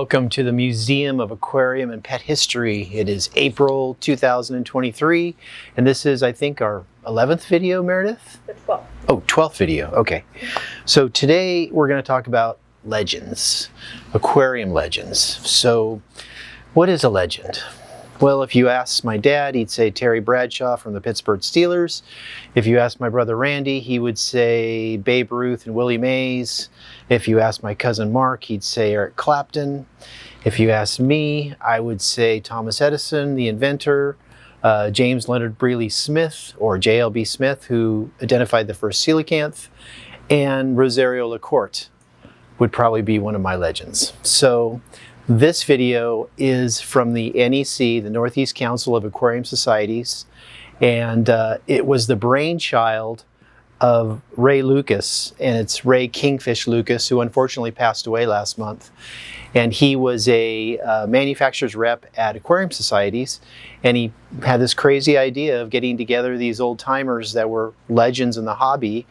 Welcome to the Museum of Aquarium and Pet History. It is April 2023, and this is, I think, our 11th video, Meredith? The 12th. Oh, 12th video, okay. So today we're going to talk about legends, aquarium legends. So what is a legend? Well, if you ask my dad, he'd say Terry Bradshaw from the Pittsburgh Steelers. If you ask my brother Randy, he would say Babe Ruth and Willie Mays. If you ask my cousin Mark, he'd say Eric Clapton. If you ask me, I would say Thomas Edison, the inventor, James Leonard Brearley Smith, or JLB Smith, who identified the first coelacanth, and Rosario LaCorte would probably be one of my legends. So this video is from the NEC, the Northeast Council of Aquarium Societies, and it was the brainchild of Ray Lucas, and it's Ray Kingfish Lucas, who unfortunately passed away last month. And he was a manufacturer's rep at Aquarium Societies, and he had this crazy idea of getting together these old timers that were legends in the hobby,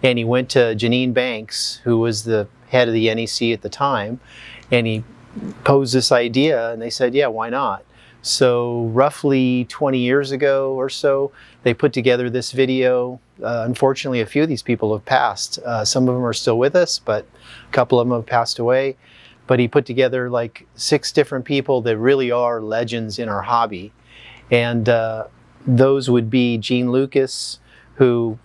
and he went to Janine Banks, who was the head of the NEC at the time, and he posed this idea, and they said, yeah, why not? So roughly 20 years ago or so, they put together this video. Unfortunately, a few of these people have passed. Some of them are still with us, but a couple of them have passed away. But he put together like 6 different people that really are legends in our hobby. And those would be Gene Lucas, who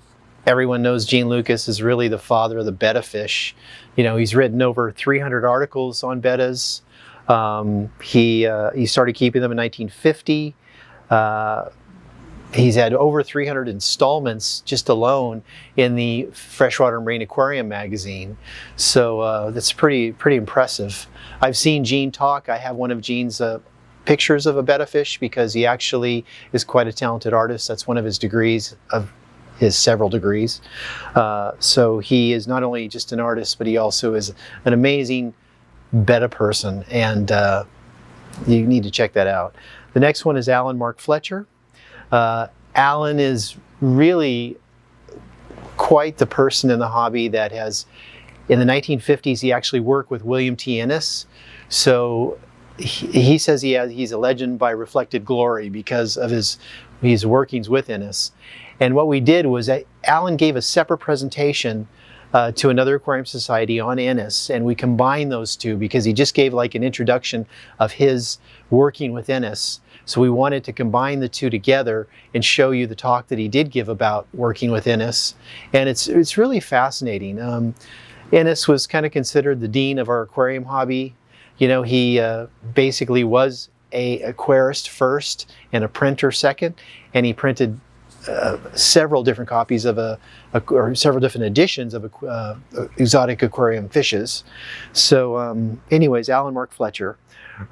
everyone knows Gene Lucas is really the father of the betta fish. You know, he's written over 300 articles on bettas. He started keeping them in 1950. He's had over 300 installments just alone in the Freshwater Marine Aquarium magazine. So that's pretty impressive. I've seen Gene talk. I have one of Gene's pictures of a betta fish because he actually is quite a talented artist. That's one of his degrees, of his several degrees. So he is not only just an artist, but he also is an amazing betta person, and you need to check that out. The next one is Alan Mark Fletcher. Alan is really quite the person in the hobby that has, in the 1950s, he actually worked with William T. Innes. So he says he's a legend by reflected glory because of his workings with Innes. And what we did was that Alan gave a separate presentation to another aquarium society on Innes, and we combined those two because he just gave like an introduction of his working with Innes. So we wanted to combine the two together and show you the talk that he did give about working with Innes. And it's really fascinating. Innes was kind of considered the dean of our aquarium hobby. You know, he basically was an aquarist first and a printer second, and he printed several different copies of or several different editions of exotic aquarium fishes. So anyways, Alan Mark Fletcher.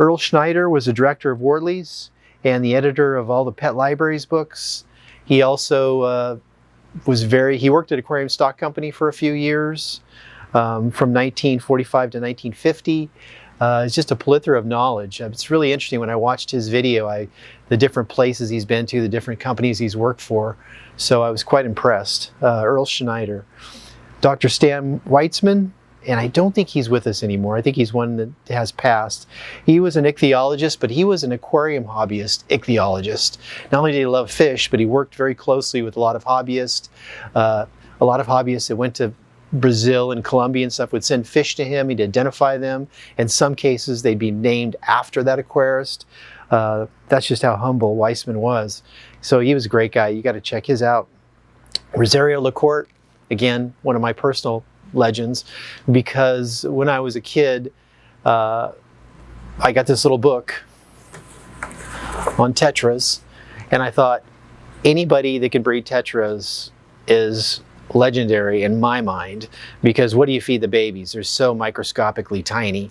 Earl Schneider was the director of Wortley's and the editor of all the Pet Libraries books. He also he worked at Aquarium Stock Company for a few years, from 1945 to 1950. It's just a plethora of knowledge. It's really interesting when I watched his video, the different places he's been to, the different companies he's worked for. So I was quite impressed. Earl Schneider. Dr. Stanley Weitzman, and I don't think he's with us anymore. I think he's one that has passed. He was an ichthyologist, but he was an aquarium hobbyist ichthyologist. Not only did he love fish, but he worked very closely with a lot of hobbyists. A lot of hobbyists that went to Brazil and Colombia and stuff would send fish to him. He'd identify them. In some cases, they'd be named after that aquarist. That's just how humble Weitzman was. So he was a great guy. You got to check his out. Rosario LaCorte, again, one of my personal legends, because when I was a kid, I got this little book on tetras, and I thought anybody that can breed tetras is legendary in my mind, because what do you feed the babies? They're so microscopically tiny.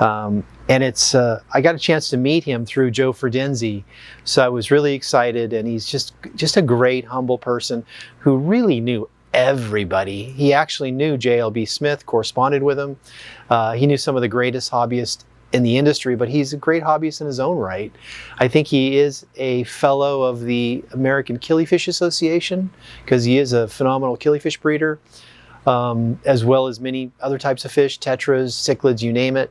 And I got a chance to meet him through Joe Ferdenzi, so I was really excited, and he's just a great, humble person who really knew everybody. He actually knew JLB Smith, corresponded with him. He knew some of the greatest hobbyists in the industry, but he's a great hobbyist in his own right. I think he is a fellow of the American Killifish Association because he is a phenomenal killifish breeder, as well as many other types of fish, tetras, cichlids, you name it.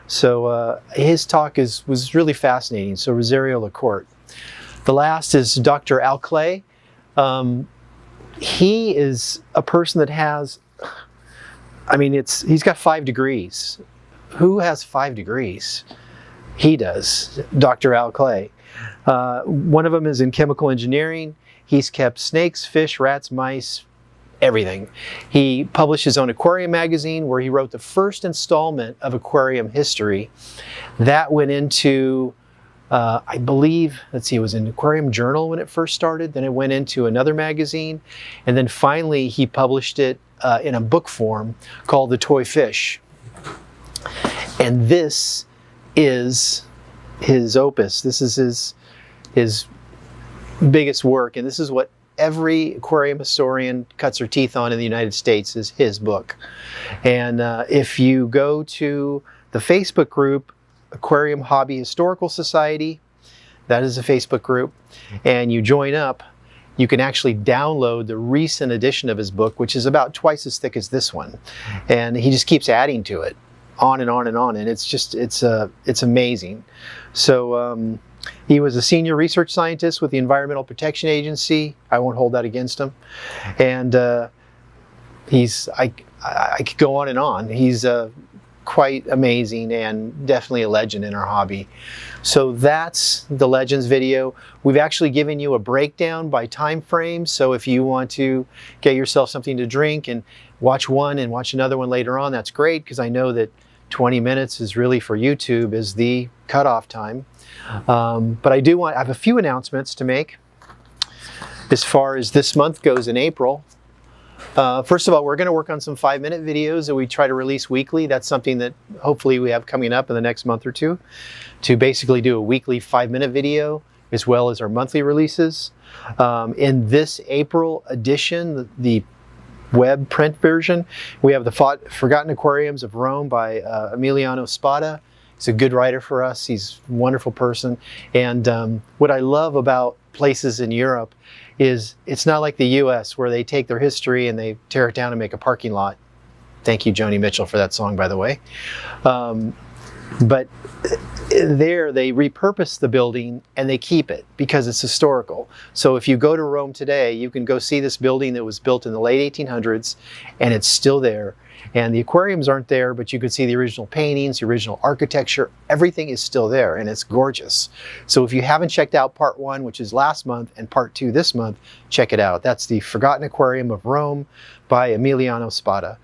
So his talk was really fascinating. So Rosario LaCorte. The last is Dr. Al Klee. He is a person that has, I mean, he's got 5 degrees. Who has 5 degrees? He does, Dr. Al Klee. One of them is in chemical engineering. He's kept snakes, fish, rats, mice, everything. He published his own aquarium magazine where he wrote the first installment of aquarium history. That went into, I believe, let's see, it was in Aquarium Journal when it first started. Then it went into another magazine. And then finally he published it in a book form called The Toy Fish. And this is his opus. This is his biggest work. And this is what every aquarium historian cuts their teeth on in the United States, is his book. And if you go to the Facebook group, Aquarium Hobby Historical Society, that is a Facebook group, and you join up, you can actually download the recent edition of his book, which is about twice as thick as this one. And he just keeps adding to it, on and on and on. And it's amazing. So he was a senior research scientist with the Environmental Protection Agency. I won't hold that against him. And I could go on and on. He's quite amazing and definitely a legend in our hobby. So that's the Legends video. We've actually given you a breakdown by time frame. So if you want to get yourself something to drink and watch one and watch another one later on, that's great, because I know that 20 minutes is really, for YouTube, is the cutoff time. But I have a few announcements to make as far as this month goes in April. First of all, we're going to work on some 5-minute videos that we try to release weekly. That's something that hopefully we have coming up in the next month or two, to basically do a weekly 5-minute video as well as our monthly releases. In this April edition, the web print version, we have the Forgotten Aquariums of Rome by Emiliano Spada. He's a good writer for us. He's a wonderful person. And what I love about places in Europe is it's not like the US, where they take their history and they tear it down and make a parking lot. Thank you, Joni Mitchell, for that song, by the way. But there they repurpose the building and they keep it because it's historical. So if you go to Rome today, you can go see this building that was built in the late 1800s, and it's still there. And the aquariums aren't there, but you can see the original paintings, the original architecture. Everything is still there, and it's gorgeous. So if you haven't checked out part 1, which is last month, and part 2 this month, check it out. That's the Forgotten Aquarium of Rome by Emiliano Spada.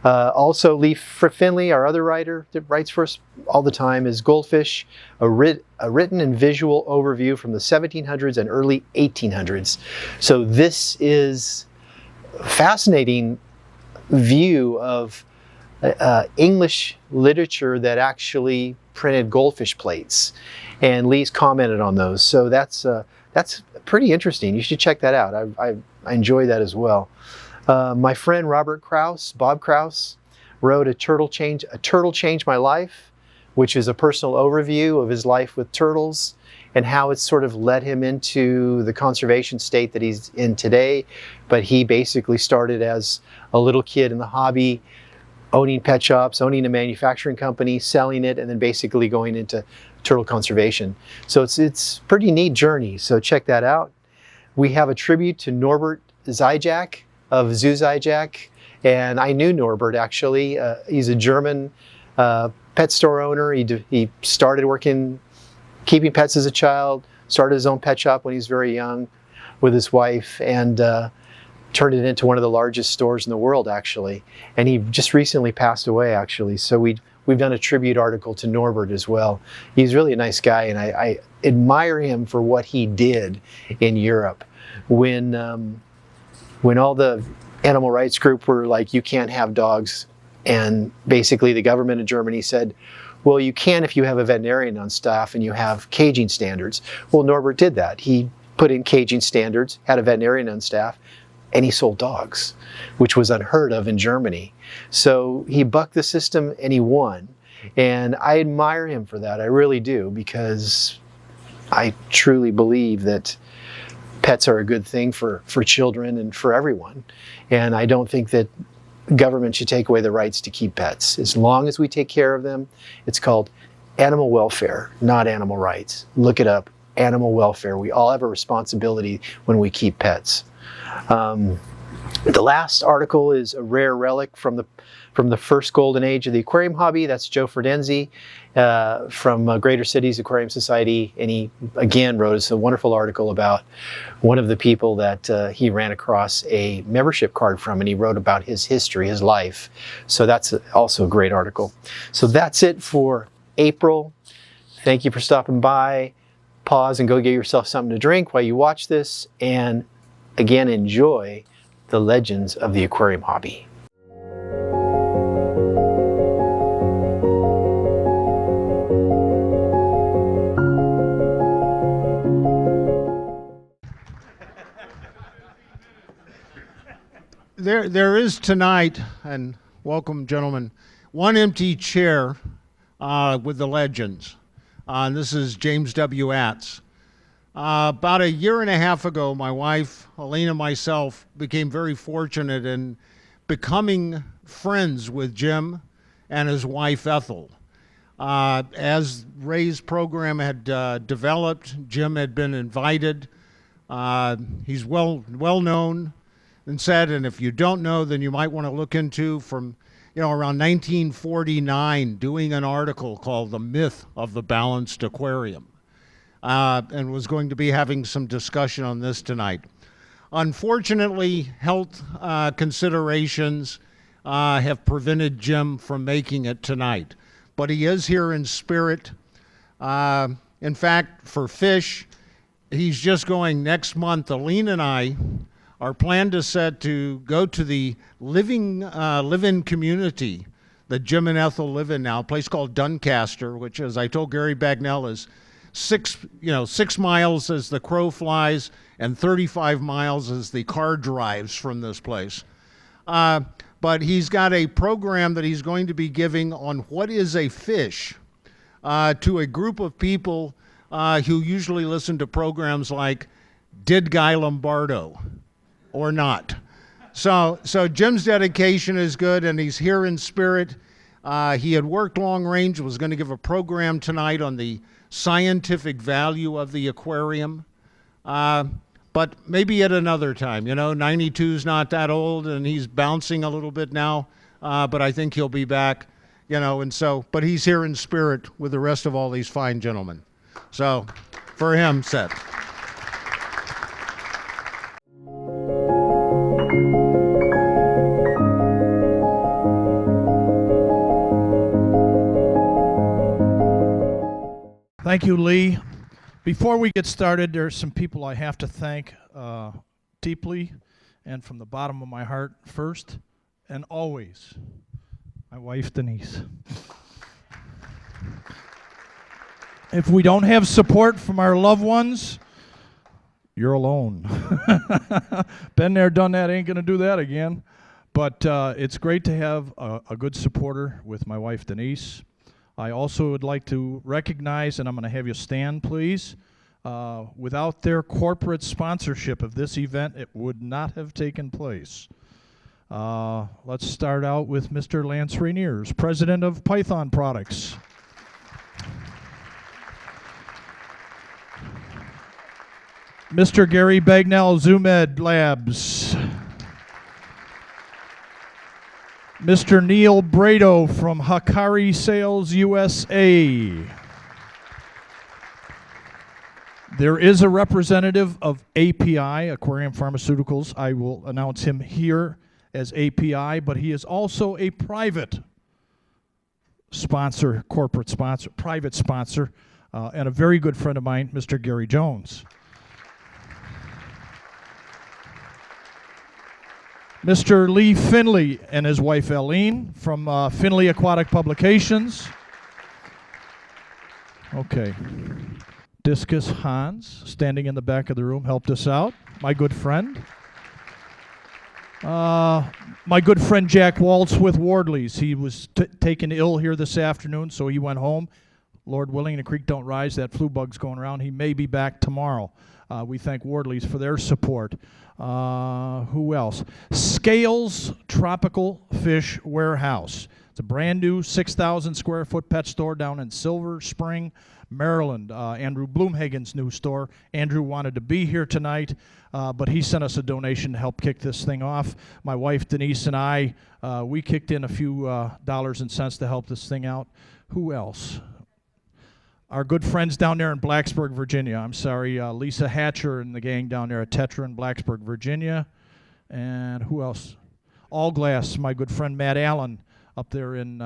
Also, Lee Finley, our other writer that writes for us all the time, is Goldfish, a written and visual overview from the 1700s and early 1800s. So this is a fascinating view of English literature that actually printed goldfish plates, and Lee's commented on those. So that's pretty interesting. You should check that out. I enjoy that as well. My friend Bob Krause, wrote A Turtle Changed My Life, which is a personal overview of his life with turtles and how it's sort of led him into the conservation state that he's in today. But he basically started as a little kid in the hobby, owning pet shops, owning a manufacturing company, selling it, and then basically going into turtle conservation. So it's a pretty neat journey. So check that out. We have a tribute to Norbert Zajac of Zoo Zajac. And I knew Norbert, actually. He's a German pet store owner. He started keeping pets as a child, started his own pet shop when he was very young with his wife, and turned it into one of the largest stores in the world, actually. And he just recently passed away, actually. So we've done a tribute article to Norbert as well. He's really a nice guy, and I admire him for what he did in Europe when all the animal rights group were like, you can't have dogs. And basically the government of Germany said, well, you can if you have a veterinarian on staff and you have caging standards. Well, Norbert did that. He put in caging standards, had a veterinarian on staff, and he sold dogs, which was unheard of in Germany. So he bucked the system and he won. And I admire him for that. I really do, because I truly believe that pets are a good thing for children and for everyone. And I don't think that government should take away the rights to keep pets. As long as we take care of them, it's called animal welfare, not animal rights. Look it up, animal welfare. We all have a responsibility when we keep pets. The last article is a rare relic from the first golden age of the aquarium hobby. That's Joe Ferdenzi from Greater Cities Aquarium Society, and he again wrote us a wonderful article about one of the people that he ran across a membership card from, and he wrote about his history, his life. So that's also a great article. So that's it for April. Thank you for stopping by. Pause and go get yourself something to drink while you watch this, and again, enjoy the legends of the aquarium hobby. There is tonight, and welcome gentlemen, one empty chair with the legends. And this is James W. Atz. About a year and a half ago, my wife, Elaine, and myself became very fortunate in becoming friends with Jim and his wife, Ethel. As Ray's program had developed, Jim had been invited. He's well known and said, and if you don't know, then you might want to look into from around 1949, doing an article called The Myth of the Balanced Aquarium. And was going to be having some discussion on this tonight. Unfortunately, health considerations have prevented Jim from making it tonight, but he is here in spirit. In fact, for fish, he's just going next month. Aline and I are planned to go to the live-in community that Jim and Ethel live in now, a place called Doncaster, which, as I told Gary Bagnell, is 6 miles as the crow flies and 35 miles as the car drives from this place. But he's got a program that he's going to be giving on what is a fish to a group of people who usually listen to programs like Did Guy Lombardo or Not? So Jim's dedication is good, and he's here in spirit. He had worked long range, was going to give a program tonight on the scientific value of the aquarium, but maybe at another time. 92's not that old, and he's bouncing a little bit now, but I think he'll be back, but he's here in spirit with the rest of all these fine gentlemen. So for him, Seth. Thank you, Lee. Before we get started, there are some people I have to thank deeply and from the bottom of my heart. First and always, my wife, Denise. If we don't have support from our loved ones, you're alone. Been there, done that, ain't going to do that again. But it's great to have a good supporter with my wife, Denise. I also would like to recognize, and I'm going to have you stand, please. Without their corporate sponsorship of this event, it would not have taken place. Let's start out with Mr. Lance Rainiers, President of Python Products. Mr. Gary Bagnell, ZoomEd Labs. Mr. Neil Brado from Hikari Sales USA. There is a representative of API, Aquarium Pharmaceuticals. I will announce him here as API, but he is also a private sponsor, corporate sponsor, private sponsor, and a very good friend of mine, Mr. Gary Jones. Mr. Lee Finley and his wife Eileen from Finley Aquatic Publications. Okay. Discus Hans, standing in the back of the room, helped us out. My good friend. My good friend Jack Waltz with Wardley's. He was taken ill here this afternoon, so he went home. Lord willing, the creek don't rise, that flu bug's going around. He may be back tomorrow. We thank Wardley's for their support. Who else? Scales Tropical Fish Warehouse. It's a brand new 6,000 square foot pet store down in Silver Spring, Maryland. Andrew Bloomhagen's new store. Andrew wanted to be here tonight, but he sent us a donation to help kick this thing off. My wife Denise and I, we kicked in a few dollars and cents to help this thing out. Who else? Our good friends down there in Blacksburg, Virginia. I'm sorry, Lisa Hatcher and the gang down there at Tetra in Blacksburg, Virginia. And who else? All Glass, my good friend Matt Allen up there in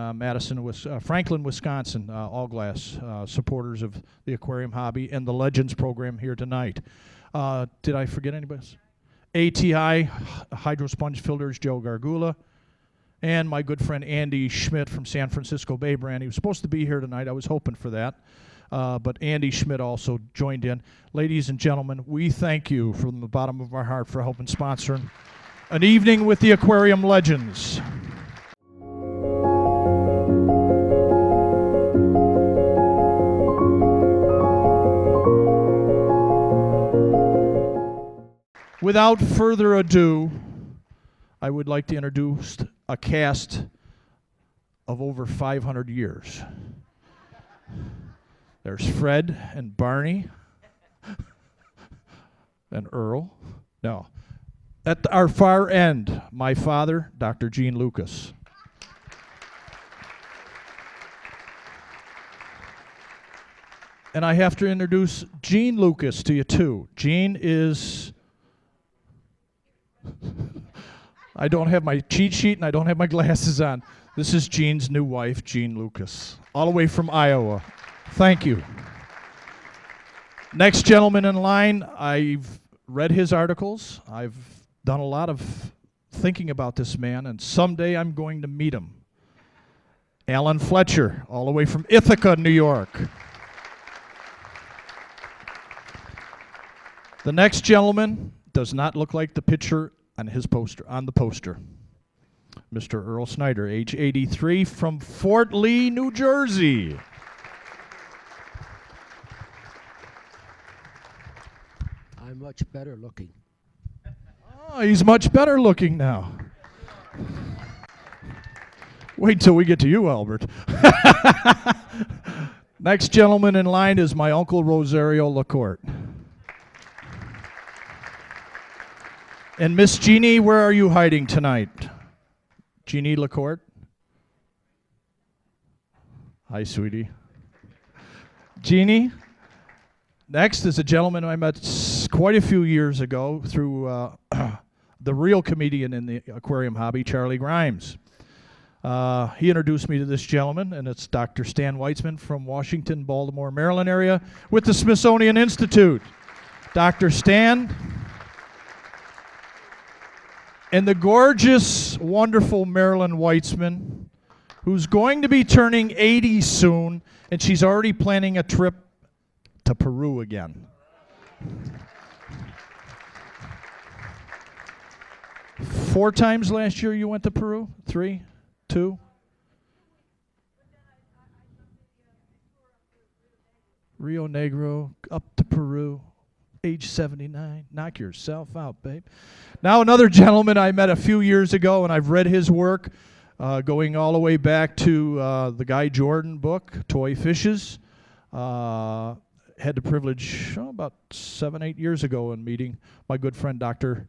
Franklin, Wisconsin. All Glass, supporters of the aquarium hobby and the Legends program here tonight. Did I forget anybody else? ATI, Hydro Sponge Filters, Joe Gargula. And my good friend Andy Schmidt from San Francisco Bay Brand. He was supposed to be here tonight. I was hoping for that. But Andy Schmidt also joined in. Ladies and gentlemen, we thank you from the bottom of our heart for helping sponsor an evening with the Aquarium Legends. Without further ado, I would like to introduce a cast of over 500 years. There's Fred and Barney and Earl. No. At our far end, my father, Dr. Gene Lucas. And I have to introduce Gene Lucas to you too. Gene is... I don't have my cheat sheet and I don't have my glasses on. This is Gene's new wife, Gene Lucas, all the way from Iowa. Thank you. Next gentleman in line, I've read his articles. I've done a lot of thinking about this man, and someday I'm going to meet him. Alan Fletcher, all the way from Ithaca, New York. The next gentleman does not look like the picture on his poster, on the poster. Mr. Earl Schneider, age 83, from Fort Lee, New Jersey. I'm much better looking. Oh, he's much better looking now. Wait till we get to you, Albert. Next gentleman in line is my uncle Rosario LaCorte. And Miss Jeannie, where are you hiding tonight? Jeannie LaCorte? Hi, sweetie. Jeannie? Next is a gentleman I met quite a few years ago through the real comedian in the aquarium hobby, Charlie Grimes. He introduced me to this gentleman, and it's Dr. Stan Weitzman from Washington, Baltimore, Maryland area with the Smithsonian Institute. Dr. Stan and the gorgeous, wonderful Marilyn Weitzman, who's going to be turning 80 soon, and she's already planning a trip to Peru again. 4 times last year you went to Peru? 3? 2? Rio Negro, up to Peru, age 79. Knock yourself out, babe. Now another gentleman I met a few years ago, and I've read his work, going all the way back to the Guy Jordan book, Toy Fishes. Had the privilege about 7, 8 years ago in meeting my good friend Dr.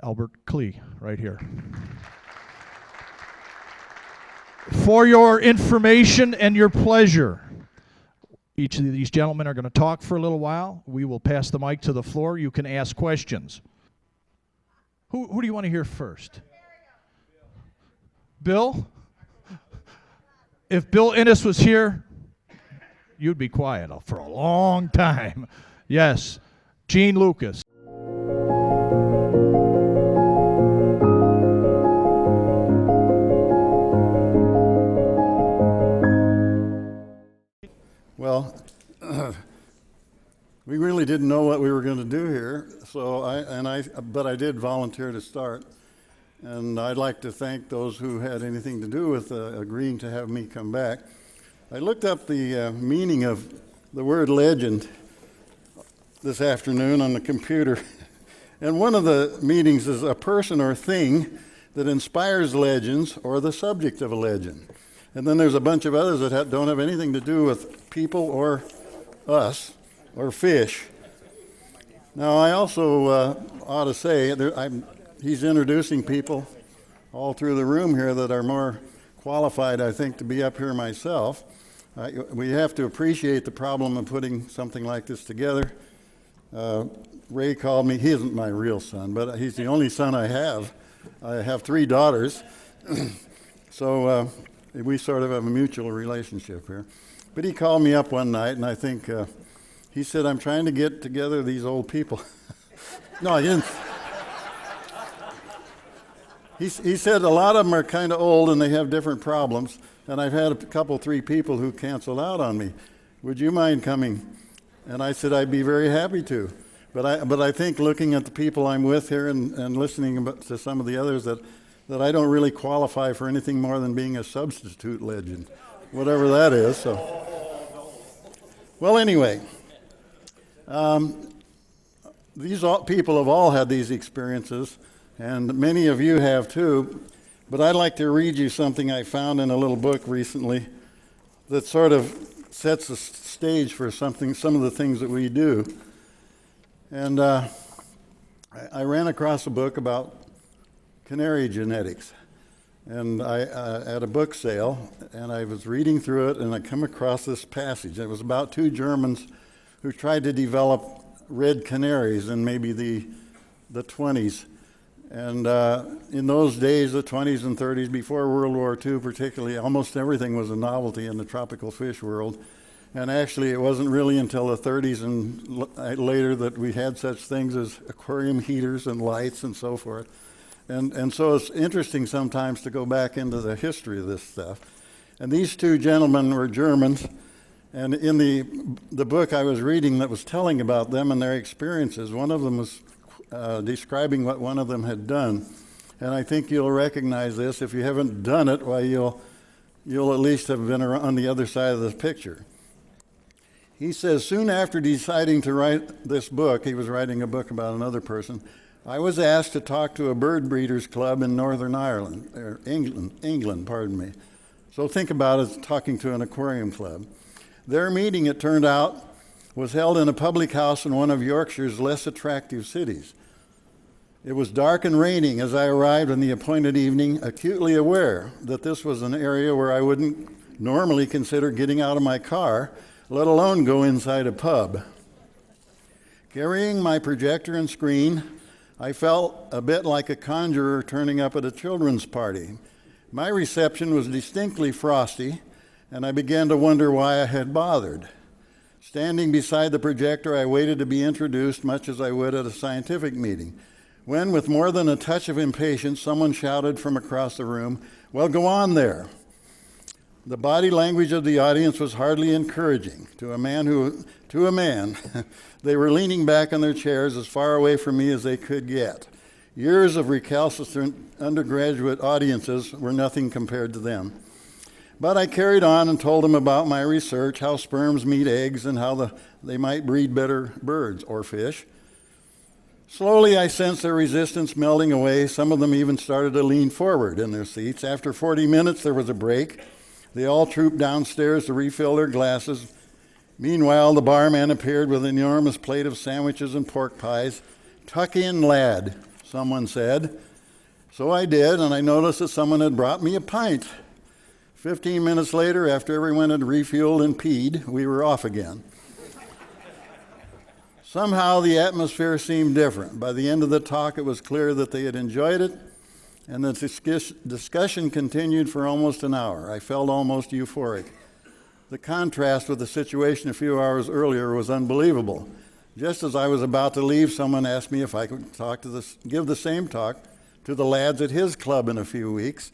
Albert Klee right here. For your information and your pleasure, each of these gentlemen are going to talk for a little while. We will pass the mic to the floor. You can ask questions. Who do you want to hear first? Bill? If Bill Innes was here, you'd be quiet for a long time. Yes, Gene Lucas. Well, we really didn't know what we were going to do here, but I did volunteer to start. And I'd like to thank those who had anything to do with agreeing to have me come back. I looked up the meaning of the word legend this afternoon on the computer, and one of the meanings is a person or thing that inspires legends or the subject of a legend. And then there's a bunch of others that don't have anything to do with people or us or fish. Now, I also ought to say, he's introducing people all through the room here that are more qualified, I think, to be up here myself. We have to appreciate the problem of putting something like this together. Ray called me, he isn't my real son, but he's the only son I have. I have 3 daughters, so we sort of have a mutual relationship here. But he called me up one night, and I think he said, I'm trying to get together these old people. No, he didn't. He said a lot of them are kind of old and they have different problems, and I've had a couple, 3 people who canceled out on me. Would you mind coming? And I said I'd be very happy to. But I think looking at the people I'm with here and listening to some of the others that I don't really qualify for anything more than being a substitute legend, whatever that is. So, well, anyway, these people have all had these experiences, and many of you have too. But I'd like to read you something I found in a little book recently that sort of sets the stage for some of the things that we do. And I ran across a book about canary genetics, and I at a book sale, and I was reading through it, and I come across this passage. It was about 2 Germans who tried to develop red canaries in maybe the 20s. And in those days, the 20s and 30s, before World War II particularly, almost everything was a novelty in the tropical fish world. And actually, it wasn't really until the 30s and later that we had such things as aquarium heaters and lights and so forth. And so it's interesting sometimes to go back into the history of this stuff. And these 2 gentlemen were Germans, and in the book I was reading that was telling about them and their experiences, one of them was describing what one of them had done. And I think you'll recognize this. If you haven't done it, why you'll at least have been on the other side of the picture. He says, soon after deciding to write this book, he was writing a book about another person, I was asked to talk to a bird breeders club in Northern Ireland, or England, pardon me. So think about it, talking to an aquarium club. Their meeting, it turned out, was held in a public house in one of Yorkshire's less attractive cities. It was dark and raining as I arrived on the appointed evening, acutely aware that this was an area where I wouldn't normally consider getting out of my car, let alone go inside a pub. Carrying my projector and screen, I felt a bit like a conjurer turning up at a children's party. My reception was distinctly frosty, and I began to wonder why I had bothered. Standing beside the projector, I waited to be introduced, much as I would at a scientific meeting, when, with more than a touch of impatience, someone shouted from across the room, "Well, go on there." The body language of the audience was hardly encouraging. To a man, they were leaning back in their chairs as far away from me as they could get. Years of recalcitrant undergraduate audiences were nothing compared to them. But I carried on and told them about my research, how sperms meet eggs, and how they might breed better birds or fish. Slowly, I sensed their resistance melting away. Some of them even started to lean forward in their seats. After 40 minutes, there was a break. They all trooped downstairs to refill their glasses. Meanwhile, the barman appeared with an enormous plate of sandwiches and pork pies. "Tuck in, lad," someone said. So I did, and I noticed that someone had brought me a pint. 15 minutes later, after everyone had refueled and peed, we were off again. Somehow the atmosphere seemed different. By the end of the talk, it was clear that they had enjoyed it, and the discussion continued for almost an hour. I felt almost euphoric. The contrast with the situation a few hours earlier was unbelievable. Just as I was about to leave, someone asked me if I could give the same talk to the lads at his club in a few weeks,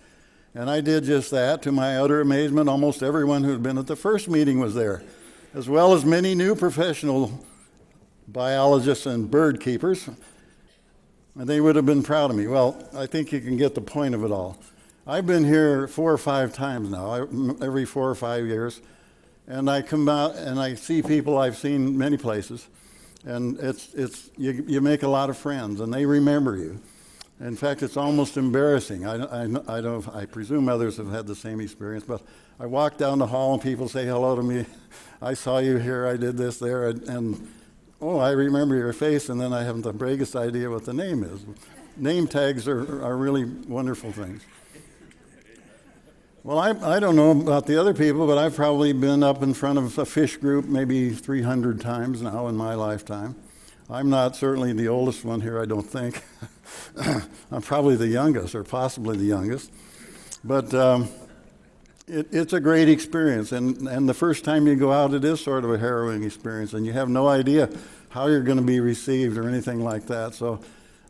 and I did just that. To my utter amazement, almost everyone who had been at the first meeting was there, as well as many new professional biologists and bird keepers, and they would have been proud of me. Well, I think you can get the point of it all. I've been here 4 or 5 times now, every 4 or 5 years. And I come out and I see people I've seen many places, and you make a lot of friends, and they remember you. In fact, it's almost embarrassing. I presume others have had the same experience, but I walk down the hall and people say hello to me. I saw you here, I did this there, and oh, I remember your face, and then I haven't the vaguest idea what the name is. Name tags are really wonderful things. Well, I don't know about the other people, but I've probably been up in front of a fish group maybe 300 times now in my lifetime. I'm not certainly the oldest one here, I don't think. I'm probably the youngest, or possibly the youngest. But it's a great experience, and the first time you go out, it is sort of a harrowing experience, and you have no idea how you're going to be received or anything like that. So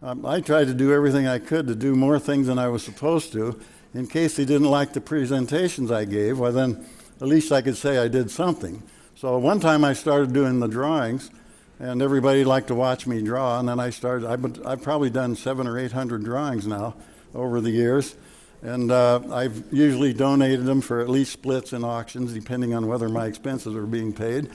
I tried to do everything I could to do more things than I was supposed to. In case they didn't like the presentations I gave, well then at least I could say I did something. So one time I started doing the drawings, and everybody liked to watch me draw, and then I've probably done 700 or 800 drawings now over the years, and I've usually donated them for at least splits in auctions, depending on whether my expenses are being paid.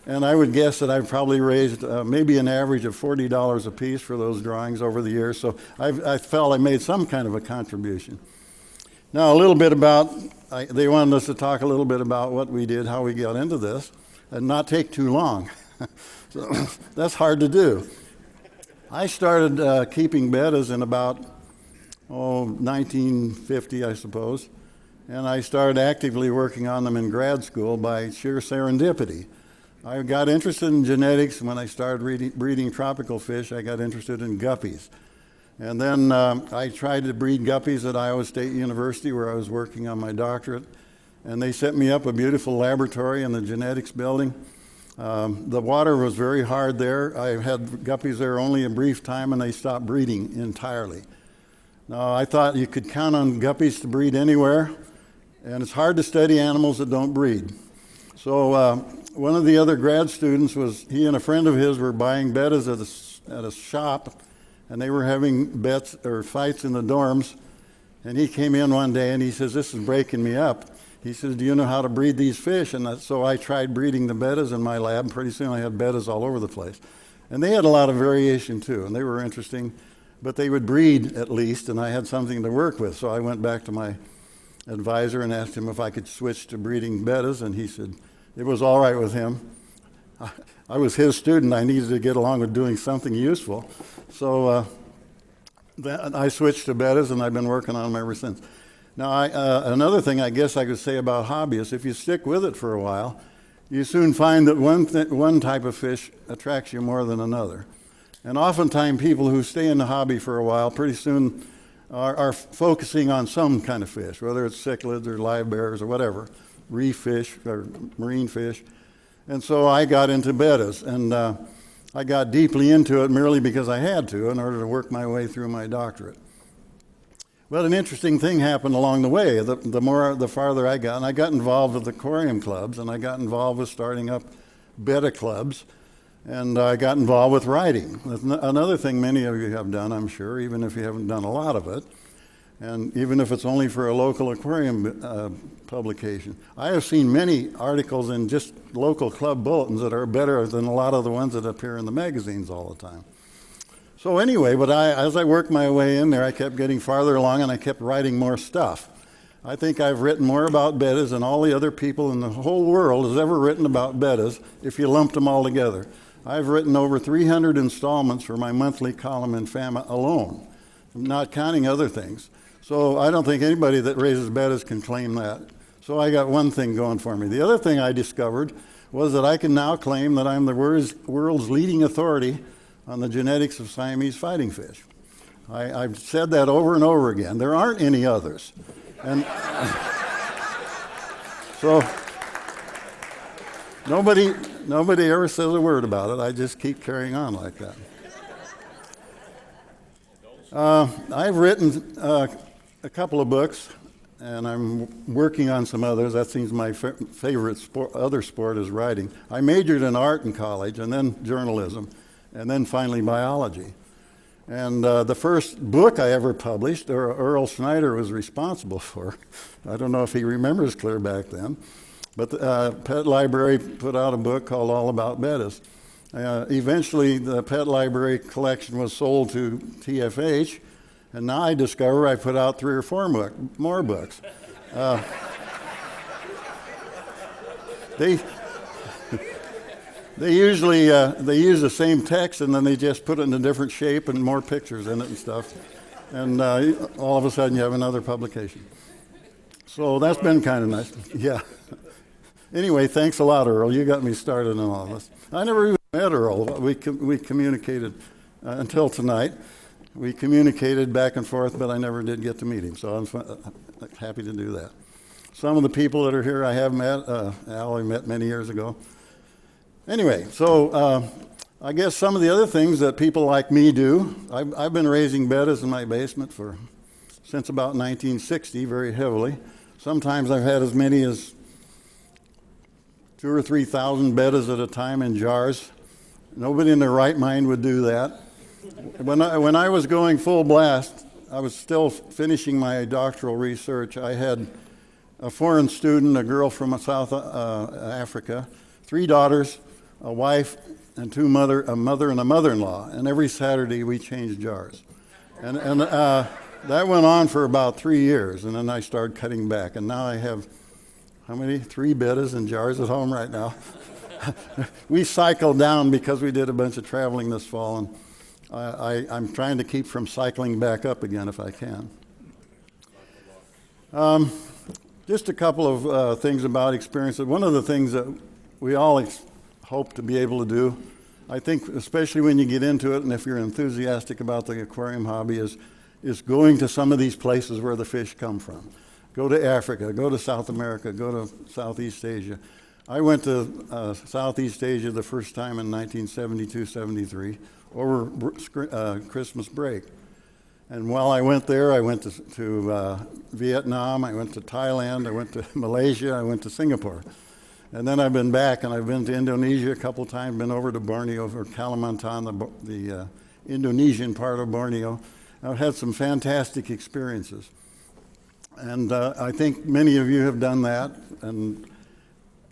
And I would guess that I've probably raised maybe an average of $40 a piece for those drawings over the years, so I felt I made some kind of a contribution. Now, a little bit about, they wanted us to talk a little bit about what we did, how we got into this, and not take too long. So that's hard to do. I started keeping bettas in about 1950, I suppose, and I started actively working on them in grad school by sheer serendipity. I got interested in genetics when I started breeding tropical fish. I got interested in guppies. And then I tried to breed guppies at Iowa State University, where I was working on my doctorate. And they set me up a beautiful laboratory in the genetics building. The water was very hard there. I had guppies there only a brief time, and they stopped breeding entirely. Now, I thought you could count on guppies to breed anywhere, and it's hard to study animals that don't breed. So one of the other grad students he and a friend of his were buying bettas at a shop, and they were having bets or fights in the dorms. And he came in one day and he says, "This is breaking me up." He says, "Do you know how to breed these fish?" And so I tried breeding the bettas in my lab, and pretty soon I had bettas all over the place. And they had a lot of variation too, and they were interesting, but they would breed at least, and I had something to work with. So I went back to my advisor and asked him if I could switch to breeding bettas, and he said it was all right with him. I was his student. I needed to get along with doing something useful. So I switched to bettas, and I've been working on them ever since. Now, another thing I guess I could say about hobbyists, if you stick with it for a while, you soon find that one type of fish attracts you more than another. And oftentimes people who stay in the hobby for a while pretty soon are focusing on some kind of fish, whether it's cichlids or live bears or whatever, reef fish or marine fish. And so I got into bettas, and I got deeply into it merely because I had to in order to work my way through my doctorate. Well, an interesting thing happened along the way. The farther I got, and I got involved with aquarium clubs, and I got involved with starting up betta clubs, and I got involved with writing. Another thing many of you have done, I'm sure, even if you haven't done a lot of it, and even if it's only for a local aquarium publication. I have seen many articles in just local club bulletins that are better than a lot of the ones that appear in the magazines all the time. So anyway, but as I worked my way in there, I kept getting farther along, and I kept writing more stuff. I think I've written more about bettas than all the other people in the whole world has ever written about bettas, if you lumped them all together. I've written over 300 installments for my monthly column in FAMA alone, not counting other things. So I don't think anybody that raises bettas can claim that. So I got one thing going for me. The other thing I discovered was that I can now claim that I'm the world's leading authority on the genetics of Siamese fighting fish. I've said that over and over again. There aren't any others. And so nobody ever says a word about it. I just keep carrying on like that. I've written a couple of books, and I'm working on some others. That seems my favorite other sport is writing. I majored in art in college, and then journalism, and then finally biology. And the first book I ever published, Earl Schneider was responsible for. I don't know if he remembers clear back then. But the Pet Library put out a book called All About Bettas. Eventually, the Pet Library collection was sold to TFH, and now I discover I put out 3 or 4 more books. They usually they use the same text, and then they just put it in a different shape and more pictures in it and stuff. And all of a sudden, you have another publication. So that's been kind of nice. Yeah. Anyway, thanks a lot, Earl. You got me started on all this. I never even met Earl. We communicated until tonight. We communicated back and forth, but I never did get to meet him. So I'm happy to do that. Some of the people that are here I have met. Al I met many years ago. Anyway, so I guess some of the other things that people like me do, I've been raising bettas in my basement since about 1960, very heavily. Sometimes I've had as many as 2,000 or 3,000 bettas at a time in jars. Nobody in their right mind would do that. When I was going full blast, I was still finishing my doctoral research. I had a foreign student, a girl from South Africa, 3 daughters, a wife, and a mother and a mother-in-law. And every Saturday we changed jars. And that went on for about 3 years, and then I started cutting back. And now I have, how many? 3 bettas in jars at home right now. We cycled down because we did a bunch of traveling this fall, and I'm trying to keep from cycling back up again if I can. Just a couple of things about experiences. One of the things that we all hope to be able to do, I think especially when you get into it and if you're enthusiastic about the aquarium hobby, is going to some of these places where the fish come from. Go to Africa, go to South America, go to Southeast Asia. I went to Southeast Asia the first time in 1972-73 over Christmas break. And while I went there, I went to Vietnam, I went to Thailand, I went to Malaysia, I went to Singapore. And then I've been back, and I've been to Indonesia a couple times, been over to Borneo, or Kalimantan, the Indonesian part of Borneo. I've had some fantastic experiences. And I think many of you have done that, and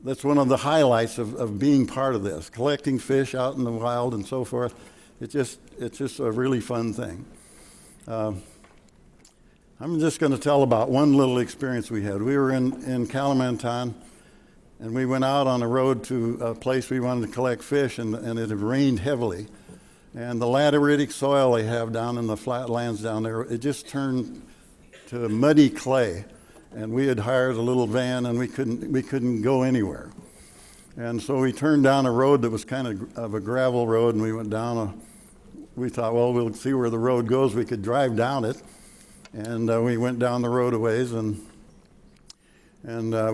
that's one of the highlights of being part of this, collecting fish out in the wild and so forth. It's just a really fun thing. I'm just going to tell about one little experience we had. We were in Kalimantan, and we went out on a road to a place we wanted to collect fish, and it had rained heavily. And the lateritic soil they have down in the flatlands down there, it just turned to muddy clay. And we had hired a little van, and we couldn't go anywhere. And so we turned down a road that was kind of a gravel road, and we went down we thought, well, we'll see where the road goes. We could drive down it. And we went down the road a ways, and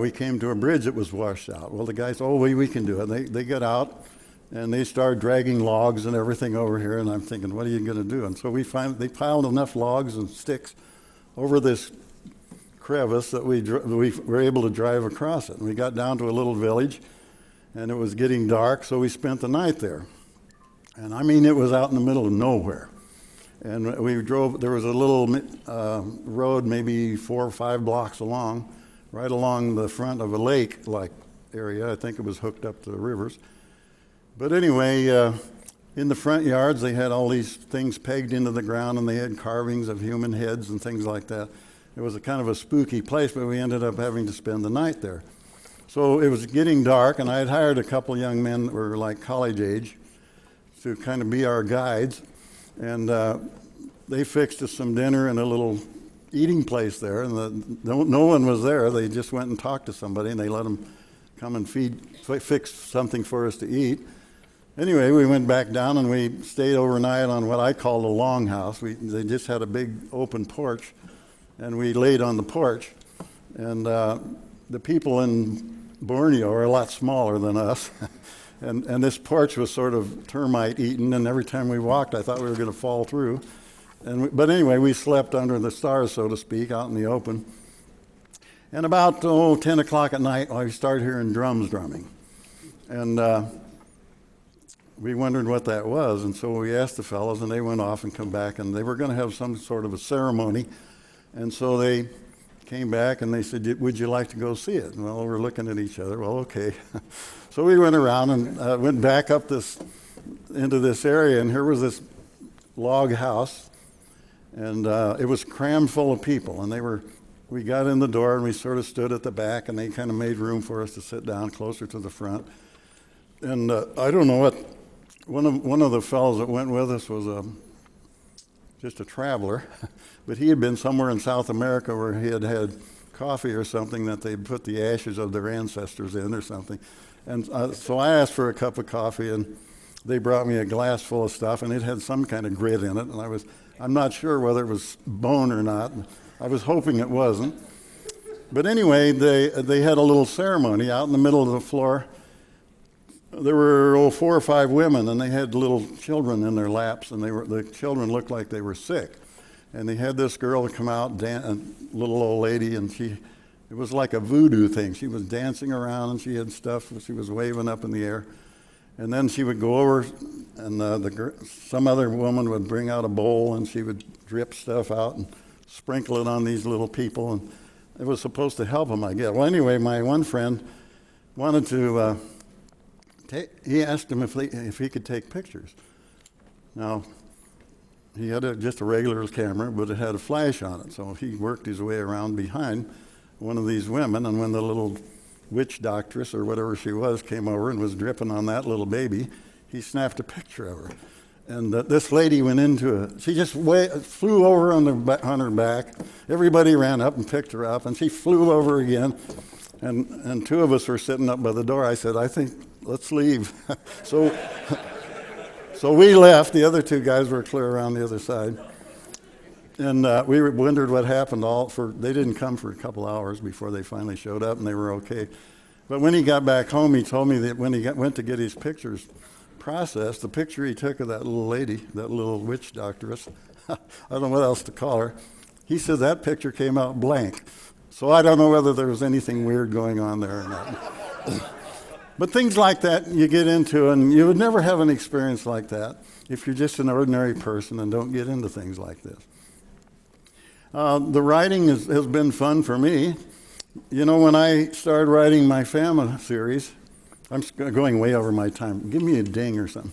we came to a bridge that was washed out. Well, the guys, we can do it. They got out, and they started dragging logs and everything over here, and I'm thinking, what are you going to do? And so they piled enough logs and sticks over this crevice that we were able to drive across it. And we got down to a little village, and it was getting dark, so we spent the night there. And I mean, it was out in the middle of nowhere. And we drove, there was a little road maybe 4 or 5 blocks along, right along the front of a lake-like area. I think it was hooked up to the rivers. But anyway, in the front yards, they had all these things pegged into the ground, and they had carvings of human heads and things like that. It was a kind of a spooky place, but we ended up having to spend the night there. So it was getting dark, and I had hired a couple young men that were like college age to kind of be our guides. And they fixed us some dinner in a little eating place there, and no one was there. They just went and talked to somebody, and they let them come and fix something for us to eat. Anyway, we went back down, and we stayed overnight on what I call the longhouse. They just had a big open porch, and we laid on the porch. And the people in Borneo are a lot smaller than us. And this porch was sort of termite eaten, and every time we walked, I thought we were going to fall through. But anyway, we slept under the stars, so to speak, out in the open. And about 10 o'clock at night, we started hearing drums drumming. And we wondered what that was, and so we asked the fellows, and they went off and come back, and they were going to have some sort of a ceremony. And so they came back and they said, would you like to go see it? And well, we're looking at each other. Well, okay. So we went around and went back up into this area, and here was this log house, and it was crammed full of people. And we got in the door and we sort of stood at the back, and they kind of made room for us to sit down closer to the front. And I don't know what, one of the fellows that went with us was just a traveler, but he had been somewhere in South America where he had had coffee or something that they put the ashes of their ancestors in or something. And so I asked for a cup of coffee, and they brought me a glass full of stuff, and it had some kind of grit in it, and I'm not sure whether it was bone or not. I was hoping it wasn't. But anyway, they had a little ceremony out in the middle of the floor. There were 4 or 5 women, and they had little children in their laps, and the children looked like they were sick. And they had this girl come out, a little old lady, and it was like a voodoo thing. She was dancing around, and she had stuff that she was waving up in the air. And then she would go over, and some other woman would bring out a bowl, and she would drip stuff out and sprinkle it on these little people. And it was supposed to help them, I guess. Well, anyway, my one friend wanted to, he asked him if he could take pictures. Now, he had just a regular camera, but it had a flash on it. So he worked his way around behind one of these women, and when the little witch doctress or whatever she was came over and was dripping on that little baby, he snapped a picture of her. And this lady went into it. She just flew over on her back. Everybody ran up and picked her up, and she flew over again. And 2 of us were sitting up by the door. I said, I think, let's leave. So we left. The other 2 guys were clear around the other side. And we wondered what happened. They didn't come for a couple hours before they finally showed up, and they were okay. But when he got back home, he told me that when he went to get his pictures processed, the picture he took of that little lady, that little witch doctoress, I don't know what else to call her, he said that picture came out blank. So I don't know whether there was anything weird going on there or not. But things like that you get into, and you would never have an experience like that if you're just an ordinary person and don't get into things like this. The writing has been fun for me. You know, when I started writing my FAMA series, I'm going way over my time. Give me a ding or something.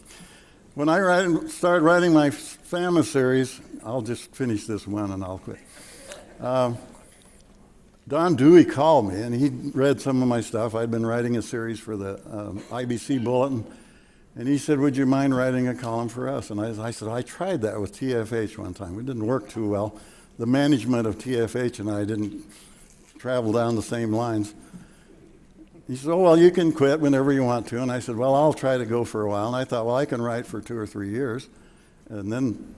When I started writing my FAMA series, I'll just finish this one and I'll quit. Don Dewey called me, and he read some of my stuff. I'd been writing a series for the IBC Bulletin, and he said, would you mind writing a column for us? And I said, I tried that with TFH one time. It didn't work too well. The management of TFH and I didn't travel down the same lines. He said, oh, well, you can quit whenever you want to. And I said, well, I'll try to go for a while. And I thought, well, I can write for 2 or 3 years, and then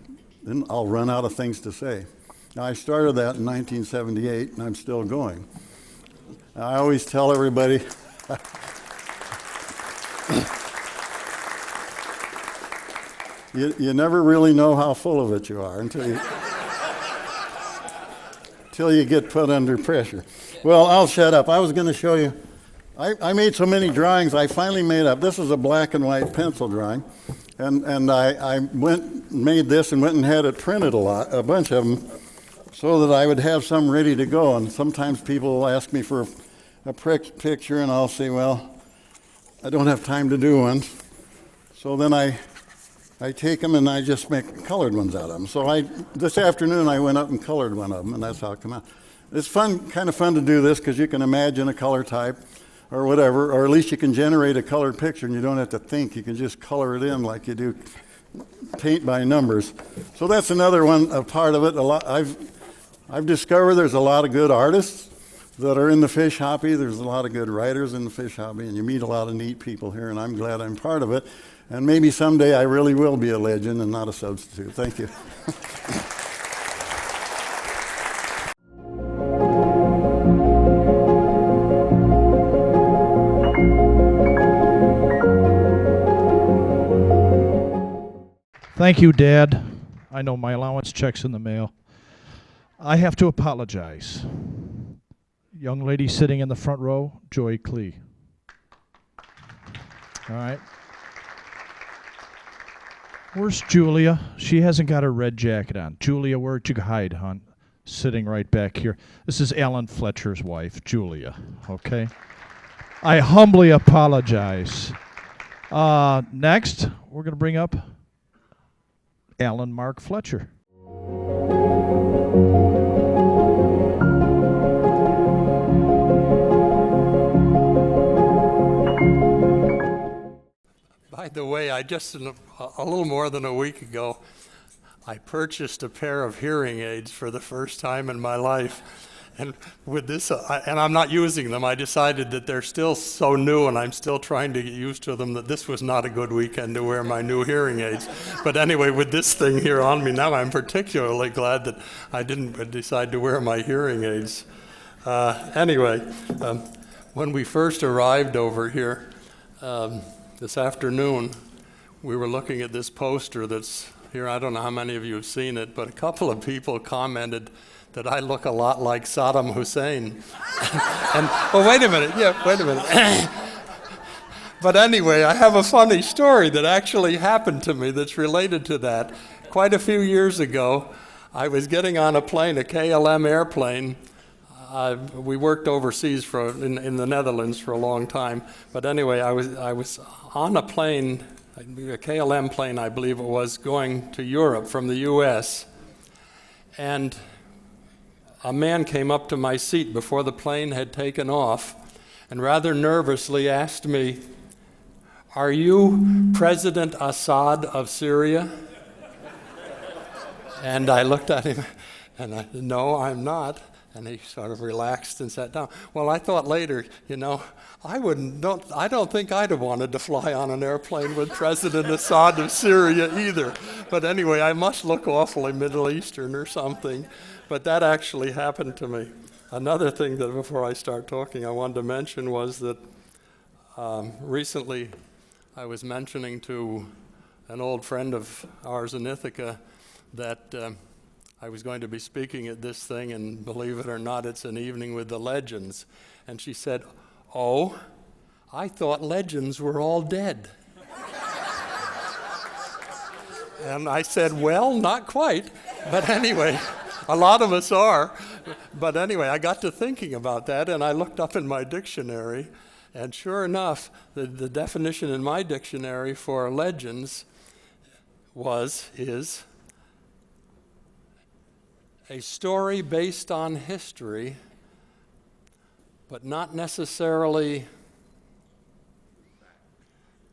I'll run out of things to say. Now, I started that in 1978, and I'm still going. I always tell everybody, you never really know how full of it you are until you get put under pressure. Well, I'll shut up. I was going to show you. I made so many drawings, I finally made up. This is a black and white pencil drawing. And I made this and went and had it printed a bunch of them, so that I would have some ready to go. And sometimes people will ask me for a picture, and I'll say, well, I don't have time to do one. So then I take them and I just make colored ones out of them. So this afternoon I went up and colored one of them, and that's how it came out. It's fun, kind of fun to do this, because you can imagine a color type or whatever, or at least you can generate a colored picture and you don't have to think. You can just color it in like you do paint by numbers. So that's another one, a part of it. I've discovered there's a lot of good artists that are in the fish hobby. There's a lot of good writers in the fish hobby, and you meet a lot of neat people here, and I'm glad I'm part of it. And maybe someday I really will be a legend and not a substitute. Thank you. Thank you, Dad. I know my allowance check's in the mail. I have to apologize. Young lady sitting in the front row, Joy Klee. All right. Where's Julia? She hasn't got her red jacket on. Julia, where'd you hide, hon? sitting right back here. This is Alan Fletcher's wife, Julia, okay? I humbly apologize. Next, we're going to bring up Alan Mark Fletcher. By the way, I just, a little more than a week ago, I purchased a pair of hearing aids for the first time in my life. And with this, and I'm not using them, I decided that they're still so new and I'm still trying to get used to them that this was not a good weekend to wear my new hearing aids. But anyway, with this thing here on me now, I'm particularly glad that I didn't decide to wear my hearing aids. Anyway, when we first arrived over here this afternoon, we were looking at this poster that's here. I don't know how many of you have seen it, but a couple of people commented that I look a lot like Saddam Hussein. And, well, wait a minute. But anyway, I have a funny story that actually happened to me that's related to that. Quite a few years ago, I was getting on a plane, a KLM airplane. We worked overseas in the Netherlands for a long time. But anyway, I was on a plane, a KLM plane, I believe it was, going to Europe from the US. And a man came up to my seat before the plane had taken off and rather nervously asked me, "Are you President Assad of Syria?" And I looked at him and I said, "No, I'm not." And he sort of relaxed and sat down. Well, I thought later, I don't think I'd have wanted to fly on an airplane with President Assad of Syria either. But anyway, I must look awfully Middle Eastern or something. But that actually happened to me. Another thing that before I start talking I wanted to mention was that recently I was mentioning to an old friend of ours in Ithaca that I was going to be speaking at this thing, and believe it or not, it's an evening with the Legends. And she said, "Oh, I thought Legends were all dead." And I said, "Well, not quite, but anyway, a lot of us are." But anyway, I got to thinking about that, and I looked up in my dictionary, and sure enough, the definition in my dictionary for Legends is a story based on history, but not necessarily,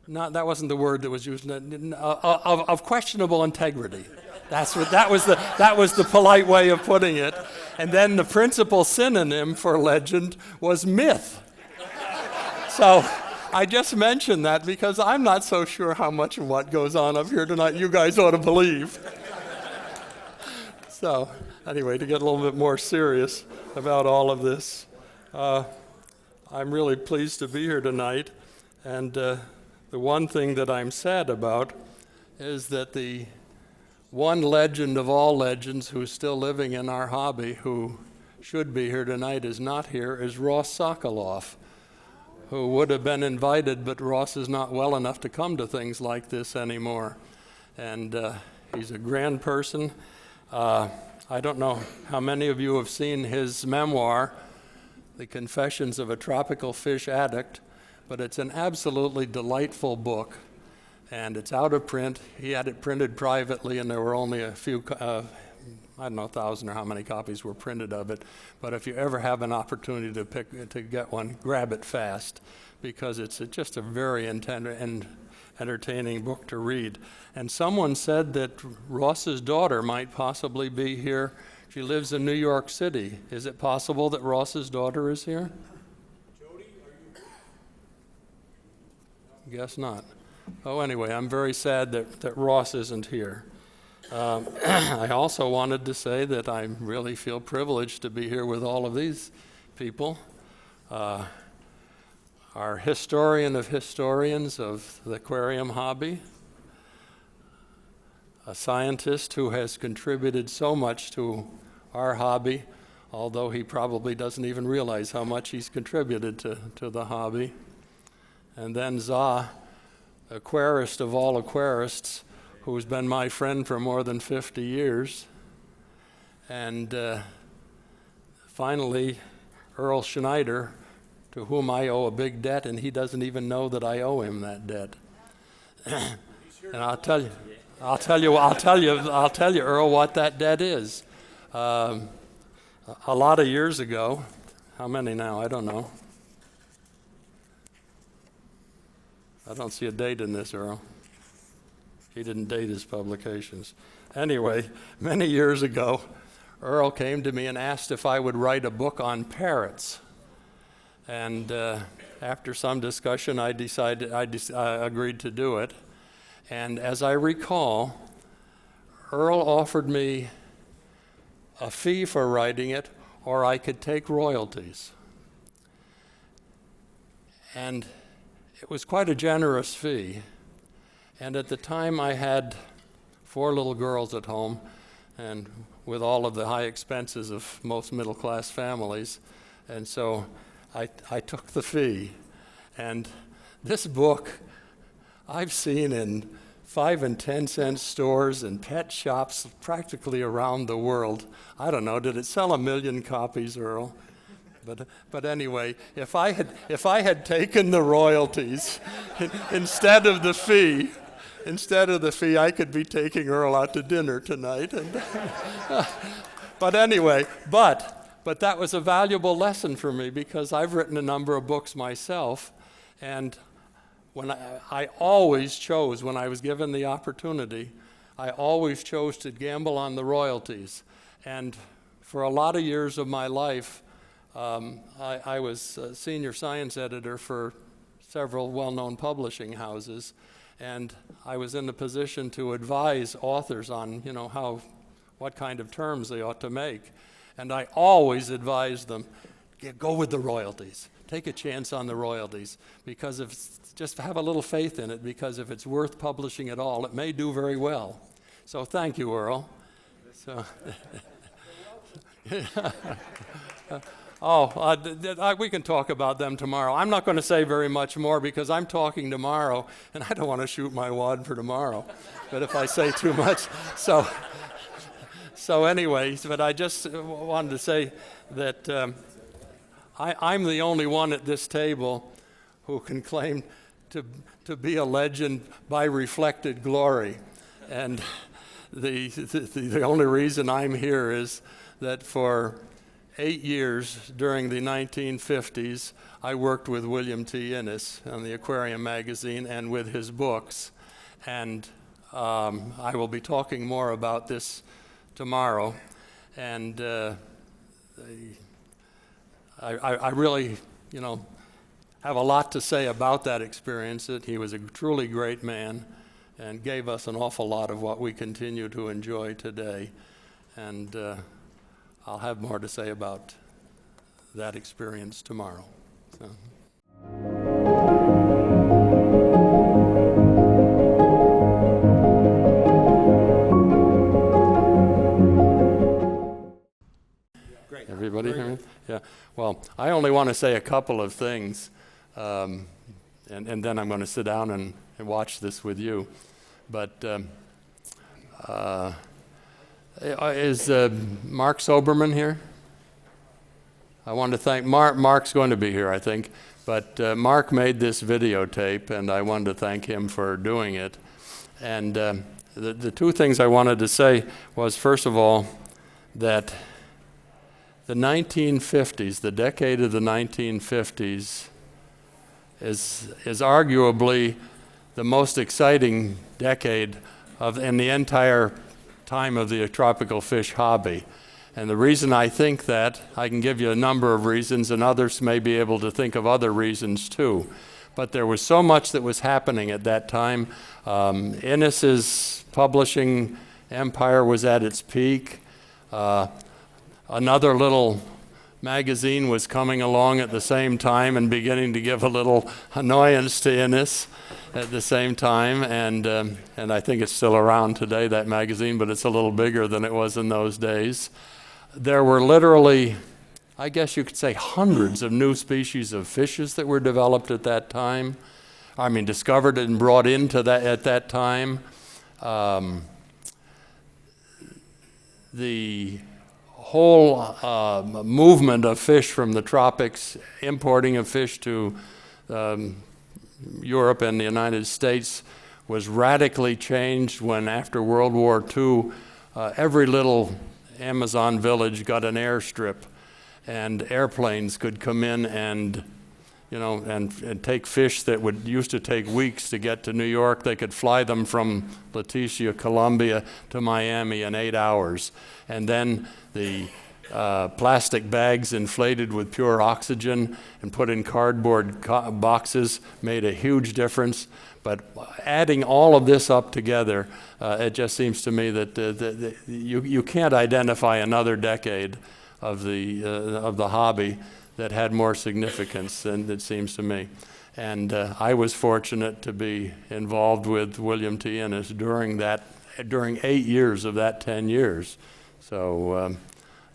that wasn't the word that was used, of questionable integrity. That was the polite way of putting it. And then the principal synonym for legend was myth. So I just mentioned that because I'm not so sure how much of what goes on up here tonight you guys ought to believe. So anyway, to get a little bit more serious about all of this, I'm really pleased to be here tonight. And the one thing that I'm sad about is that the one legend of all legends who's still living in our hobby, who should be here tonight, is not here, is Ross Sokoloff, who would have been invited, but Ross is not well enough to come to things like this anymore. And he's a grand person. I don't know how many of you have seen his memoir, The Confessions of a Tropical Fish Addict, but it's an absolutely delightful book, and it's out of print. He had it printed privately, and there were only a few, I don't know, 1,000 or how many copies were printed of it. But if you ever have an opportunity to get one, grab it fast, because it's just a very entertaining book to read. And someone said that Ross's daughter might possibly be here. She lives in New York City. Is it possible that Ross's daughter is here? Jody, are you? Guess not. Oh, anyway, I'm very sad that Ross isn't here. I also wanted to say that I really feel privileged to be here with all of these people. Our historian of historians of the aquarium hobby, a scientist who has contributed so much to our hobby, although he probably doesn't even realize how much he's contributed to the hobby. And then Za, aquarist of all aquarists, who's been my friend for more than 50 years. And finally, Earl Schneider, to whom I owe a big debt, and he doesn't even know that I owe him that debt. And I'll tell you, Earl, what that debt is. A lot of years ago, how many now? I don't know. I don't see a date in this, Earl. He didn't date his publications. Anyway, many years ago, Earl came to me and asked if I would write a book on parrots. And after some discussion, I agreed to do it. And as I recall, Earl offered me a fee for writing it, or I could take royalties. And it was quite a generous fee. And at the time, I had 4 little girls at home, and with all of the high expenses of most middle-class families. And so I took the fee. And this book I've seen in 5 and 10 cent stores and pet shops practically around the world. I don't know, did it sell 1 million copies, Earl? But anyway, if I had taken the royalties instead of the fee, I could be taking Earl out to dinner tonight. And but anyway, but that was a valuable lesson for me, because I've written a number of books myself, and when I always chose, when I was given the opportunity, I always chose to gamble on the royalties. And for a lot of years of my life, I was a senior science editor for several well-known publishing houses, and I was in a position to advise authors on, what kind of terms they ought to make. And I always advised them, go with the royalties. Take a chance on the royalties, because just have a little faith in it, because if it's worth publishing at all, it may do very well. So thank you, Earl. So, we can talk about them tomorrow. I'm not going to say very much more, because I'm talking tomorrow, and I don't want to shoot my wad for tomorrow. But if I say too much, so anyways, but I just wanted to say that I'm the only one at this table who can claim to be a legend by reflected glory. And the only reason I'm here is that for 8 years during the 1950s, I worked with William T. Innes on the Aquarium magazine and with his books. And I will be talking more about this tomorrow. And I really, have a lot to say about that experience. He was a truly great man and gave us an awful lot of what we continue to enjoy today. And I'll have more to say about that experience tomorrow. So. Everybody hear me? Yeah. Well, I only want to say a couple of things, and then I'm going to sit down and watch this with you. But is Mark Soberman here? I want to thank Mark. Mark's going to be here, I think. But Mark made this videotape, and I wanted to thank him for doing it. And the 2 things I wanted to say was, first of all, that the 1950s, the decade of the 1950s, is arguably the most exciting decade in the entire time of the tropical fish hobby. And the reason I think that, I can give you a number of reasons, and others may be able to think of other reasons too. But there was so much that was happening at that time. Innes's publishing empire was at its peak. Another little magazine was coming along at the same time and beginning to give a little annoyance to Innes at the same time, and I think it's still around today, that magazine, but it's a little bigger than it was in those days. There were literally, I guess you could say, hundreds of new species of fishes that were developed at that time. I mean, discovered and brought into that at that time. The whole movement of fish from the tropics, importing of fish to Europe and the United States was radically changed when, after World War II, every little Amazon village got an airstrip, and airplanes could come in and and take fish that used to take weeks to get to New York. They could fly them from Leticia, Colombia to Miami in 8 hours. And then the plastic bags inflated with pure oxygen and put in cardboard boxes made a huge difference. But adding all of this up together, it just seems to me that you can't identify another decade of the hobby that had more significance than it seems to me. And I was fortunate to be involved with William T. Innes during 8 years of that 10 years. So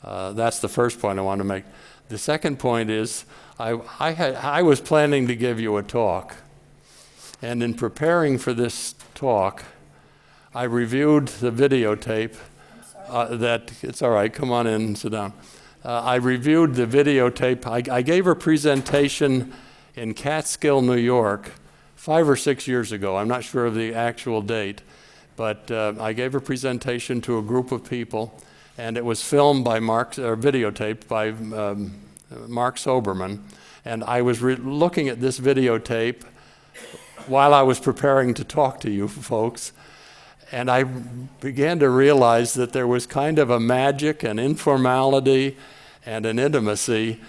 that's the first point I want to make. The second point is I was planning to give you a talk. And in preparing for this talk, I reviewed the videotape it's all right, come on in and sit down. I reviewed the videotape. I gave a presentation in Catskill, New York, 5 or 6 years ago. I'm not sure of the actual date, but I gave a presentation to a group of people, and it was filmed by videotaped by Mark Soberman. And I was looking at this videotape while I was preparing to talk to you folks, and I began to realize that there was kind of a magic, an informality, and an intimacy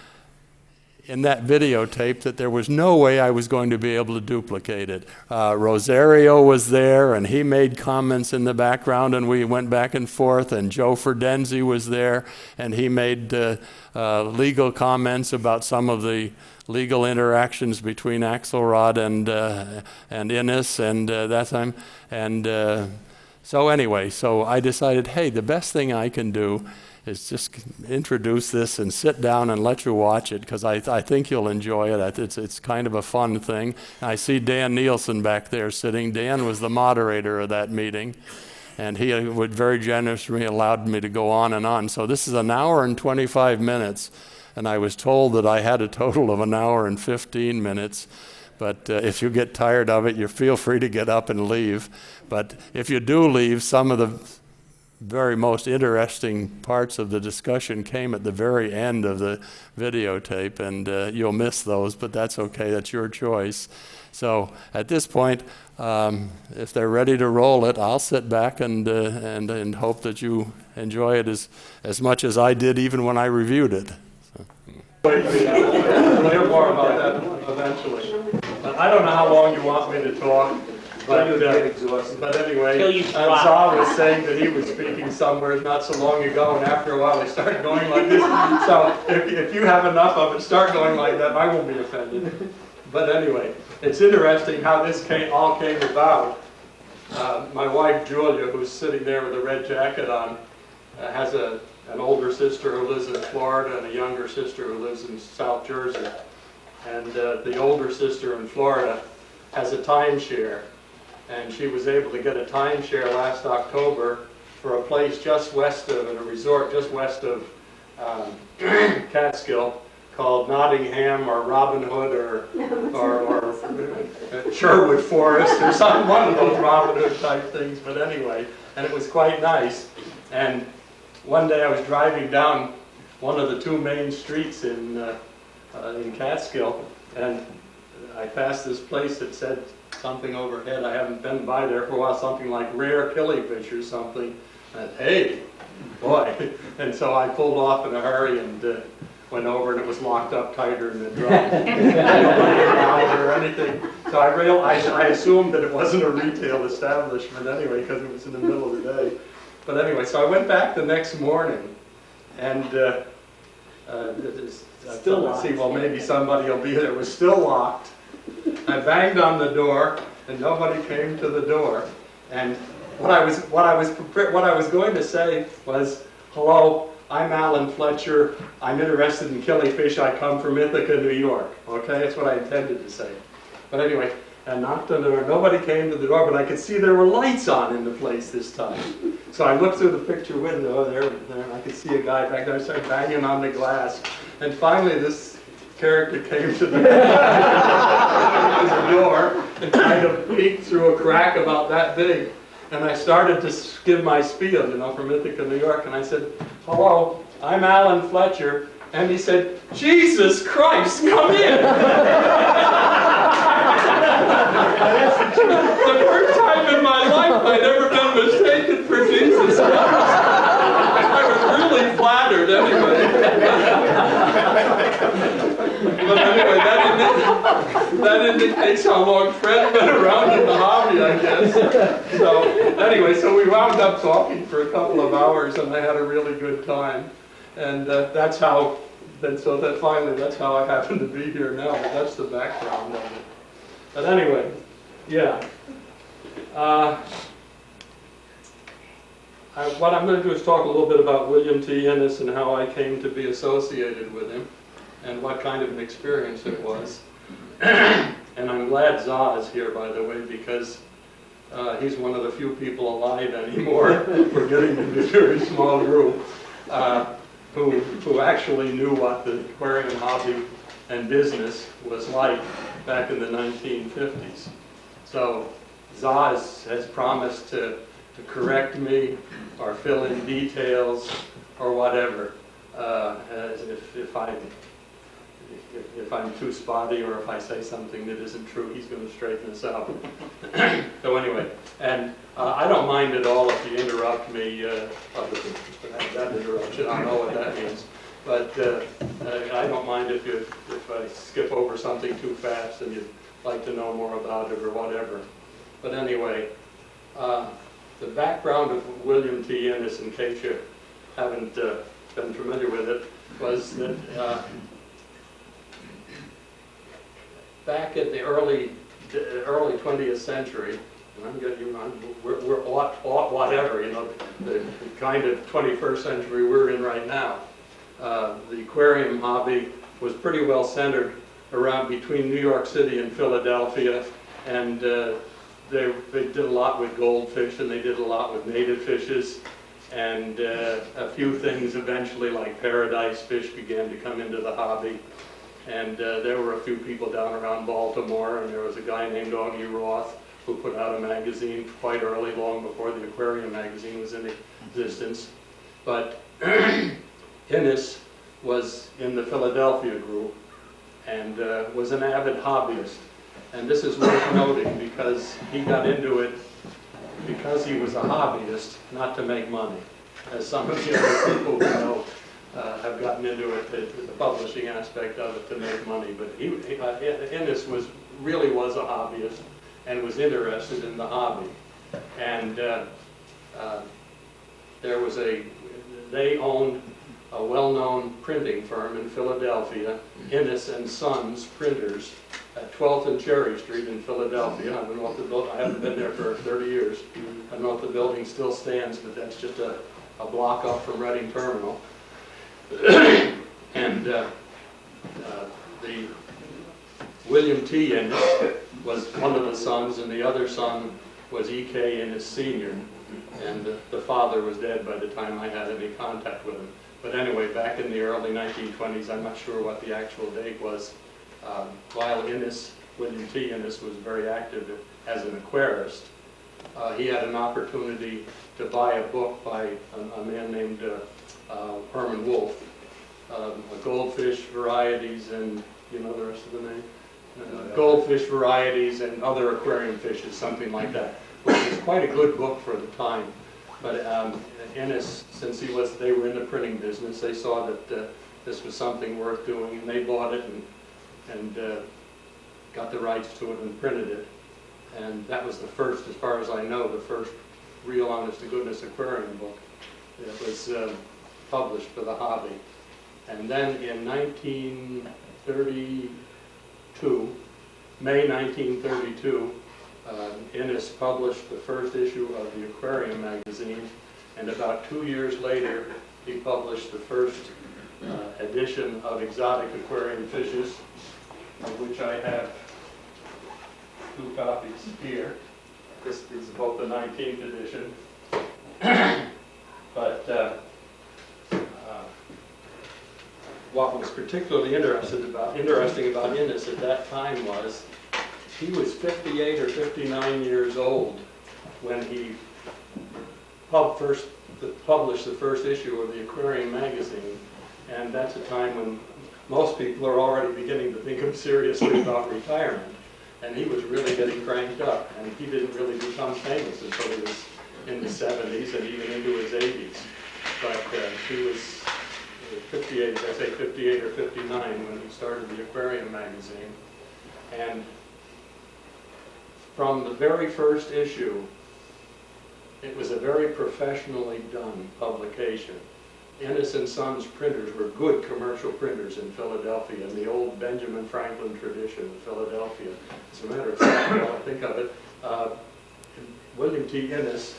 in that videotape that there was no way I was going to be able to duplicate it. Rosario was there, and he made comments in the background, and we went back and forth, and Joe Ferdenzi was there, and he made legal comments about some of the legal interactions between Axelrod and Innes and that time. And so anyway, so I decided, hey, the best thing I can do is just introduce this and sit down and let you watch it, because I think you'll enjoy it. It's kind of a fun thing. I see Dan Nielsen back there sitting. Dan was the moderator of that meeting, and he would very generously allowed me to go on and on. So this is 1 hour and 25 minutes, and I was told that I had a total of 1 hour and 15 minutes. But if you get tired of it, you feel free to get up and leave. But if you do leave, some of the very most interesting parts of the discussion came at the very end of the videotape, and you'll miss those, but that's okay, that's your choice. So at this point, if they're ready to roll it, I'll sit back and hope that you enjoy it as much as I did even when I reviewed it. So. We'll hear more about that eventually. I don't know how long you want me to talk. But anyway, Zah was saying that he was speaking somewhere not so long ago, and after a while they started going like this. So if you have enough of it, start going like that, I won't be offended. But anyway, it's interesting how this all came about. My wife, Julia, who's sitting there with a red jacket on, has an older sister who lives in Florida and a younger sister who lives in South Jersey. And the older sister in Florida has a timeshare. And she was able to get a timeshare last October for a place just west of, in a resort just west of Catskill called Nottingham or Robin Hood or Sherwood Forest or some one of those Robin Hood type things. But anyway, and it was quite nice. And one day I was driving down one of the 2 main streets in Catskill, and I passed this place that said something overhead. I haven't been by there for a while, something like rare killifish or something. And hey, boy. And so I pulled off in a hurry and went over, and it was locked up tighter than a drum. Nobody around or anything. So I assumed that it wasn't a retail establishment anyway, because it was in the middle of the day. But anyway, so I went back the next morning, and still locked. See, well, maybe somebody will be there. It was still locked. I banged on the door, and nobody came to the door. And what I was going to say was, "Hello, I'm Alan Fletcher. I'm interested in killifish. I come from Ithaca, New York." Okay, that's what I intended to say. But anyway, and knocked on the door. Nobody came to the door, but I could see there were lights on in the place this time. So I looked through the picture window there, and I could see a guy back there. I started banging on the glass, and finally this character came to the door and kind of peeked through a crack about that big. And I started to give my spiel, you know, from Ithaca, New York, and I said, "Hello, I'm Alan Fletcher." And he said, "Jesus Christ, come in!" The first time in my life I'd ever been mistaken for Jesus Christ. I was really flattered anyway. But anyway, that indicates how long Fred's been around in the hobby, I guess. So anyway, so we wound up talking for a couple of hours, and I had a really good time. And that's how, so that finally, that's how I happen to be here now. But that's the background of it. But anyway, yeah. What I'm going to do is talk a little bit about William T. Innes and how I came to be associated with him, and what kind of an experience it was. And I'm glad Za is here, by the way, because he's one of the few people alive anymore. We're getting into a very small group who actually knew what the aquarium hobby and business was like back in the 1950s. So Za has promised to correct me or fill in details or whatever if I'm too spotty or if I say something that isn't true. He's going to straighten us out. So anyway, and I don't mind at all if you interrupt me. That interruption, I don't know what that means. But I don't mind if I skip over something too fast and you'd like to know more about it or whatever. But anyway, the background of William T. Innes, in case you haven't been familiar with it, was that back in the early 20th century, and I'm getting, we're whatever, you know, the kind of 21st century we're in right now. The aquarium hobby was pretty well centered around between New York City and Philadelphia, and they did a lot with goldfish, and they did a lot with native fishes, and a few things eventually, like paradise fish, began to come into the hobby. And there were a few people down around Baltimore, and there was a guy named Augie Roth who put out a magazine quite early, long before the Aquarium magazine was in existence. But Innes was in the Philadelphia group and was an avid hobbyist. And this is worth noting because he got into it because he was a hobbyist, not to make money, as some of the other people who know have gotten into it, the publishing aspect of it, to make money. But Innes really was a hobbyist and was interested in the hobby. And they owned a well-known printing firm in Philadelphia, Innes and Sons Printers, at 12th and Cherry Street in Philadelphia. I don't know if I haven't been there for 30 years. I don't know if the building still stands, but that's just a block up from Reading Terminal. And the William T. Innes was one of the sons, and the other son was E.K. Innes Sr., and the father was dead by the time I had any contact with him. But anyway, back in the early 1920s, I'm not sure what the actual date was, while William T. Innes was very active as an aquarist, he had an opportunity to buy a book by a man named Herman Wolf, goldfish varieties and, you know the rest of the name? Goldfish varieties and other aquarium fishes, something like that, which is quite a good book for the time. But Innes, since they were in the printing business, they saw that this was something worth doing, and they bought it and got the rights to it and printed it. And that was the first, as far as I know, the first real honest-to-goodness aquarium book that was published for the hobby. And then in 1932, May 1932, Innes published the first issue of the Aquarium magazine, and about 2 years later, he published the first edition of Exotic Aquarium Fishes, of which I have two copies here. This is both the 19th edition. But what was particularly interesting about Innes at that time was he was 58 or 59 years old when he published the first issue of the Aquarium magazine, and that's a time when most people are already beginning to think seriously about retirement, and he was really getting cranked up, and he didn't really become famous until he was in the 70s and even into his 80s. But he was 58, I say 58 or 59 when he started the Aquarium magazine. And from the very first issue, it was a very professionally done publication. Innes & Sons printers were good commercial printers in Philadelphia, in the old Benjamin Franklin tradition of Philadelphia. As a matter of fact, now I think of it, William T. Innes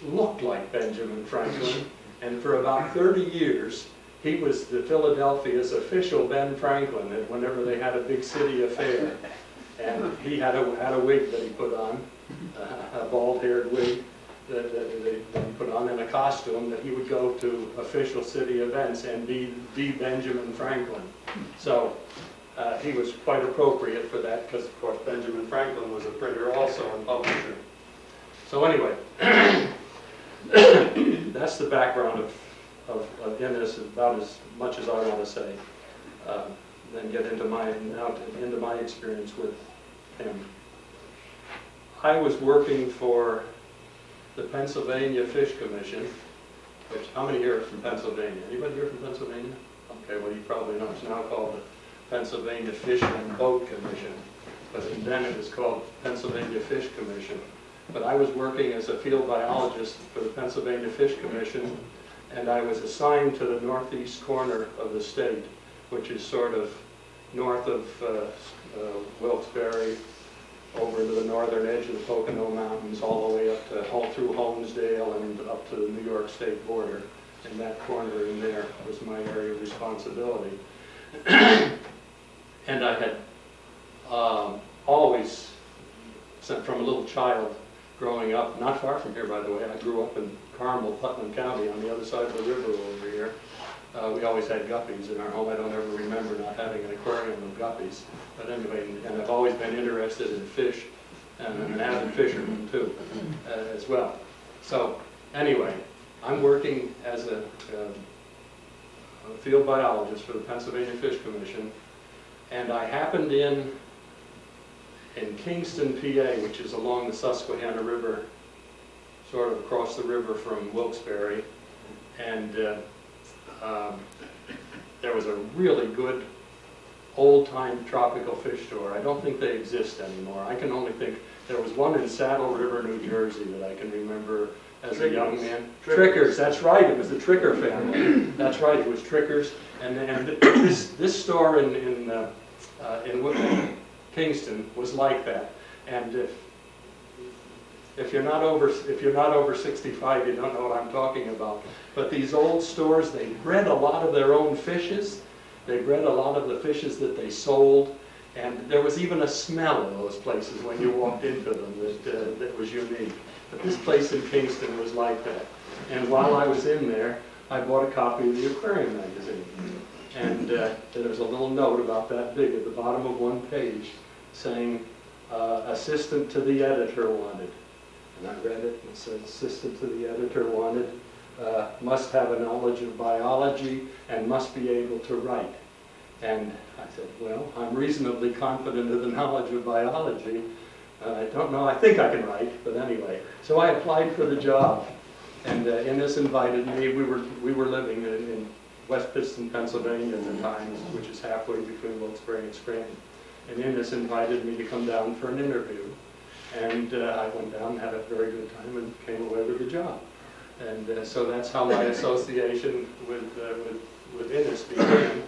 looked like Benjamin Franklin, and for about 30 years, he was the Philadelphia's official Ben Franklin whenever they had a big city affair. And he had a wig that he put on, a bald-haired wig that he put on, and a costume that he would go to official city events and be Benjamin Franklin. So he was quite appropriate for that because, of course, Benjamin Franklin was a printer also and publisher. So anyway, that's the background of Innes, about as much as I want to say. Then get into my experience with him. I was working for the Pennsylvania Fish Commission, which, how many here are from Pennsylvania? Anybody here from Pennsylvania? Okay, well, you probably know it's now called the Pennsylvania Fish and Boat Commission, but then it was called Pennsylvania Fish Commission. But I was working as a field biologist for the Pennsylvania Fish Commission, and I was assigned to the northeast corner of the state, which is sort of north of Wilkes-Barre, over to the northern edge of the Pocono Mountains, all the way up to through Holmesdale and up to the New York State border. And that corner in there was my area of responsibility. And I had always, from a little child, growing up, not far from here, by the way. I grew up in Carmel, Putnam County, on the other side of the river over here. We always had guppies in our home. I don't ever remember not having an aquarium of guppies. But anyway, and I've always been interested in fish, and I'm an avid fisherman too, as well. So anyway, I'm working as a field biologist for the Pennsylvania Fish Commission, and I happened in Kingston, PA, which is along the Susquehanna River, sort of across the river from Wilkes-Barre, and there was a really good old-time tropical fish store. I don't think they exist anymore. I can only think there was one in Saddle River, New Jersey that I can remember as a young man. Trickers, that's right. It was the Tricker family. That's right. It was Trickers, and this store in Kingston was like that. And if you're not over 65, you don't know what I'm talking about. But these old stores, they bred a lot of their own fishes. They bred a lot of the fishes that they sold, and there was even a smell in those places when you walked into them that was unique. But this place in Kingston was like that. And while I was in there, I bought a copy of the Aquarium magazine. And there's a little note about that big at the bottom of one page saying, assistant to the editor wanted. And I read it, and it said, assistant to the editor wanted, must have a knowledge of biology and must be able to write. And I said, well, I'm reasonably confident of the knowledge of biology. I don't know, I think I can write, but anyway. So I applied for the job, and Innes invited me. We were living in West Pittston, Pennsylvania at the time, which is halfway between Wilkes-Barre and Scranton. And Innes invited me to come down for an interview. And I went down, had a very good time, and came away with the job. And so that's how my association with Innes began.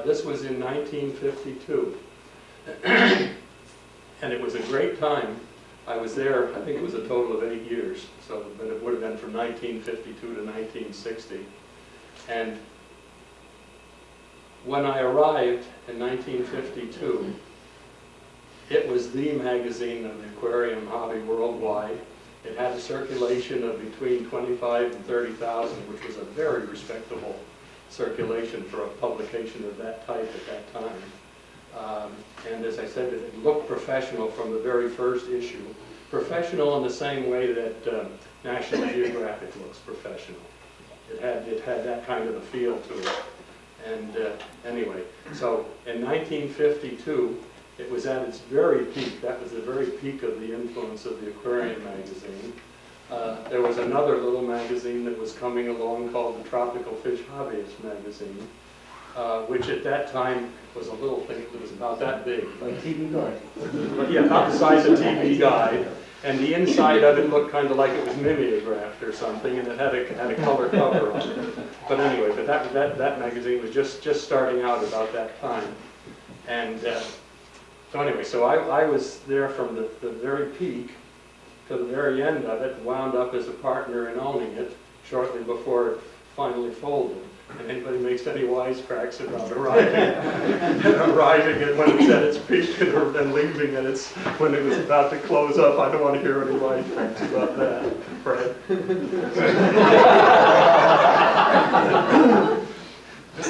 This was in 1952. And it was a great time. I was there, I think it was a total of 8 years, so but it would have been from 1952 to 1960. And when I arrived in 1952, It was the magazine of the aquarium hobby worldwide. It had a circulation of between 25 and 30,000, which was a very respectable circulation for a publication of that type at that time. And as I said, it looked professional from the very first issue. Professional in the same way that National Geographic looks professional. It had that kind of a feel to it. And anyway, so in 1952, it was at its very peak. That was the very peak of the influence of the Aquarium magazine. There was another little magazine that was coming along called the Tropical Fish Hobbyist magazine, which at that time was a little thing that was about that big. Like TV Guide. Yeah, about the size of TV Guide. And the inside of it looked kind of like it was mimeographed or something, and it had a color cover on it. But anyway, that magazine was just starting out about that time. And so anyway, so I was there from the very peak to the very end of it, wound up as a partner in owning it shortly before it finally folded. And anybody makes any wisecracks about arriving at when it's at its peak and leaving at its when it was about to close up, I don't want to hear any wisecracks about that, Fred.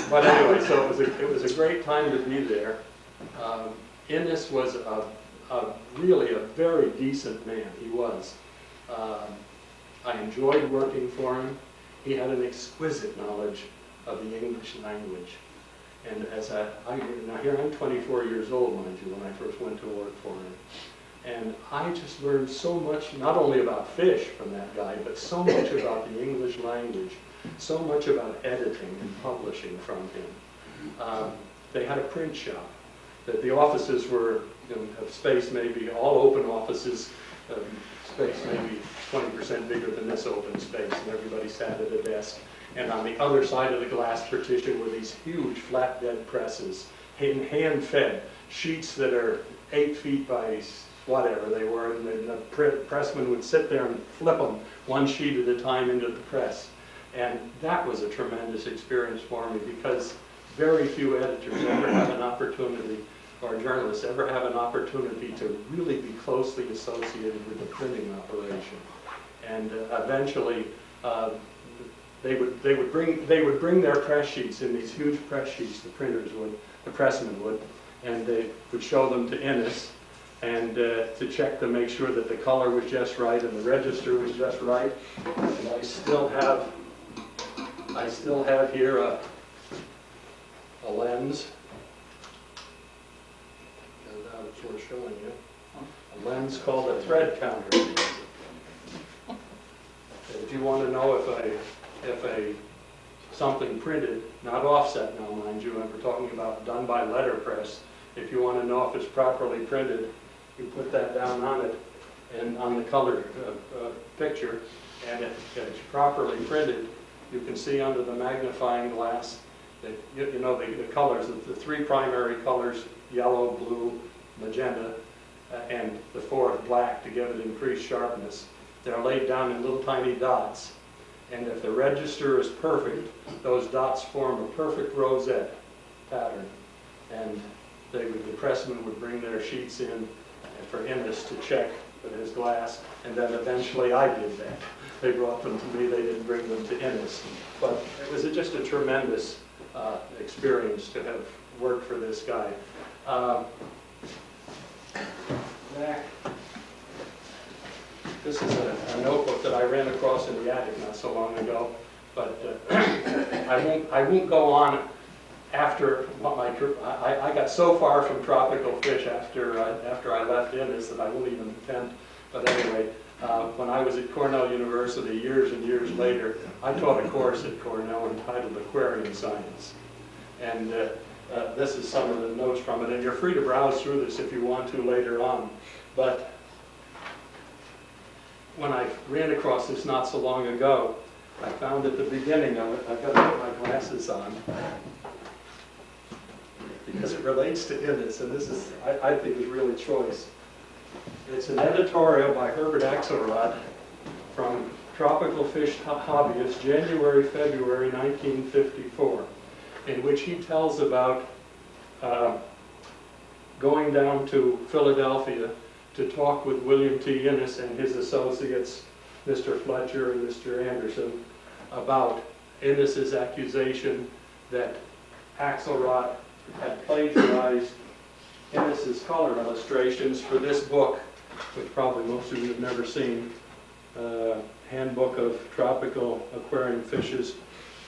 But anyway, so it was a great time to be there. Innes was really a very decent man. He was. I enjoyed working for him. He had an exquisite knowledge of the English language. And as now here I'm 24 years old, mind you, when I first went to work for him. And I just learned so much, not only about fish from that guy, but so much about the English language, so much about editing and publishing from him. They had a print shop. The offices were of space, maybe all open offices, space maybe 20% bigger than this open space, and everybody sat at a desk. And on the other side of the glass partition were these huge flatbed presses, hand-fed sheets that are 8 feet by whatever they were, and the pressman would sit there and flip them one sheet at a time into the press. And that was a tremendous experience for me, because very few editors ever have an opportunity, or journalists ever have an opportunity to really be closely associated with the printing operation. And eventually, they would bring their press sheets in these huge press sheets. The pressmen would, and they would show them to Innes, and to check to make sure that the color was just right and the register was just right. And I still have here a lens. And that's worth showing you. A lens called a thread counter. If you want to know if something printed, not offset now, mind you, and we're talking about done by letterpress. If you want to know if it's properly printed, you put that down on it and on the color picture, and if it's properly printed, you can see under the magnifying glass that the colors, the 3 primary colors, yellow, blue, magenta, and the 4th, black, to give it increased sharpness. They're laid down in little tiny dots. And if the register is perfect, those dots form a perfect rosette pattern. And the pressman would bring their sheets in for Innes to check with his glass, and then eventually I did that. They brought them to me, they didn't bring them to Innes. But it was just a tremendous experience to have worked for this guy. This is a notebook that I ran across in the attic not so long ago, but I won't go on after my trip. I got so far from tropical fish after I left Innes that I won't even attempt. But anyway, when I was at Cornell University years and years later, I taught a course at Cornell entitled Aquarium Science, and this is some of the notes from it. And you're free to browse through this if you want to later on, but when I ran across this not so long ago, I found at the beginning of it, I've got to put my glasses on, because it relates to Innes, and this is, I think, is really choice. It's an editorial by Herbert Axelrod from Tropical Fish Hobbyist, January, February 1954, in which he tells about going down to Philadelphia to talk with William T. Innes and his associates, Mr. Fletcher and Mr. Anderson, about Innes's accusation that Axelrod had plagiarized Innes's color illustrations for this book, which probably most of you have never seen, Handbook of Tropical Aquarium Fishes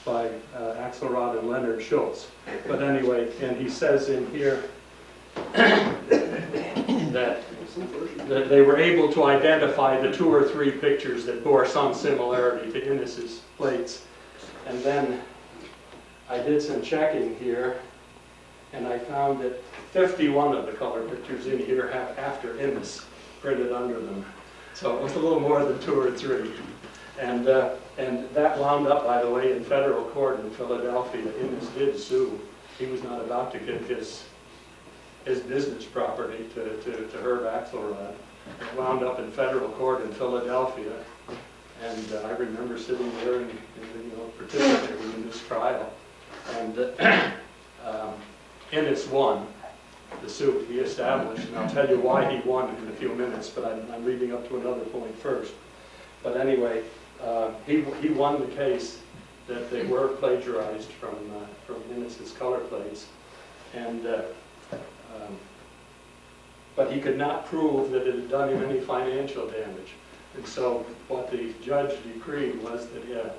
by Axelrod and Leonard Schultz. But anyway, and he says in here that they were able to identify the 2 or 3 pictures that bore some similarity to Innes's plates. And then I did some checking here, and I found that 51 of the color pictures in here have after Innes printed under them. So it was a little more than 2 or 3. And that wound up, by the way, in federal court in Philadelphia. Innes did sue. He was not about to give his business property to Herb Axelrod. It wound up in federal court in Philadelphia. And I remember sitting there and participating in this trial. And Innes won the suit he established, and I'll tell you why he won in a few minutes, but I'm leading up to another point first. But anyway, he won the case that they were plagiarized from Innes's color plates, and but he could not prove that it had done him any financial damage. And so what the judge decreed was that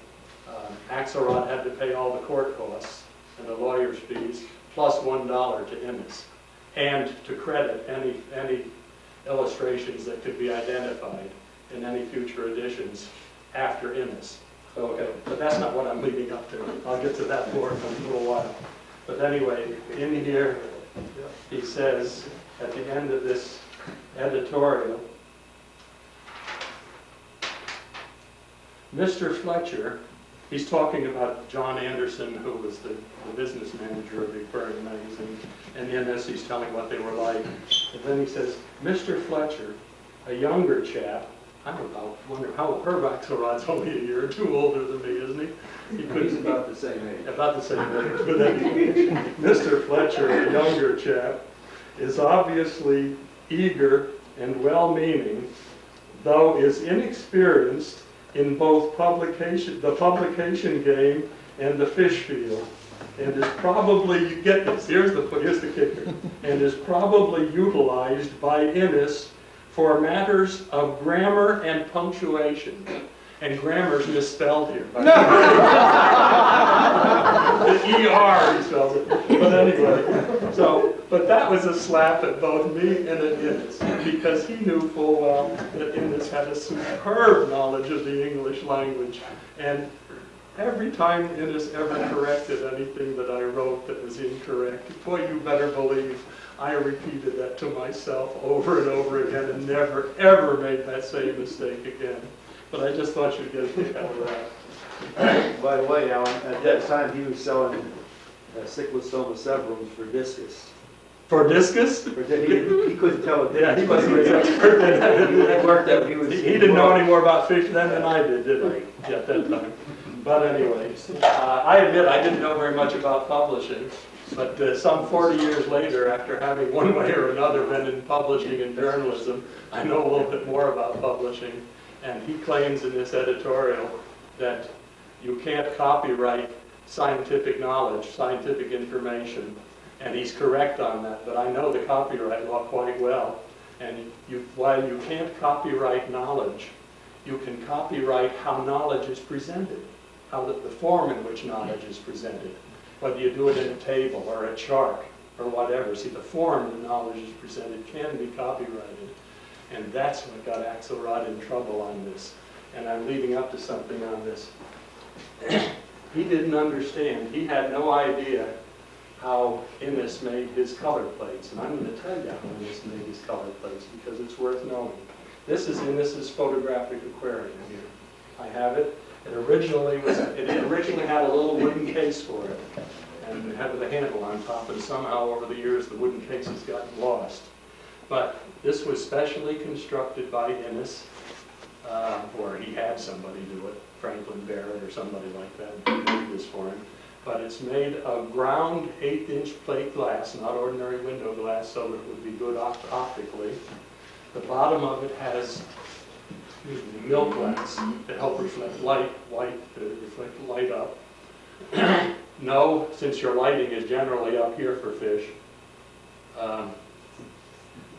Axelrod had to pay all the court costs and the lawyer's fees, plus $1 to Innes, and to credit any illustrations that could be identified in any future editions after Innes. Okay, but that's not what I'm leading up to. I'll get to that more in a little while. But anyway, in here, he says at the end of this editorial, Mr. Fletcher, he's talking about John Anderson, who was the business manager of the Aquarium magazine, and in this he's telling what they were like. And then he says, Mr. Fletcher, a younger chap, I wonder how Herb Axelrod's only a year or 2 older than me, isn't he? He's about the same age. About the same age. But anyway, Mr. Fletcher, a younger chap, is obviously eager and well-meaning, though is inexperienced in both the publication game and the fish field, and is probably, you get this, here's the kicker, and is probably utilized by Innes for matters of grammar and punctuation. And grammar's misspelled here. No! The ER he spells it. But anyway, but that was a slap at both me and at Innes, because he knew full well that Innes had a superb knowledge of the English language. And every time Innes ever corrected anything that I wrote that was incorrect, boy, you better believe I repeated that to myself over and over again and never, ever made that same mistake again. But I just thought you'd get a kick out of that. By the way, Alan, at that time he was selling Cyclostoma severums for discus. For discus? He couldn't tell it. Yeah, he He didn't know any more about fish then than I did he? At that time. But anyway, I admit I didn't know very much about publishing. But some 40 years later, after having one way or another been in publishing and journalism, I know a little bit more about publishing. And he claims in this editorial that you can't copyright scientific knowledge, scientific information. And he's correct on that, but I know the copyright law quite well. And while you can't copyright knowledge, you can copyright how knowledge is presented, how the form in which knowledge is presented. Whether you do it in a table or a chart or whatever. See, the form the knowledge is presented can be copyrighted. And that's what got Axelrod in trouble on this. And I'm leading up to something on this. He didn't understand. He had no idea how Innes made his color plates. And I'm going to tell you how Innes made his color plates because it's worth knowing. This is Innes's photographic aquarium here. I have it. It originally had a little wooden case for it, and it had a handle on top, and somehow over the years the wooden case has gotten lost. But this was specially constructed by Innes, or he had somebody do it, Franklin Barrett or somebody like that, who did this for him. but it's made of ground 1/8-inch plate glass, not ordinary window glass, so that it would be good optically. The bottom of it has milk glass to help reflect light, reflect light up. No, since your lighting is generally up here for fish,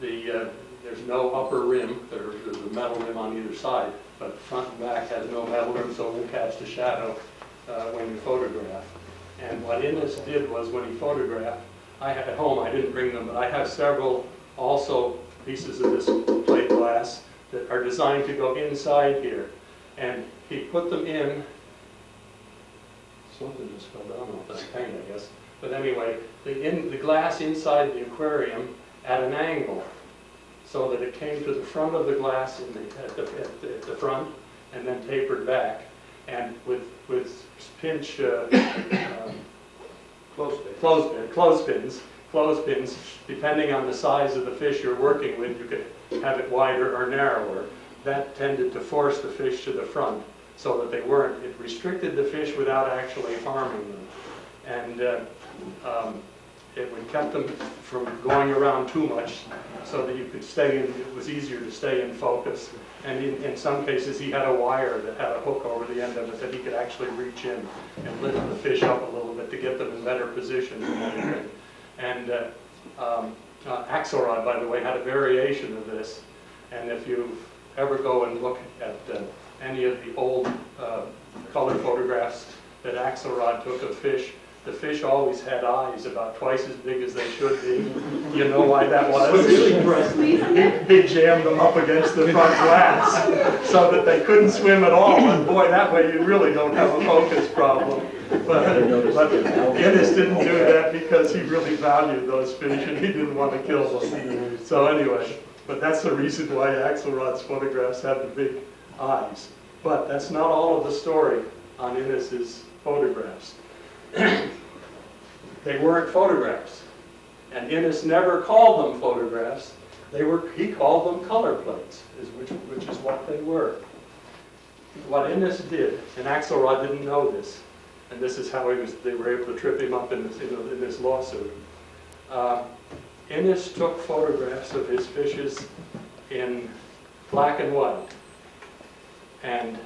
there's no upper rim. There's a metal rim on either side, but front and back has no metal rim, so it will catch the shadow when you photograph. And what Innes did was, when he photographed, I had at home, I didn't bring them, but I have several also pieces of this plate glass that are designed to go inside here. And he put them in, something just fell down off that paint, I guess. But anyway, the glass inside the aquarium at an angle, so that it came to the front of the glass at the front, and then tapered back. And with pinch clothespins, depending on the size of the fish you're working with, you could have it wider or narrower. That tended to force the fish to the front, so that it restricted the fish without actually harming them. And it would kept them from going around too much, so that you could stay in, it was easier to stay in focus. And in some cases, he had a wire that had a hook over the end of it that he could actually reach in and lift the fish up a little bit to get them in better position and everything. And Axelrod, by the way, had a variation of this. And if you ever go and look at any of the old color photographs that Axelrod took of fish, the fish always had eyes about twice as big as they should be. You know why that was? He jammed them up against the front glass so that they couldn't swim at all. And boy, that way you really don't have a focus problem. But Innes didn't do that because he really valued those fish and he didn't want to kill them. So anyway, but that's the reason why Axelrod's photographs have the big eyes. But that's not all of the story on Innes's photographs. They weren't photographs, and Innes never called them photographs. He called them color plates, which is what they were. What Innes did, and Axelrod didn't know this, and this is how they were able to trip him up in this lawsuit. Innes took photographs of his fishes in black and white, and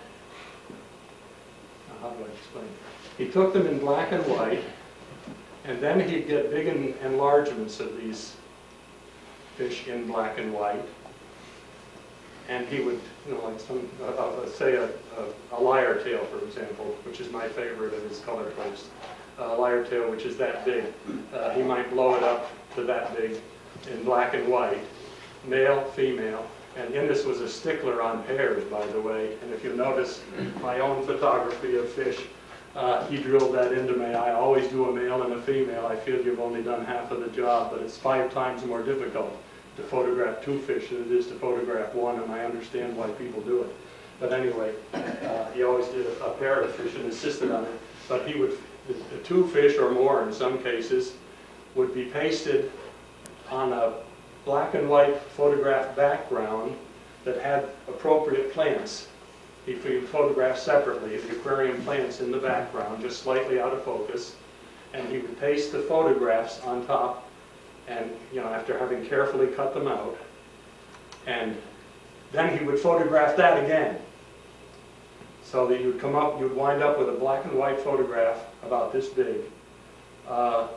how do I explain it? He took them in black and white, and then he'd get big enlargements of these fish in black and white. And he would, like say a lyre tail, for example, which is my favorite of his color plates. Lyre tail, which is that big. He might blow it up to that big in black and white, male, female. And Innes was a stickler on pairs, by the way. And if you notice my own photography of fish, he drilled that into me. I always do a male and a female. I feel you've only done half of the job, but it's 5 times more difficult to photograph 2 fish than it is to photograph 1, and I understand why people do it. But anyway, he always did a pair of fish and insisted on it. But he would, the 2 fish or more in some cases, would be pasted on a black and white photograph background that had appropriate plants. He photographed separately the aquarium plants in the background, just slightly out of focus, and he would paste the photographs on top, and after having carefully cut them out, and then he would photograph that again, so that you'd wind up with a black and white photograph about this big of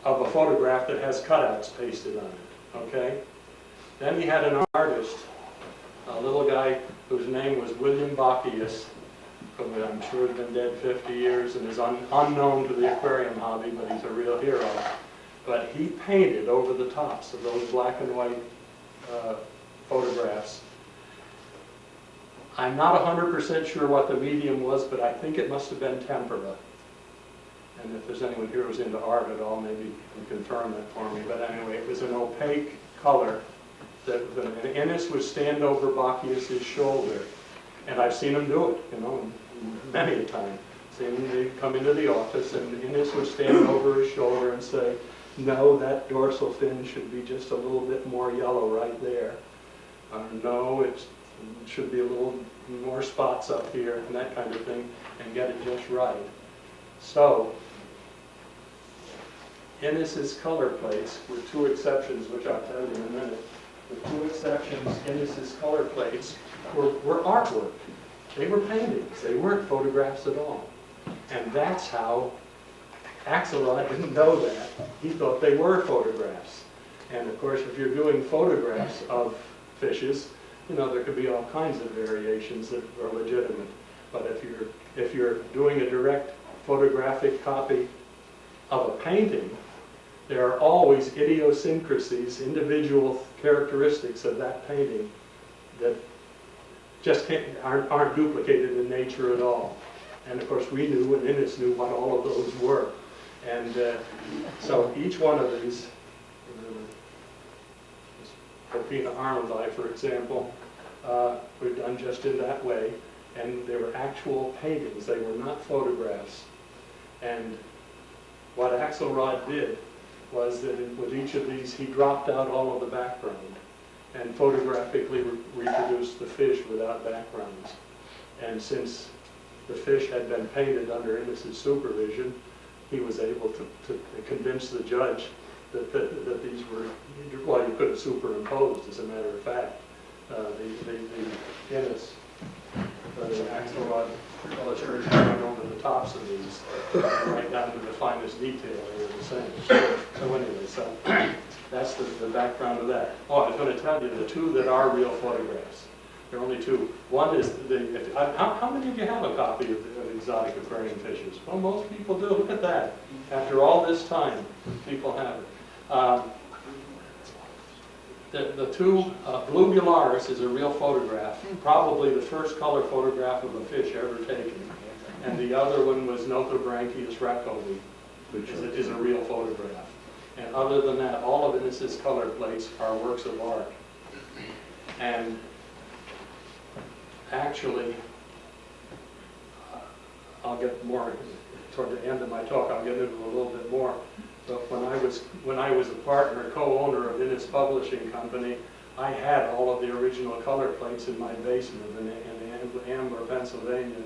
a photograph that has cutouts pasted on it. Okay. Then he had an artist, a little guy whose name was William Bockius, who I'm sure has been dead 50 years and is unknown to the aquarium hobby, but he's a real hero. But he painted over the tops of those black and white photographs. I'm not 100% sure what the medium was, but I think it must have been tempera. And if there's anyone here who's into art at all, maybe you can confirm that for me. But anyway, it was an opaque color. And Innes would stand over Bockius' shoulder, and I've seen him do it, many a time. Seen him come into the office, and Innes would stand over his shoulder and say, "No, that dorsal fin should be just a little bit more yellow right there. No, it should be a little more spots up here," and that kind of thing, and get it just right. So, Innis's color plates, with two exceptions, which I'll tell you in a minute, the two exceptions, Innis's color plates were artwork. They were paintings. They weren't photographs at all. And that's how Axelrod didn't know that. He thought they were photographs. And of course, if you're doing photographs of fishes, you know, there could be all kinds of variations that are legitimate. But if you're doing a direct photographic copy of a painting, there are always idiosyncrasies, individual characteristics of that painting that just aren't duplicated in nature at all. And of course, we knew, and Innis knew what all of those were. And so each one of these, Popina Armvi, for example, were done just in that way. And they were actual paintings. They were not photographs. And what Axelrod did was that with each of these, he dropped out all of the background and photographically reproduced the fish without backgrounds. And since the fish had been painted under Innis's supervision, he was able to convince the judge that these were, well, you could have superimposed, as a matter of fact. The Innis, the Axelrod illustration went over the tops of these, right down to the finest detail. They were the same. So anyway, that's the background of that. Oh, I was going to tell you the two that are real photographs. There are only two. One is how many of you have a copy of exotic aquarium fishes? Well, most people do. Look at that. After all this time, people have it. The two, Blue Gularis is a real photograph, probably the first color photograph of a fish ever taken. And the other one was Nothobranchius racovi, which is a real photograph. And other than that, all of Innis's color plates are works of art. And actually, I'll get more toward the end of my talk. I'll get into a little bit more. But when I was a partner, co-owner of Innis Publishing Company, I had all of the original color plates in my basement in Ambler, Pennsylvania.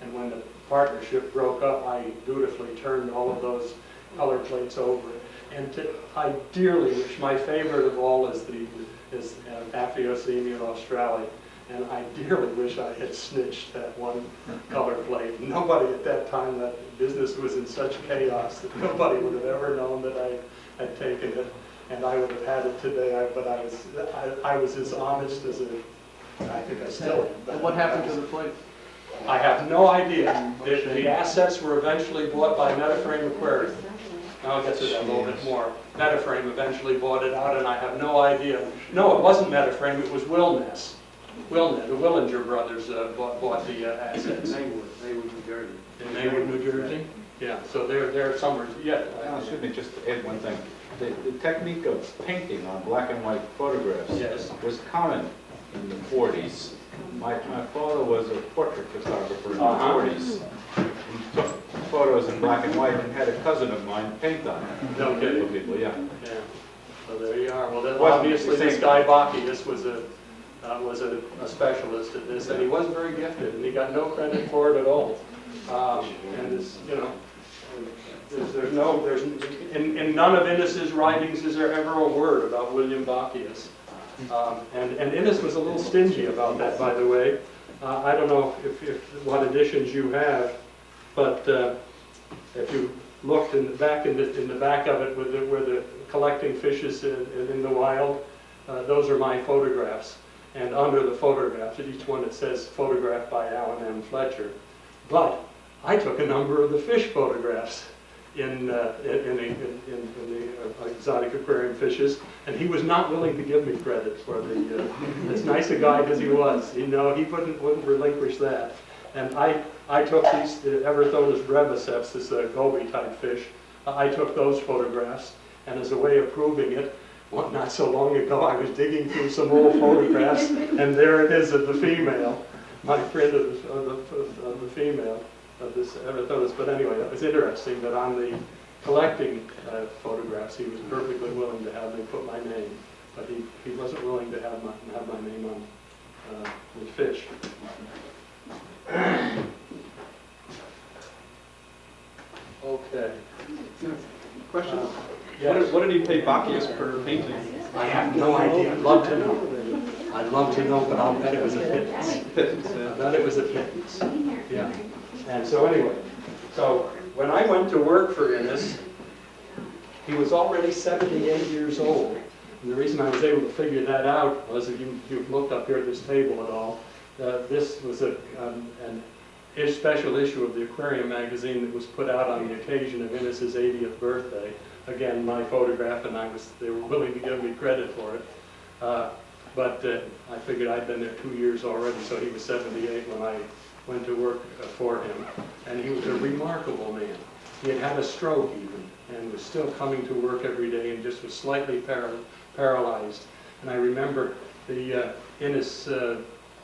And when the partnership broke up, I dutifully turned all of those color plates over. And I dearly wish, my favorite of all is Aphyosemium australis. And I dearly wish I had snitched that one color plate. Nobody at that time, that business was in such chaos that nobody would have ever known that I had taken it. And I would have had it today, but I was as honest as I think I still am. And what happened to the plate? I have no idea. The assets were eventually bought by Metaframe Aquarium. I'll get to that a little bit more. Metaframe eventually bought it out, and I have no idea. No, it wasn't Metaframe, it was Wilness. The Willinger brothers bought the assets. Maywood, New Jersey. In Maywood, New Jersey? Yeah, so they're somewhere, yeah. Excuse me, just to add one thing. The technique of painting on black and white photographs was common in the 40s. My father was a portrait photographer in the 40s. He took photos in black and white and had a cousin of mine paint on it. No kidding. People, yeah. So there you are. Well, then, obviously this guy Bacchius was a specialist at this, and he was very gifted, and he got no credit for it at all. And it's, you know, in none of Innis's writings is there ever a word about William Bacchius. And Innis was a little stingy about that, by the way. I don't know what editions you have, but if you looked in the back of it, where the collecting fishes in the wild, those are my photographs. And under the photographs, at each one it says photographed by Alan M. Fletcher. But I took a number of the fish photographs in the exotic aquarium fishes, and he was not willing to give me credit for as nice a guy as he was. You know, he wouldn't relinquish that. And I took these, the Everthodus breviceps, this goby type fish, I took those photographs, and as a way of proving it, well, not so long ago, I was digging through some old photographs, and there it is of the female, my print of the female of this Everthodus. But anyway, it was interesting that on the collecting photographs, he was perfectly willing to have me put my name, but he wasn't willing to have my name on the fish. Okay. Question? Yes. What did he pay Bacchius per painting? I have no idea. I'd love to know. I'd love to know, but I'll bet it was a pittance. Pittance, I yeah. bet it was a pittance. Yeah. And so anyway, so when I went to work for Innes, he was already 78 years old. And the reason I was able to figure that out was, if you've looked up here at this table at all, this was an special issue of the Aquarium magazine that was put out on the occasion of Innes's 80th birthday. Again, my photograph, and they were willing to give me credit for it. But I figured I'd been there 2 years already, so he was 78 when I went to work for him. And he was a remarkable man. He had had a stroke even, and was still coming to work every day, and just was slightly paralyzed. And I remember the Innes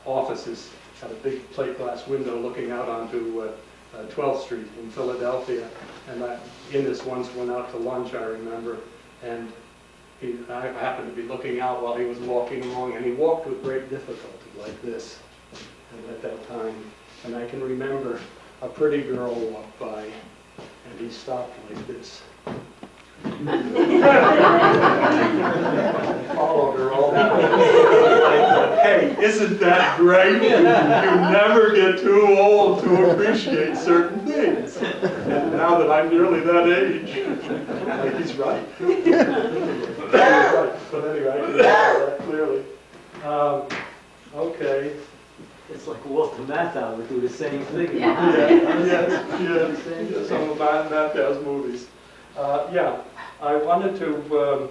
offices had a big plate glass window looking out onto 12th Street in Philadelphia. And Innes once went out to lunch, I remember, and I happened to be looking out while he was walking along, and he walked with great difficulty like this at that time. And I can remember a pretty girl walked by, and he stopped like this. Followed her all the way. I thought, hey, isn't that great? You never get too old to appreciate certain things. And now that I'm nearly that age, like, he's right. He's right. But anyway, I can remember that clearly. Okay. It's like Walter Matthau would do the same thing. Yeah. Some of Matthau's movies. Yeah, I wanted to,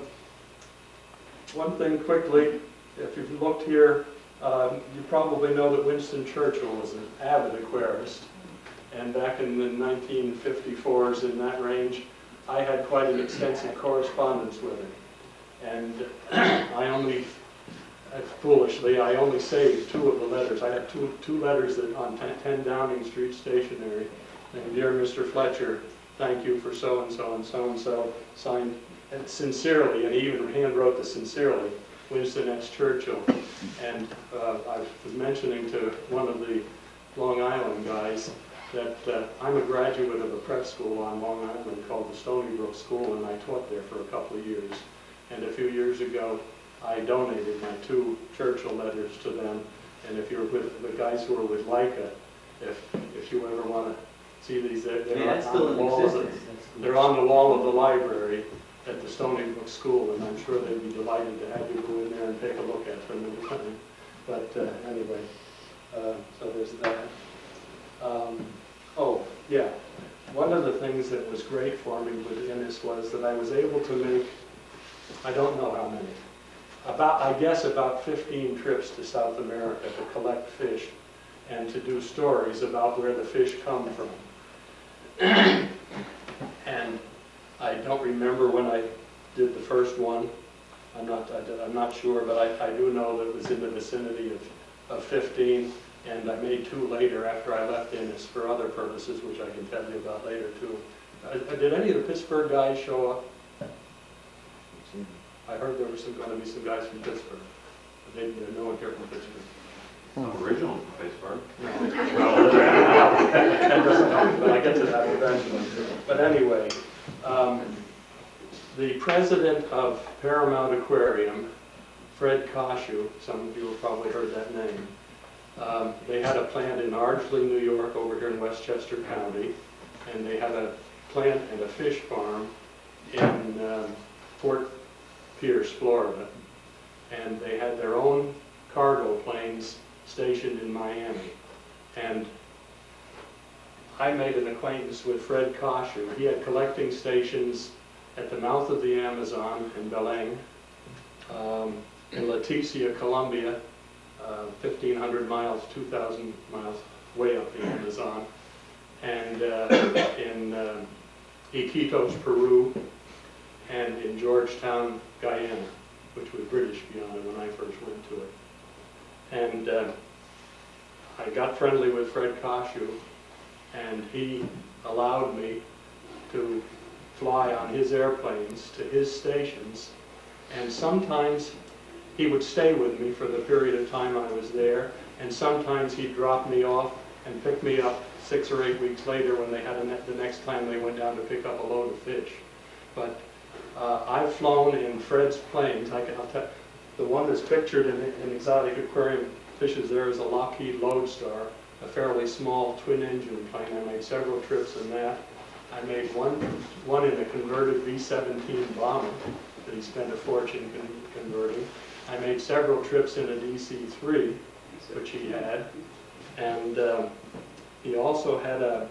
one thing quickly, if you've looked here, you probably know that Winston Churchill was an avid aquarist. And back in the 1954s, in that range, I had quite an extensive correspondence with him. And foolishly, I only saved 2 of the letters. I had two letters that on 10 Downing Street stationery. And dear Mr. Fletcher, thank you for so-and-so and so-and-so, signed and sincerely, and he even hand-wrote the sincerely, Winston S. Churchill. And I was mentioning to one of the Long Island guys that I'm a graduate of a prep school on Long Island called the Stony Brook School, and I taught there for a couple of years. And a few years ago, I donated my 2 Churchill letters to them. And if you're with the guys who are with Leica, if you ever want to see these, they're on the wall. They're on the wall of the library at the Stony Brook School, and I'm sure they'd be delighted to have you go in there and take a look at them anytime. But anyway, so there's that. Oh, yeah. One of the things that was great for me with Innes was that I was able to make, I don't know how many, I guess about 15 trips to South America to collect fish and to do stories about where the fish come from. And I don't remember when I did the first one. I'm not sure, but I do know that it was in the vicinity of 15, and I made 2 later after I left Innes for other purposes, which I can tell you about later too. Did any of the Pittsburgh guys show up? I heard there were going to be some guys from Pittsburgh. There's no one here from Pittsburgh. Original Pittsburgh. But I get to that eventually. But anyway, the president of Paramount Aquarium, Fred Koshu, some of you have probably heard that name, they had a plant in Ardsley, New York, over here in Westchester County, and they had a plant and a fish farm in Fort Pierce, Florida, and they had their own cargo planes stationed in Miami. And I made an acquaintance with Fred Koshu. He had collecting stations at the mouth of the Amazon in Belém, in Leticia, Colombia, 1,500 miles, 2,000 miles, way up the Amazon, and in Iquitos, Peru, and in Georgetown, Guyana, which was British Guiana when I first went to it. And I got friendly with Fred Koshu, and he allowed me to fly on his airplanes to his stations, and sometimes he would stay with me for the period of time I was there, and sometimes he'd drop me off and picked me up 6 or 8 weeks later when they had the next time they went down to pick up a load of fish. But I've flown in Fred's planes. I'll tell the one that's pictured in Exotic Aquarium Fishes there is a Lockheed Lodestar, a fairly small twin-engine plane. I made several trips in that. I made one in a converted V-17 bomber that he spent a fortune converting. I made several trips in a DC-3, which he had, and he also had a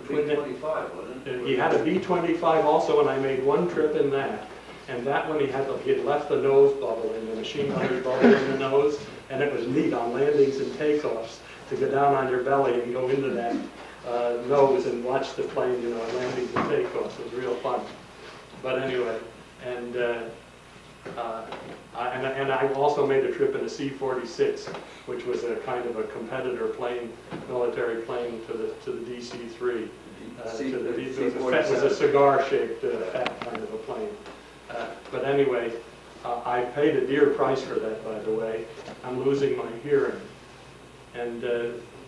B-25, wasn't it? He had a B-25 also, and I made one trip in that. And that one he had left the nose bubble in, the machine gunner bubble in the nose, and it was neat on landings and takeoffs to go down on your belly and go into that nose and watch the plane, you know, landings and takeoffs. It was real fun. But anyway, and I also made a trip in a C-46, which was a kind of a competitor plane, military plane to the DC-3. It was a cigar-shaped fat kind of a plane. But anyway, I paid a dear price for that, by the way. I'm losing my hearing. And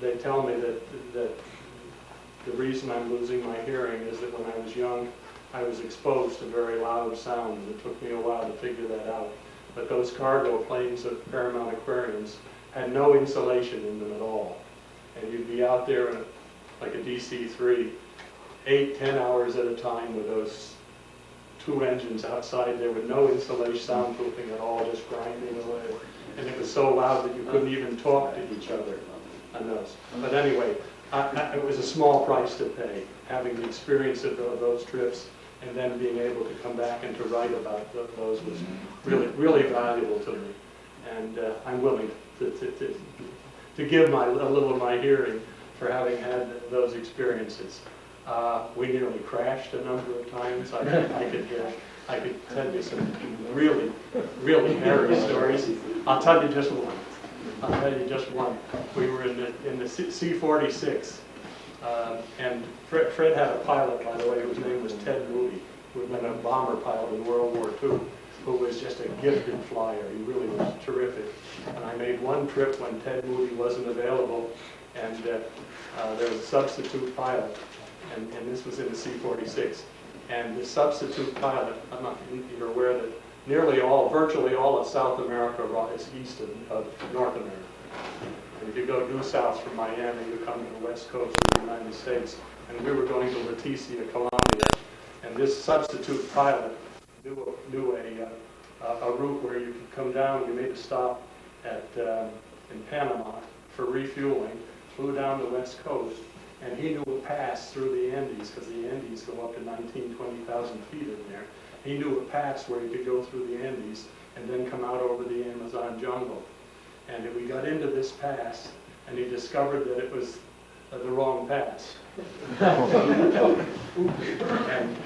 they tell me that the reason I'm losing my hearing is that when I was young, I was exposed to very loud sound, and it took me a while to figure that out. But those cargo planes of Paramount Aquariums had no insulation in them at all. And you'd be out there in like a DC-3, 8-10 hours at a time with those 2 engines outside there with no insulation, soundproofing at all, just grinding away. And it was so loud that you couldn't even talk to each other on those. But anyway, it was a small price to pay, having the experience of those trips and then being able to come back and to write about those was really, really valuable to me. And I'm willing to give a little of my hearing for having had those experiences. We nearly crashed a number of times. I could tell you some really, really hairy stories. I'll tell you just one. We were in the C-46, and Fred had a pilot, by the way, whose name was Ted Moody, who had been a bomber pilot in World War II, who was just a gifted flyer. He really was terrific. And I made one trip when Ted Moody wasn't available, and there was a substitute pilot. And this was in the C-46. And the substitute pilot, I'm not sure if you're aware that virtually all of South America is east of North America. And if you go due south from Miami, you come to the west coast of the United States. And we were going to Leticia, Colombia. And this substitute pilot knew a route where you could come down. We made a stop in Panama for refueling, flew down the west coast. And he knew a pass through the Andes, because the Andes go up to 20,000 feet in there. He knew a pass where you could go through the Andes and then come out over the Amazon jungle. And we got into this pass, and he discovered that it was the wrong pass. And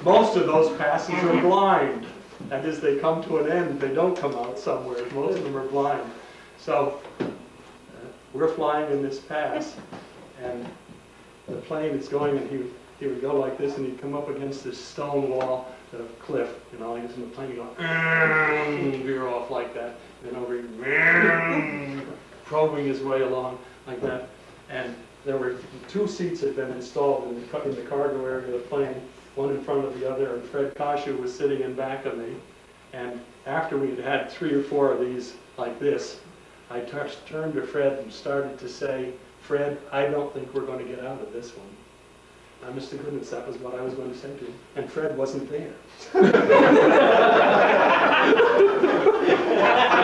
most of those passes are blind. That is, they come to an end. They don't come out somewhere. Most of them are blind. So we're flying in this pass, and the plane is going, and he would go like this, and he'd come up against this stone wall, the cliff, you know, and the plane would go, and veer off like that, and then over here, probing his way along like that. And there were 2 seats had been installed in the cargo area of the plane, one in front of the other, and Fred Kashu was sitting in back of me. And after we had had 3 or 4 of these like this, I turned to Fred and started to say, "Fred, I don't think we're going to get out of this one." Honest to goodness, that was what I was going to say to him. And Fred wasn't there. I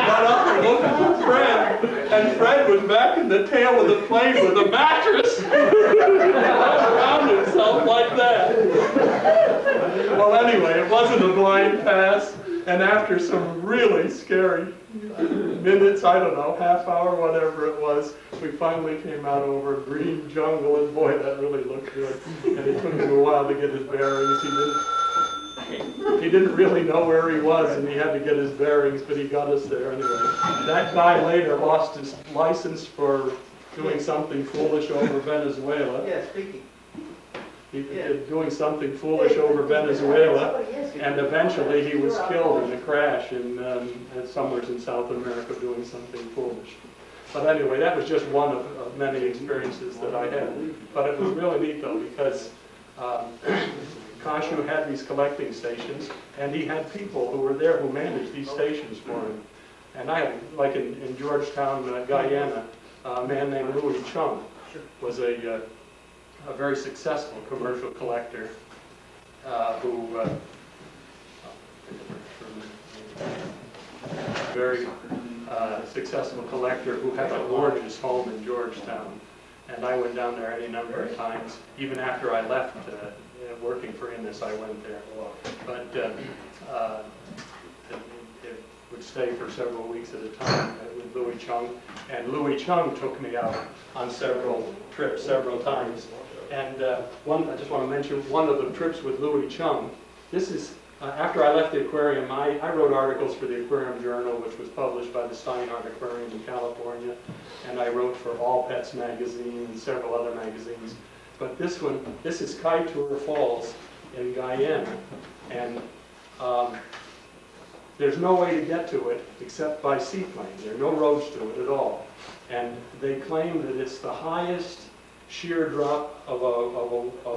got up and looked at Fred, and Fred was back in the tail of the plane with a mattress around himself like that. Well, anyway, it wasn't a blind pass, and after some really scary minutes, I don't know, half hour, whatever it was, we finally came out over green jungle, and boy, that really looked good. And it took him a while to get his bearings. He didn't really know where he was, and he had to get his bearings, but he got us there anyway. That guy later lost his license for doing something foolish over Venezuela. Yeah, speaking. He did doing something foolish over Venezuela, and eventually he was killed in a crash in somewhere in South America doing something foolish. But anyway, that was just one of many experiences that I had. But it was really neat though, because Kashu had these collecting stations, and he had people who were there who managed these stations for him. And I had, like in Georgetown, Guyana, a man named Louis Chung was a very successful commercial collector who very successful collector who had a gorgeous home in Georgetown. And I went down there any number of times. Even after I left working for Innis, I went there. But it would stay for several weeks at a time with Louis Chung. And Louis Chung took me out on several trips, several times. And I just want to mention one of the trips with Louis Chung. This is after I left the aquarium. I wrote articles for the Aquarium Journal, which was published by the Steinhardt Aquarium in California, and I wrote for All Pets magazine and several other magazines. But this one, this is Kaitour Falls in Guyana, and there's no way to get to it except by seaplane. There are no roads to it at all, and they claim that it's the highest shear drop of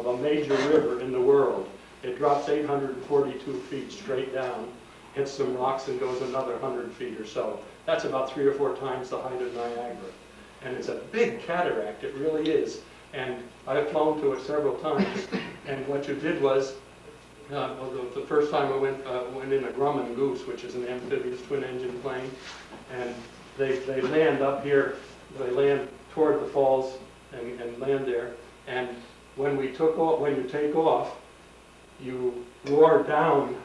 a major river in the world. It drops 842 feet straight down, hits some rocks, and goes another 100 feet or so. That's about 3 or 4 times the height of Niagara. And it's a big cataract, it really is. And I've flown to it several times. And what you did was, the first time I went in a Grumman Goose, which is an amphibious twin-engine plane, and they land up here, they land toward the falls and land there. And when you take off, you roar down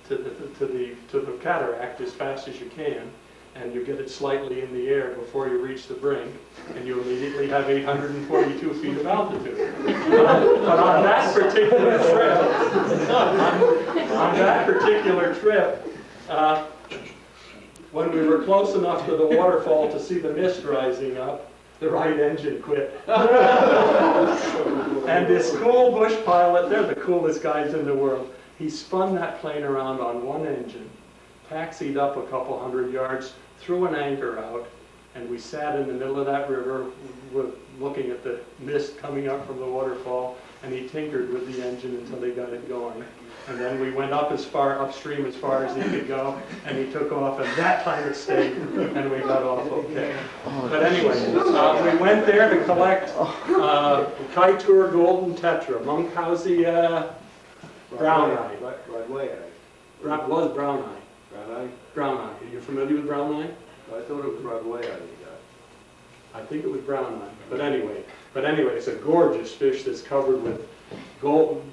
to the cataract as fast as you can, and you get it slightly in the air before you reach the brink, and you immediately have 842 feet of altitude. But on that particular trip, when we were close enough to the waterfall to see the mist rising up, the right engine quit. And this cool bush pilot, they're the coolest guys in the world. He spun that plane around on one engine, taxied up a couple hundred yards, threw an anchor out, and we sat in the middle of that river looking at the mist coming up from the waterfall, and he tinkered with the engine until he got it going. And then we went upstream as far as he could go, and he took off, and that time it stayed, and we got off okay. But anyway, we went there to collect Kaitour Golden Tetra, Munchausia brown eye. Broadway eye. Was brown eye. Brown eye? Brown eye. Are you familiar with brown eye? I thought it was Broadway eye. I think it was brown eye. But anyway, it's a gorgeous fish that's covered with gold,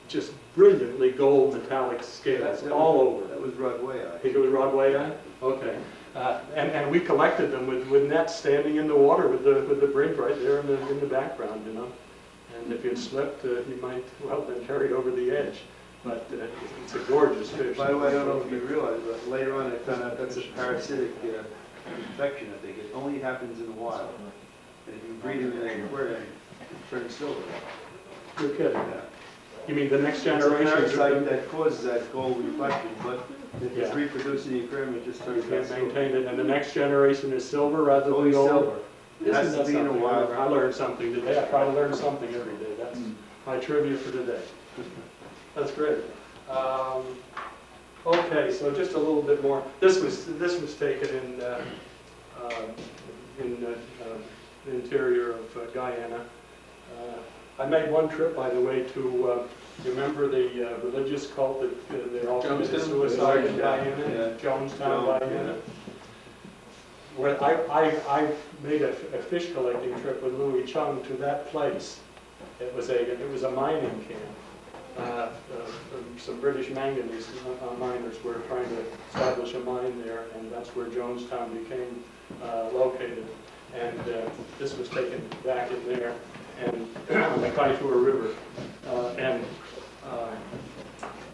just brilliantly gold metallic scales all over. That was Broadway eye. I think it was Broadway eye? Okay. And we collected them with nets standing in the water with the brink right there in the background, you know. And if you'd slipped, you might, well, been carried over the edge. But it's a gorgeous fish. By the way, I don't know if you realize, but later on I found out that's a parasitic infection, I think. It only happens in the wild. And if you breed it in an aquarium, it turns silver. You're kidding. Yeah. You mean the next It's a generation? parasite that causes that gold reflection, but if Yeah. it's reproduced in the aquarium, it just turns You can't silver. maintain it, and the next generation is silver rather than Always gold? silver. It has Isn't to that be in a something? wild. I learned something today. I try to learn something every day. That's my trivia for today. That's great. Okay, so just a little bit more. This was taken in the interior of Guyana. I made one trip, by the way, to you remember the religious cult that they all committed suicide in Guyana, Yeah. Jonestown, Guyana. Where I made a fish collecting trip with Louis Chung to that place. It was a mining camp. Some British manganese miners were trying to establish a mine there, and that's where Jonestown became located. And this was taken back in there, and on the Kaitour River. And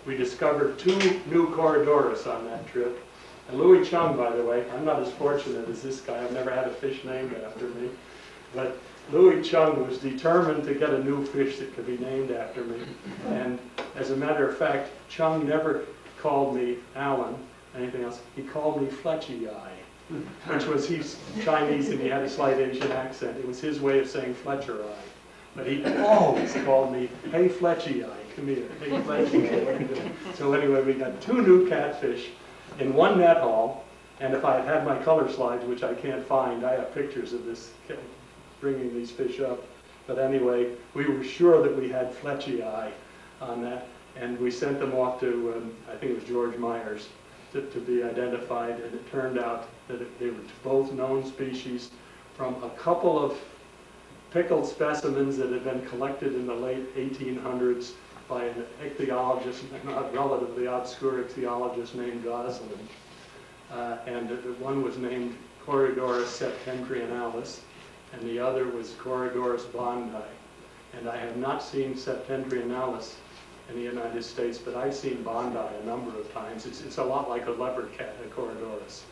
we discovered 2 new Corridorus on that trip. And Louis Chung, by the way, I'm not as fortunate as this guy. I've never had a fish named after me. But Louis Chung was determined to get a new fish that could be named after me. And as a matter of fact, Chung never called me Alan, anything else. He called me Fletchy Eye. which was, he's Chinese and he had a slight Asian accent. It was his way of saying Fletcher eye. But he always called me, hey Fletchy eye, come here, hey Fletchy eye. So anyway, we got 2 new catfish in 1 net haul, and if I had had my color slides, which I can't find, I have pictures of this, bringing these fish up. But anyway, we were sure that we had Fletchy eye on that, and we sent them off to, I think it was George Myers, to be identified, and it turned out that they were both known species from a couple of pickled specimens that had been collected in the late 1800s by an ichthyologist, a relatively obscure ichthyologist named Goslin. And one was named Corridorus septentrionalis, and the other was Corridorus bondi. And I have not seen septentrionalis in the United States, but I've seen bondi a number of times. It's a lot like a leopard cat, a Corridorus.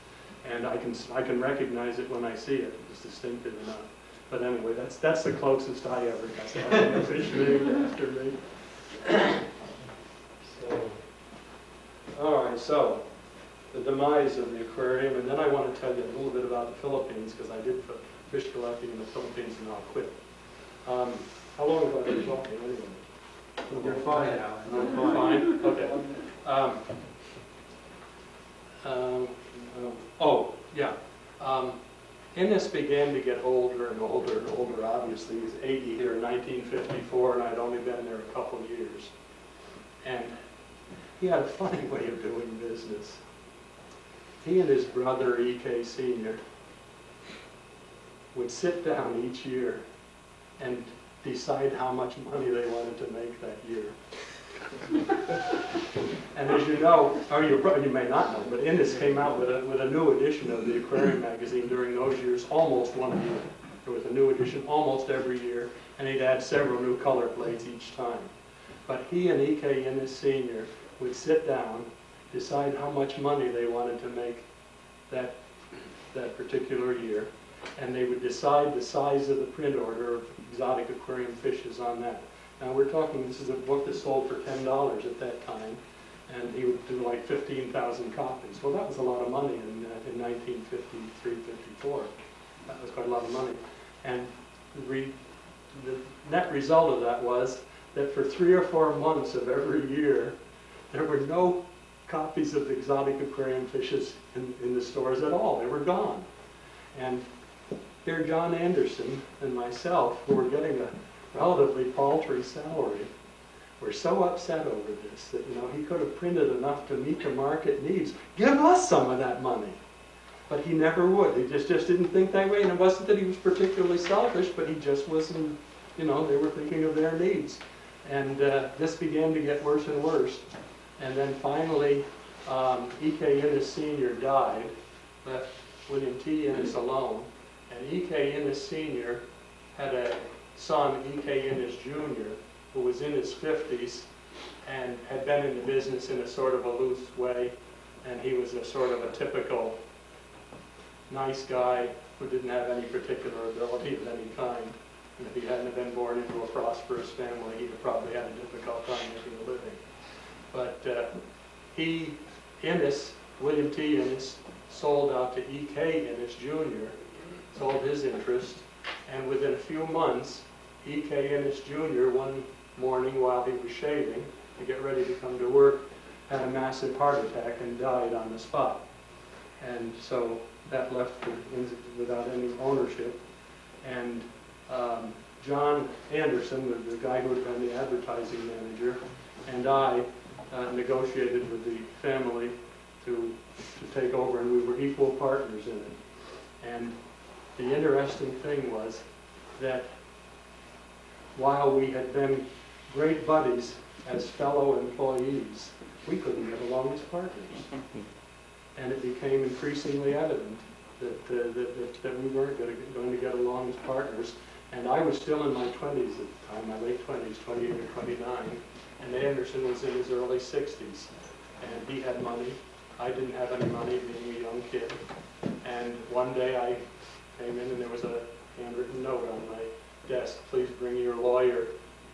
And I can recognize it when I see it. It's distinctive enough. But anyway, that's the closest I ever got to having a fish named after me. So, all right, so the demise of the aquarium, and then I want to tell you a little bit about the Philippines, because I did fish collecting in the Philippines and I'll quit. How long have I been talking anyway? You're fine now. I'm fine? Okay. Oh, yeah. Ennis began to get older and older and older, obviously. He was 80 here in 1954, and I'd only been there a couple of years. And he had a funny way of doing business. He and his brother, E.K. Sr., would sit down each year and decide how much money they wanted to make that year. And as you know, or you may not know, but Ennis came out with a new edition of the Aquarium magazine during those years, almost one a year. There was a new edition almost every year, and he'd add several new color plates each time. But he and E.K. Ennis Sr. would sit down, decide how much money they wanted to make that particular year, and they would decide the size of the print order of exotic aquarium fishes on that. Now we're talking, this is a book that sold for $10 at that time, and he would do like 15,000 copies. Well, that was a lot of money in 1953, 54. That was quite a lot of money. And the net result of that was that for 3 or 4 months of every year, there were no copies of exotic aquarium fishes in the stores at all. They were gone. And here John Anderson and myself, who were getting a relatively paltry salary, were so upset over this that, you know, he could have printed enough to meet the market needs. Give us some of that money. But he never would. He just didn't think that way. And it wasn't that he was particularly selfish, but he just wasn't, you know, they were thinking of their needs. And this began to get worse and worse. And then finally, E.K. Ennis Sr. died, left William T. Ennis alone. And E.K. Ennis Sr. had a son, E.K. Ennis Jr., who was in his 50s and had been in the business in a sort of a loose way. And he was a sort of a typical nice guy who didn't have any particular ability of any kind. And if he hadn't been born into a prosperous family, he'd have probably had a difficult time making a living. But William T. Ennis, sold out to E.K. Ennis Jr., sold his interest, and within a few months, E.K. Ennis Jr., one morning while he was shaving to get ready to come to work, had a massive heart attack and died on the spot. And so that left without any ownership. And John Anderson, the guy who had been the advertising manager, and I negotiated with the family to take over, and we were equal partners in it. And the interesting thing was that while we had been great buddies as fellow employees, we couldn't get along as partners. And it became increasingly evident that we weren't going to get along as partners. And I was still in my 20s at the time, my late 20s, 28 or 29, and Anderson was in his early 60s. And he had money. I didn't have any money, being a young kid. And one day I came in and there was a handwritten note on my desk, please bring your lawyer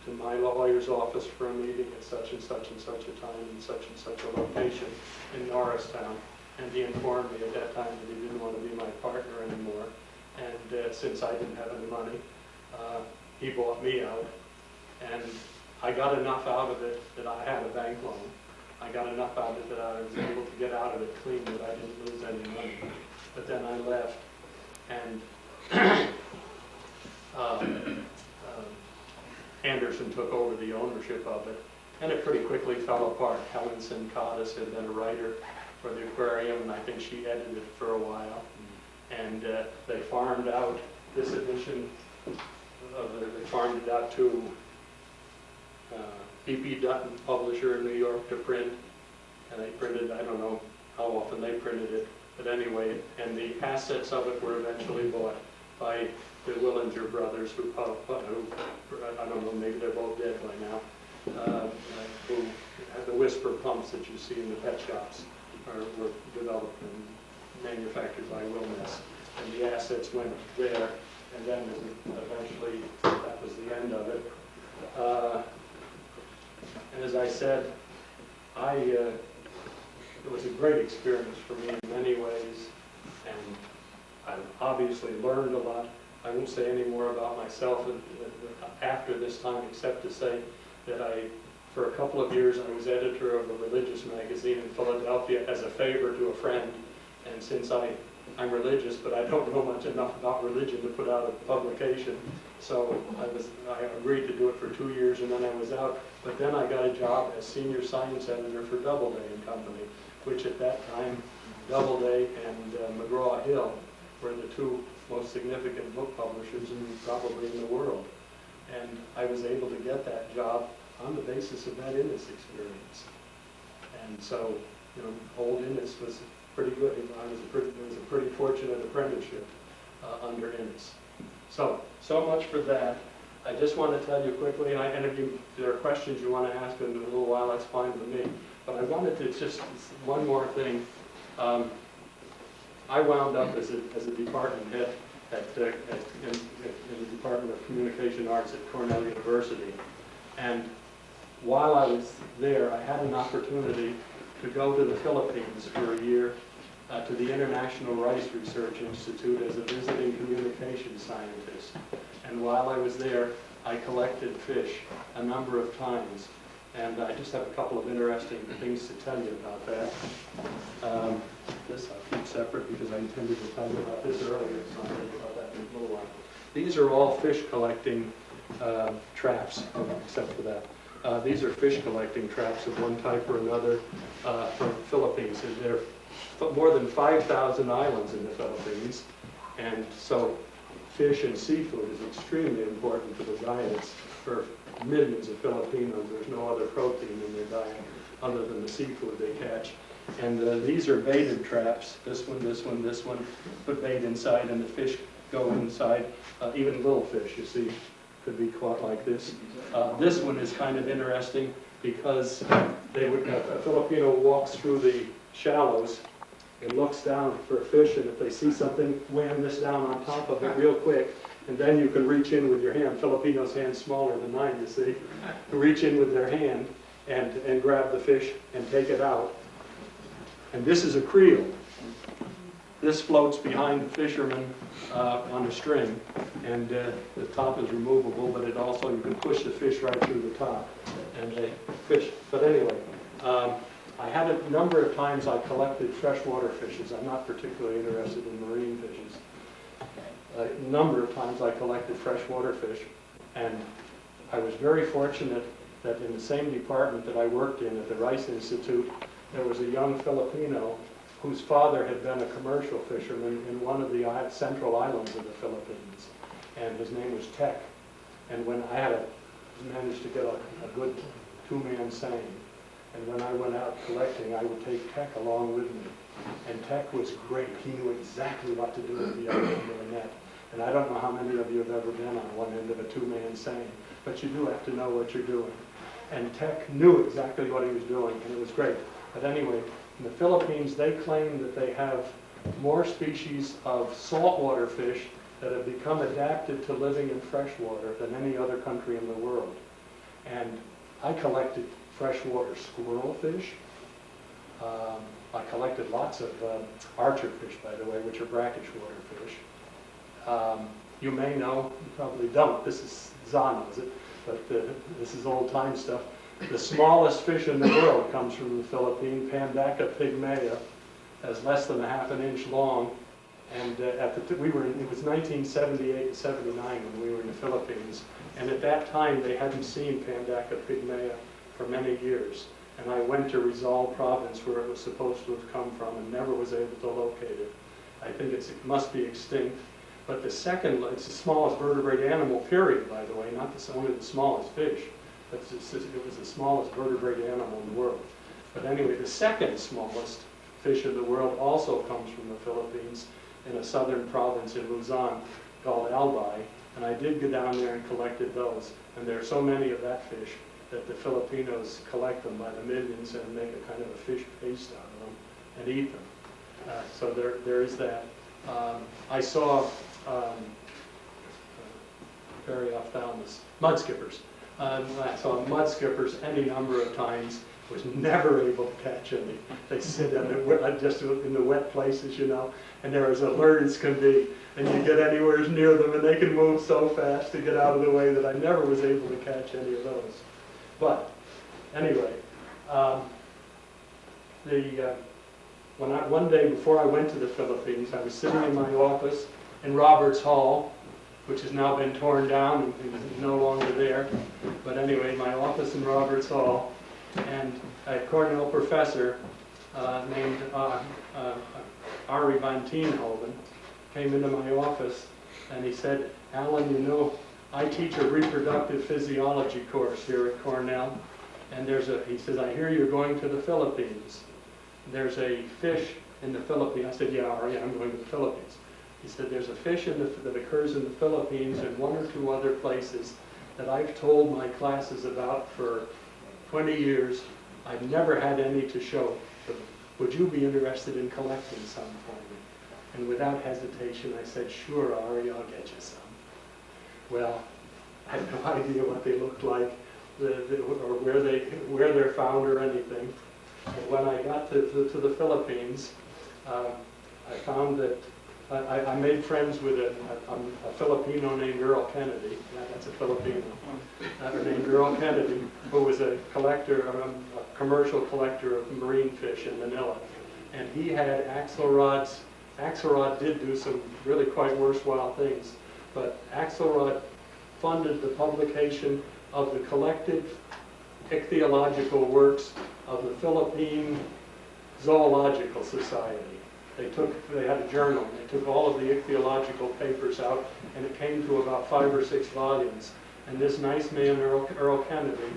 to my lawyer's office for a meeting at such and such and such a time in such and such a location in Norristown. and he informed me at that time that he didn't want to be my partner anymore. And since I didn't have any money, he bought me out. And I got enough out of it that I had a bank loan. I got enough out of it that I was able to get out of it clean, that I didn't lose any money. But then I left, and Anderson took over the ownership of it, and it pretty quickly fell apart. Helen Sincotis had been a writer for the aquarium, and I think she edited it for a while. And they farmed out this edition they farmed it out to E.P. Dutton, publisher in New York, to print. And they printed, I don't know how often they printed it, but anyway, and the assets of it were eventually bought by the Willinger brothers, who I don't know, maybe they're both dead by now, who had the whisper pumps that you see in the pet shops were developed and manufactured by Wilmess. And the assets went there, and then eventually that was the end of it. And as I said, it was a great experience for me in many ways, and I obviously learned a lot. I won't say any more about myself after this time, except to say that for a couple of years, I was editor of a religious magazine in Philadelphia as a favor to a friend. And since I'm religious, but I don't know much enough about religion to put out a publication, so I agreed to do it for 2 years, and then I was out. But then I got a job as senior science editor for Doubleday and Company, which at that time, Doubleday and McGraw-Hill were the two most significant book publishers probably in the world. And I was able to get that job on the basis of that Innis experience. And so, you know, old Innis was pretty good. It was a pretty fortunate apprenticeship under Innis. So much for that. I just want to tell you quickly, and if there are questions you want to ask in a little while, that's fine with me. But I wanted to just, one more thing. I wound up as a department head in the Department of Communication Arts at Cornell University. And while I was there, I had an opportunity to go to the Philippines for a year to the International Rice Research Institute as a visiting communications scientist. And while I was there, I collected fish a number of times. And I just have a couple of interesting things to tell you about that. This I'll keep separate because I intended to tell you about this earlier, so I'll tell you about that in a little while. These are all fish collecting traps, except for that. These are fish collecting traps of one type or another from the Philippines. And there are more than 5,000 islands in the Philippines, and so fish and seafood is extremely important to the diets for millions of Filipinos. There's no other protein in their diet other than the seafood they catch. And these are baited traps. This one, this one, this one. Put bait inside, and the fish go inside. Even little fish, you see, could be caught like this. This one is kind of interesting because a Filipino walks through the shallows and looks down for a fish, and if they see something, wham this down on top of it real quick, and then you can reach in with your hand. Filipinos' hand's smaller than mine, you see. Reach in with their hand and grab the fish and take it out. And this is a creel. This floats behind the fisherman on a string, and the top is removable, but it also, you can push the fish right through the top, and they fish. But anyway, I had a number of times I collected freshwater fishes. I'm not particularly interested in marine fishes. A number of times I collected freshwater fish, and I was very fortunate that in the same department that I worked in at the Rice Institute, there was a young Filipino whose father had been a commercial fisherman in one of the central islands of the Philippines, and his name was Tech. And when I had managed to get a good two-man seine, and when I went out collecting, I would take Tech along with me. And Tech was great. He knew exactly what to do with the other end of the net. And I don't know how many of you have ever been on one end of a two-man seine, but you do have to know what you're doing. And Tech knew exactly what he was doing, and it was great. But anyway, in the Philippines, they claim that they have more species of saltwater fish that have become adapted to living in freshwater than any other country in the world. And I collected freshwater squirrel fish, I collected lots of archer fish, by the way, which are brackish water fish. You may know, you probably don't, this is, Zahn knows it, but this is old time stuff. The smallest fish in the world comes from the Philippines, Pandaca pygmea, has less than a half an inch long. And it was 1978 and 79 when we were in the Philippines. And at that time, they hadn't seen Pandaca pygmea for many years. And I went to Rizal province where it was supposed to have come from and never was able to locate it. I think it must be extinct. But the second, it's the smallest vertebrate animal, period, by the way, not only the smallest fish. But it was the smallest vertebrate animal in the world. But anyway, the second smallest fish in the world also comes from the Philippines in a southern province in Luzon called Albay. And I did go down there and collected those. And there are so many of that fish that the Filipinos collect them by the millions and make a kind of a fish paste out of them and eat them. So there is that. I saw, very ophthalmos, mud skippers. I saw mud skippers any number of times, was never able to catch any. They sit just in the wet places, you know, and they're as alert as can be. And you get anywhere near them and they can move so fast to get out of the way that I never was able to catch any of those. But anyway, one day before I went to the Philippines, I was sitting in my office in Roberts Hall, which has now been torn down and is no longer there. But anyway, my office in Roberts Hall, and a Cornell professor named Ari Van Tienhoven came into my office and he said, "Alan, you know, I teach a reproductive physiology course here at Cornell, and he says, I hear you're going to the Philippines. There's a fish in the Philippines." I said, "Yeah, Ari, I'm going to the Philippines." He said, "There's a fish that occurs in the Philippines and one or two other places that I've told my classes about for 20 years. I've never had any to show them. Would you be interested in collecting some for me?" And without hesitation, I said, "Sure, Ari, I'll get you some." Well, I had no idea what they looked like, or where they're found or anything. And when I got to the Philippines, I found that I made friends with a Filipino named Earl Kennedy. That's a Filipino. Named Earl Kennedy, who was a collector, a commercial collector of marine fish in Manila. And he had Axelrods. Axelrod did do some really quite worthwhile things, but Axelrod funded the publication of the collected ichthyological works of the Philippine Zoological Society. They had a journal, and they took all of the ichthyological papers out, and it came to about 5 or 6 volumes. And this nice man, Earl Kennedy,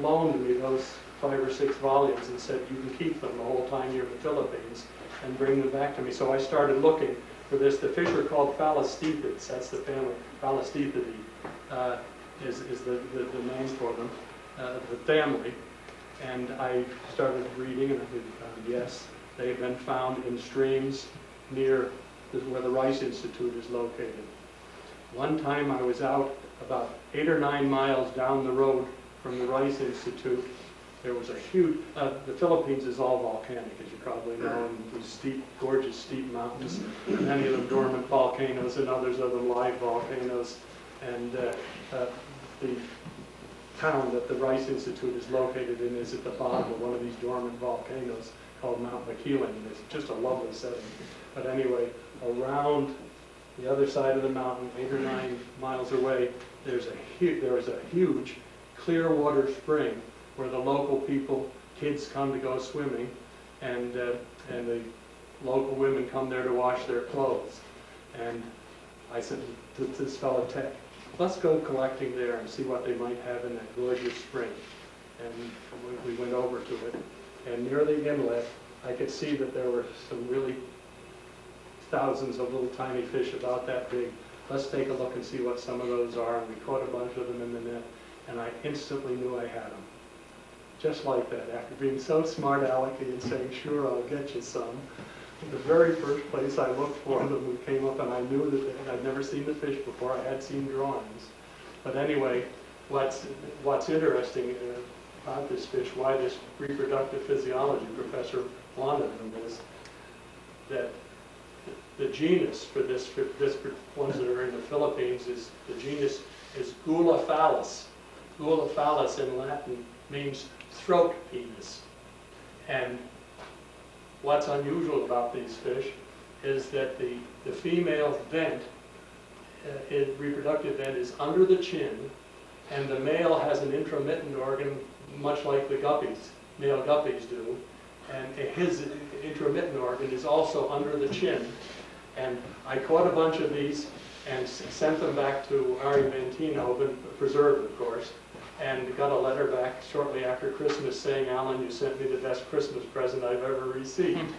loaned me those 5 or 6 volumes and said, "You can keep them the whole time you're in the Philippines and bring them back to me." So I started looking for this. The fish are called Phalasthethids. That's the family. Phalasthethidae is the name for them, the family. And I started reading, and I found, yes, they have been found in streams near where the Rice Institute is located. One time I was out about 8 or 9 miles down the road from the Rice Institute. There was a huge, the Philippines is all volcanic, as you probably know, and these steep, gorgeous steep mountains, many of them dormant volcanoes and others of them live volcanoes. And the town that the Rice Institute is located in is at the bottom of one of these dormant volcanoes called Mount Makiling. It's just a lovely setting. But anyway, around the other side of the mountain, 8 or 9 miles away, there is a huge clear water spring where the local people, kids come to go swimming, and the local women come there to wash their clothes. And I said to this fellow Tech, "Let's go collecting there and see what they might have in that gorgeous spring." And we went over to it. And near the inlet, I could see that there were some really thousands of little tiny fish about that big. Let's take a look and see what some of those are. And we caught a bunch of them in the net, and I instantly knew I had them. Just like that, after being so smart alecky and saying, "Sure, I'll get you some." The very first place I looked for them, we came up and I knew that I'd never seen the fish before. I had seen drawings. But anyway, what's interesting about this fish, why this reproductive physiology professor London, is that the genus for this ones that are in the Philippines is the genus is Gula phallus. Gula phallus in Latin means throat penis. And what's unusual about these fish is that the female vent, reproductive vent, is under the chin, and the male has an intromittent organ, much like the guppies, male guppies do. And his intromittent organ is also under the chin. And I caught a bunch of these and sent them back to Ari Vantino, been preserved, of course, and got a letter back shortly after Christmas saying, Alan, you sent me the best Christmas present I've ever received.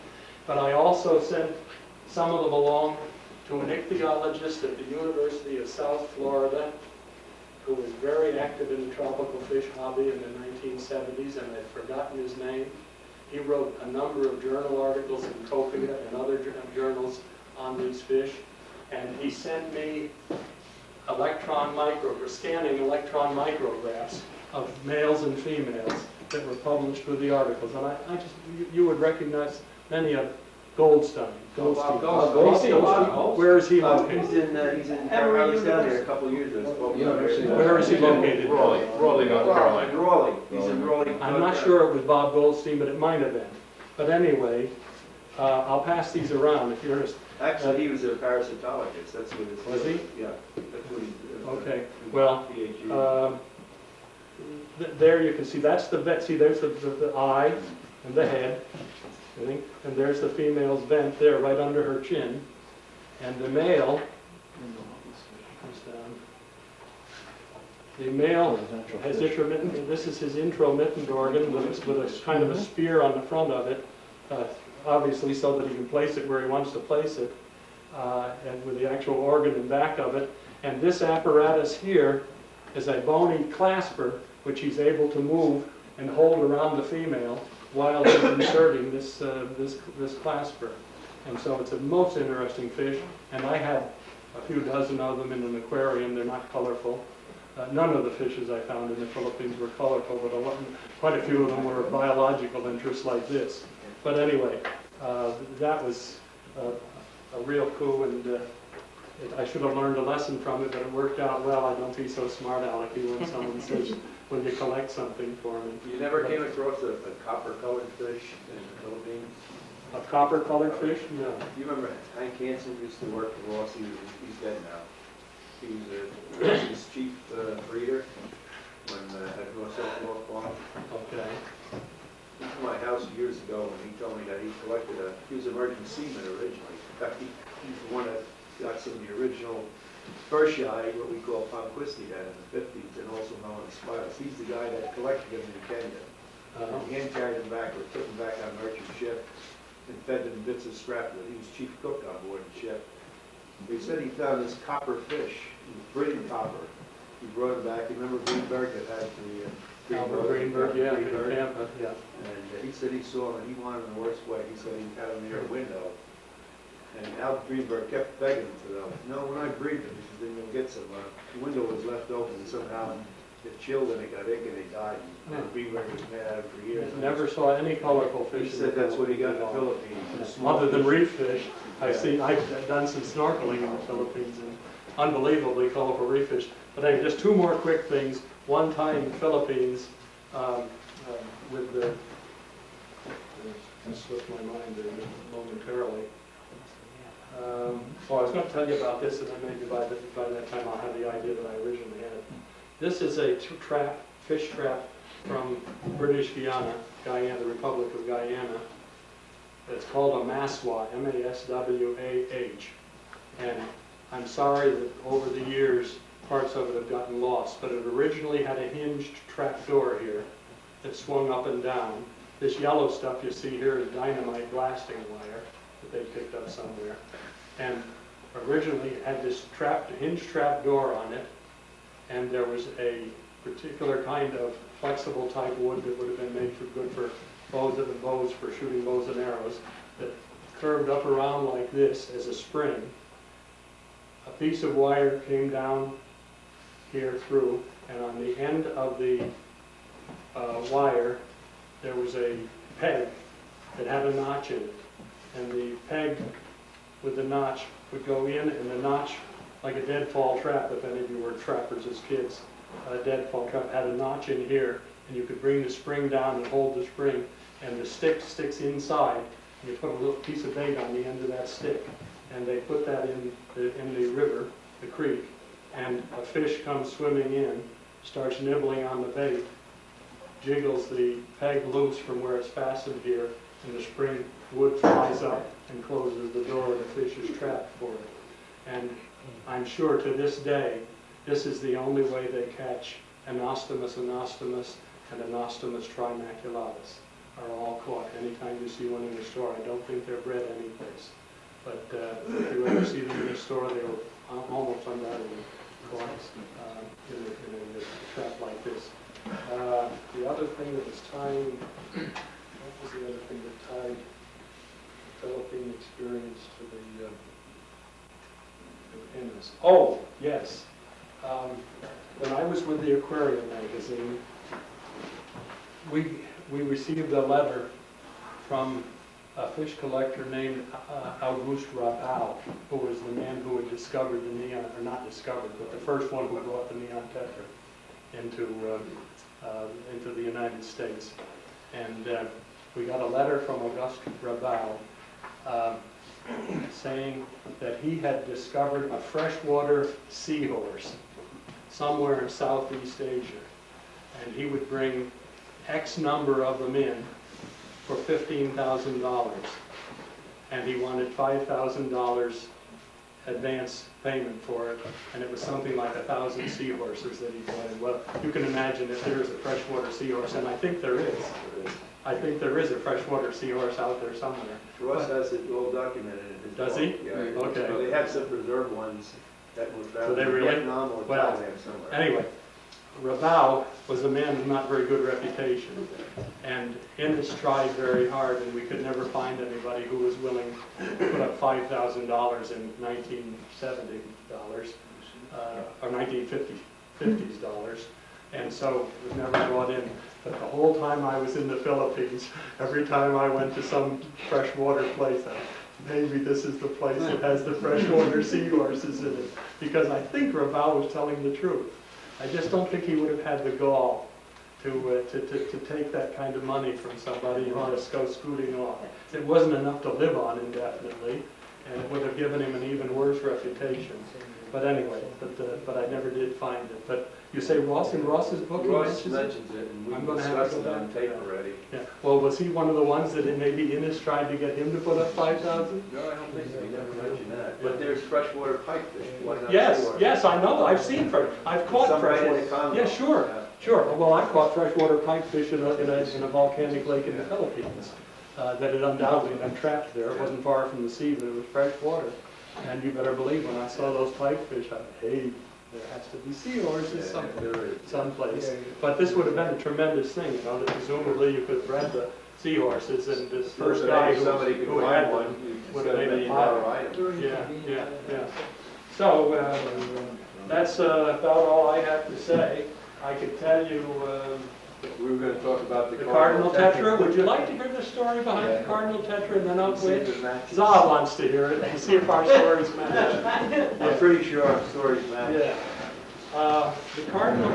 But I also sent some of them along to an ichthyologist at the University of South Florida, who was very active in the tropical fish hobby in the 1970s, and I've forgotten his name. He wrote a number of journal articles in Copia and other journals on these fish, and he sent me scanning electron micrographs of males and females that were published with the articles. And you would recognize many of Goldstein. Goldstein. Where is he located? He's in I was down there a couple of years ago. Where is he located? Raleigh, North Carolina. Raleigh. He's in Raleigh. I'm not sure it was Bob Goldstein, but it might have been. But anyway, I'll pass these around if you're interested. Actually, he was a parasitologist. That's what it Was he? Yeah. That's what he Okay. Well, PhD. there you can see that's the vet. See, there's the eye and the head. And there's the female's vent there, right under her chin. And the male comes down. The male has intromittent. This is his intromittent organ with a kind of a spear on the front of it, obviously so that he can place it where he wants to place it, and with the actual organ in back of it. And this apparatus here is a bony clasper, which he's able to move and hold around the female while he's inserting this clasper. And so it's a most interesting fish, and I had a few dozen of them in an aquarium. They're not colorful. None of the fishes I found in the Philippines were colorful, but quite a few of them were of biological interest like this. But anyway, that was a real coup, and I should have learned a lesson from it, but it worked out well. I don't be so smart alecky when someone says, will you collect something for me? You never came across a copper-colored fish in the Philippines? A copper-colored fish? No. You remember Hank Hansen used to work for Ross? He's dead now. He was his chief breeder when at Rosario LaCorte. Okay. He came to my house years ago and he told me that he collected he was an emergent seaman originally. In fact, he's the one that got some of the original Berkshire, what we call Ponquisty, that in the 50s, and also known as Spiles. He's the guy that collected them in Kenya. He hand carried them back or took them back on a merchant ship and fed them bits of scrap. He was chief cook on board the ship. He said he found this copper fish, breeding copper. He brought it back. You remember Greenberg that had the Albert Greenberg, yeah, in Tampa, yeah. And he said he saw him and he wanted him the worst way. He said he had him near a window. And Albert Greenberg kept begging him to them. No, when I breed them, he said, then you'll get some. The window was left open and somehow it chilled and it got ick and they died. And Greenberg was mad at it for years. Never saw any colorful fish. He said that's what he got in the Philippines. Other than reef fish. I've done some snorkeling in the Philippines and unbelievably colorful reef fish. But anyway, just two more quick things. One time in the Philippines with the, I slipped my mind there momentarily. I was going to tell you about this, and then maybe by that time I'll have the idea that I originally had. This is a fish trap from British Guiana, the Republic of Guyana. It's called a maswah, M-A-S-W-A-H. And I'm sorry that over the years parts of it have gotten lost, but it originally had a hinged trap door here that swung up and down. This yellow stuff you see here is dynamite blasting wire that they picked up somewhere. And originally it had this hinged trap door on it, and there was a particular kind of flexible type wood that would have been made good for bows for shooting bows and arrows, that curved up around like this as a spring. A piece of wire came down here through, and on the end of the wire there was a peg It had a notch in it, and the peg with the notch would go in, and the notch, like a deadfall trap, if any of you were trappers as kids, a deadfall trap had a notch in here, and you could bring the spring down and hold the spring, and the stick sticks inside, and you put a little piece of bait on the end of that stick, and they put that in the river, the creek, and a fish comes swimming in, starts nibbling on the bait, jiggles the peg loose from where it's fastened here, and the spring wood flies up and closes the door, and the fish is trapped for it. And I'm sure to this day, this is the only way they catch Anostomus anostomus and Anostomus trimaculatus are all caught. Anytime you see one in the store, I don't think they're bred anyplace. But if you ever see them in the store, they were almost undoubtedly caught in a trap like this. The other thing that was tying, what was the other thing that tied the Philippine experience to the Innis? Oh, yes. When I was with the Aquarium magazine, we received a letter from a fish collector named Auguste Rabau, who was the man who had discovered the neon, or not discovered, but the first one who brought the neon tetra into the United States. And we got a letter from Auguste Rabau saying that he had discovered a freshwater seahorse somewhere in Southeast Asia, and he would bring X number of them in for $15,000, and he wanted $5,000 advance payment for it, and it was something like 1,000 seahorses that he wanted. Well, you can imagine if there is a freshwater seahorse, and I think there is. I think there is a freshwater seahorse out there somewhere. Ross has it all documented in his Does book. he? Yeah. Okay. So they have some preserved ones that were found So they in really? Vietnam or Well, Thailand somewhere. anyway, Rabau was a man with not very good reputation, and Innis tried very hard, and we could never find anybody who was willing to put up $5,000 in 1970 dollars or 1950s dollars, and so it was never brought in. But the whole time I was in the Philippines, every time I went to some freshwater place, maybe this is the place that has the freshwater seahorses in it, because I think Rabau was telling the truth. I just don't think he would have had the gall to take that kind of money from somebody and just go scooting off. It wasn't enough to live on indefinitely, and it would have given him an even worse reputation. But anyway, but I never did find it. But you say Ross, in Ross's book Ross he mentions it, and I'm we gonna have discussed to it go on back. tape already. Yeah. Well, was he one of the ones that maybe Innis tried to get him to put up 5,000? No, I don't think so. He never mentioned that. But there's freshwater pipefish. Why not Yes, seahorse? yes, I know. I've seen I've caught Some right in freshwater. the Congo. Yeah, sure, Yeah. sure. Well, I caught freshwater pipefish in a volcanic lake in the Philippines that had undoubtedly been trapped there. It wasn't far from the sea, but it was fresh water. And you better believe when I saw those pipefish, I thought, hey, there has to be seahorses someplace. But this would have been a tremendous thing, you know, that presumably you could have bred the seahorses, and this first guy who had one would have made a pile. Yeah. So that's about all I have to say. I could tell you We were going to talk about the Cardinal Tetra. Would you like to hear the story behind the Cardinal Tetra and then I'll quit? Zah wants to hear it and see if our stories match. I'm pretty sure our stories match. Yeah. The Cardinal,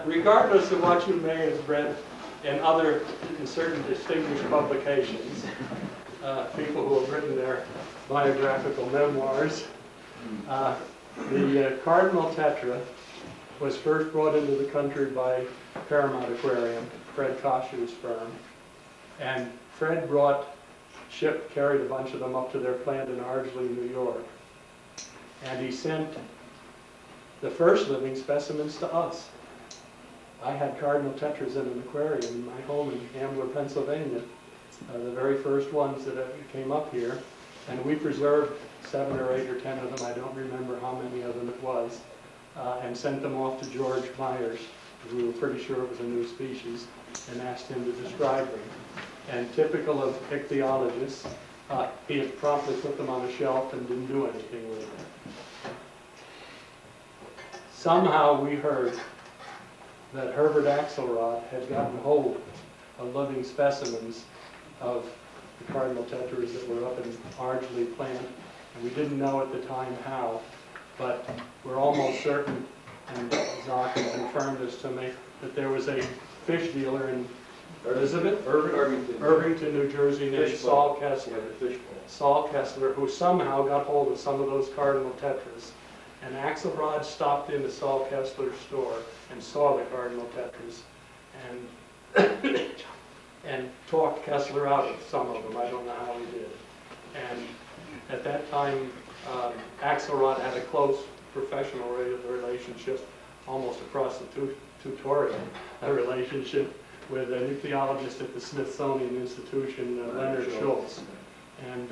regardless of what you may have read in other in certain distinguished publications, people who have written their biographical memoirs, the Cardinal Tetra was first brought into the country by Paramount Aquarium, Fred Koshu's firm, and Fred carried a bunch of them up to their plant in Ardsley, New York, and he sent the first living specimens to us. I had Cardinal Tetras in an aquarium in my home in Ambler, Pennsylvania, the very first ones that came up here, and we preserved 7 or 8 or 10 of them, I don't remember how many of them it was, and sent them off to George Myers, because we were pretty sure it was a new species, and asked him to describe them. And typical of ichthyologists, he had promptly put them on a shelf and didn't do anything with them. Somehow we heard that Herbert Axelrod had gotten hold of living specimens of the cardinal tetras that were up in Ardsley plant. And we didn't know at the time how, but we're almost certain, and Zoc confirmed this to me, that there was a fish dealer in Irvington, New Jersey, named Saul Kessler. Saul Kessler, who somehow got hold of some of those cardinal tetras. And Axelrod stopped into Saul Kessler's store and saw the cardinal tetras and and talked Kessler out of some of them. I don't know how he did. And at that time, Axelrod had a close professional relationship, almost across the tutorial relationship, with a nucleologist at the Smithsonian Institution, Leonard Schultz. And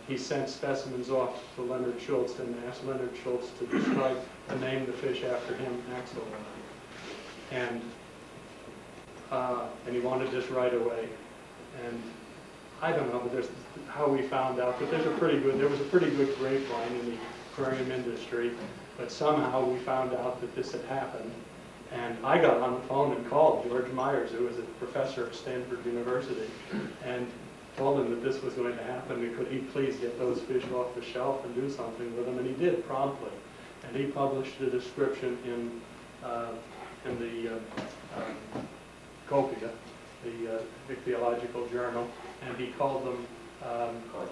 he sent specimens off to Leonard Schultz and asked Leonard Schultz to describe and name the fish after him, Axelrod. And he wanted this right away. And I don't know how we found out, but there was a pretty good grapevine in the aquarium industry, but somehow we found out that this had happened. And I got on the phone and called George Myers, who was a professor at Stanford University, and told him that this was going to happen. Could he please get those fish off the shelf and do something with them? And he did promptly. And he published a description in the Copia, the ichthyological journal, and he called them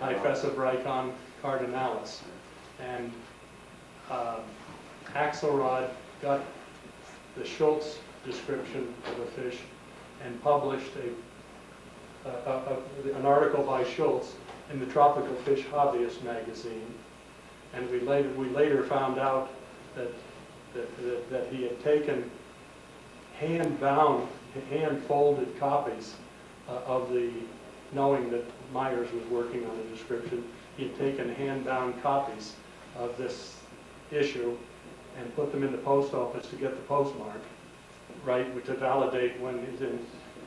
Iphesobricon cardinalis. And Axelrod got the Schultz description of the fish and published an article by Schultz in the Tropical Fish Hobbyist magazine. And we later found out that he had taken hand-bound, hand-folded copies of the, knowing that Myers was working on a description, he had taken hand-bound copies of this issue and put them in the post office to get the postmark, right, to validate when he's in.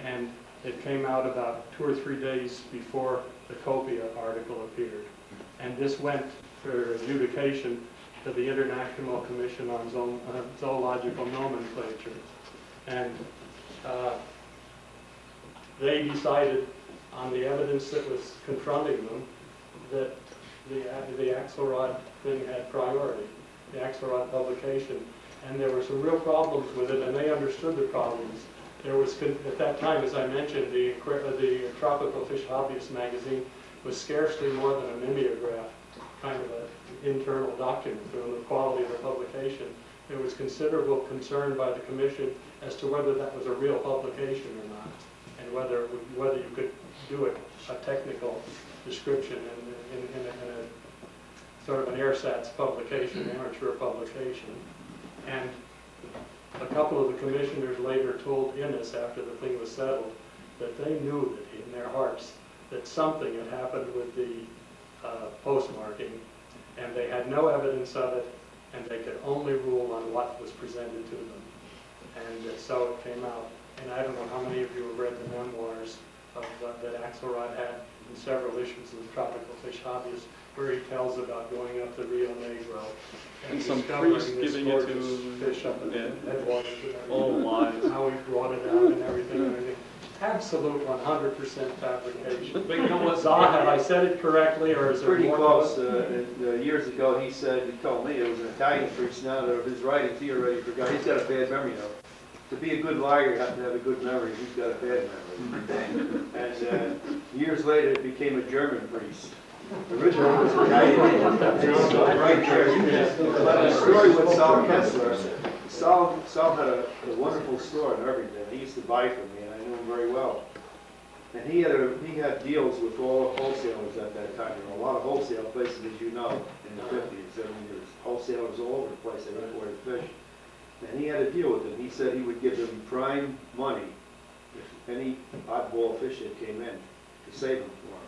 And it came out about 2 or 3 days before the Copia article appeared. And this went for adjudication to the International Commission on Zoological Nomenclature. And they decided, on the evidence that was confronting them, that the Axelrod thing had priority, the Axelrod publication. And there were some real problems with it, and they understood the problems. There was, at that time, as I mentioned, the Tropical Fish Hobbyist magazine was scarcely more than a mimeograph, kind of an internal document on the quality of the publication. There was considerable concern by the commission as to whether that was a real publication or not, and whether you could do a technical description in a sort of an ersatz publication, amateur publication. And a couple of the commissioners later told Innes, after the thing was settled, that they knew that in their hearts that something had happened with the postmarking, and they had no evidence of it, and they could only rule on what was presented to them. And so it came out. And I don't know how many of you have read the memoirs of that Axelrod had in several issues of the Tropical Fish Hobbyist, where he tells about going up the Rio Negro and some discovering priest this giving it gorgeous to fish up in the headwaters and everything. Oh, lies. How he brought it out and everything. Absolute 100% fabrication. But you know what? Zoc, have I said it correctly, or is there Pretty more? close. Years ago, he told me it was an Italian priest. Now that of his writings, he already forgot. He's got a bad memory, though. To be a good liar, you have to have a good memory. He's got a bad memory. And years later, it became a German priest. Originally, it was Italian. Right there. But the story with Saul Kessler, Saul had a wonderful store in Irvington. He used to buy from me, and I knew him very well. And he had deals with all the wholesalers at that time. There were a lot of wholesale places, as you know, in the 50s, 70s. Wholesalers all over the place that imported fish. And he had a deal with them. He said he would give them prime money if any oddball fish that came in to save them for him.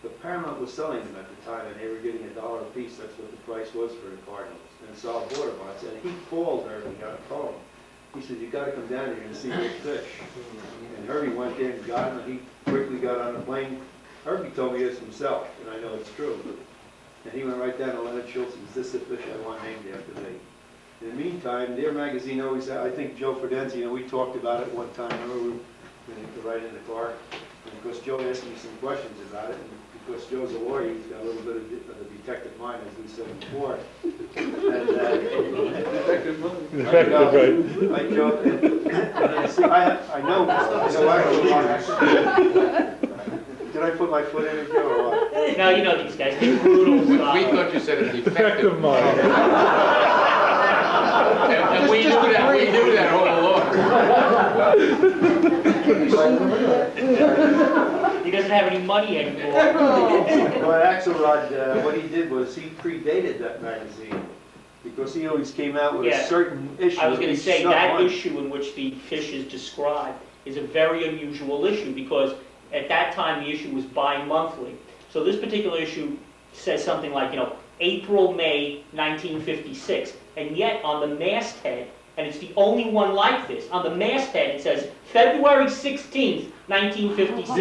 But Paramount was selling them at the time, and they were getting $1 a piece. That's what the price was for the Cardinals. And Saul bought a bunch, and he called Herbie and got a phone. He said, "You got to come down here and see this fish." And Herbie went there and got him, and he quickly got on the plane. Herbie told me this himself, and I know it's true. And he went right down to Leonard Schultz and said, "Is this the fish I want named after me?" In the meantime, their magazine always had, I think Joe Fidenzi, we talked about it one time, remember we were riding in the car, and because Joe asked me some questions about it, and because Joe's a lawyer, he's got a little bit of a detective mind, as we said before. And, Detective mind. I Joe, I know did I put my foot in it, Joe, or what? Now, you know these guys, they're brutal. We thought you said a defective mind. And we knew that all along. He doesn't have any money anymore. Well, Axelrod, what he did was he predated that magazine, because he always came out with a certain issue. I was going to each say, sub that month. issue in which the fish is described is a very unusual issue, because at that time the issue was bi-monthly. So this particular issue says something like, April, May 1956, and yet on the masthead, and it's the only one like this, on the masthead it says February 16th, 1956.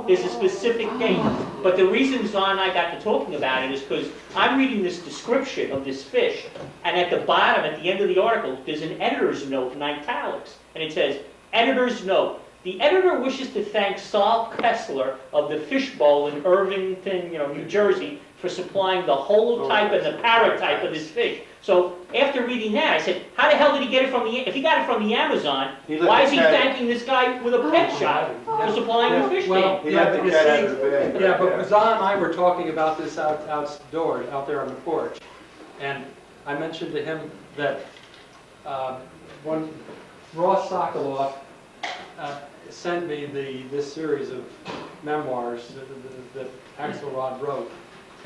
There's a specific date. But the reason Zahn and I got to talking about it is because I'm reading this description of this fish, and at the bottom, at the end of the article, there's an editor's note in italics, and it says, editor's note. The editor wishes to thank Saul Kessler of the Fish Bowl in Irvington, New Jersey, for supplying the holotype and the paratype of this fish. So after reading that, I said, how the hell did he get it from the, if he got it from the Amazon, why is he thanking this guy with a pet shop for supplying the fish Well, tank? yeah, but you see, but Zahn and I were talking about this outdoors, out there on the porch, and I mentioned to him that when Ross Sokoloff sent me this series of memoirs that Axelrod wrote,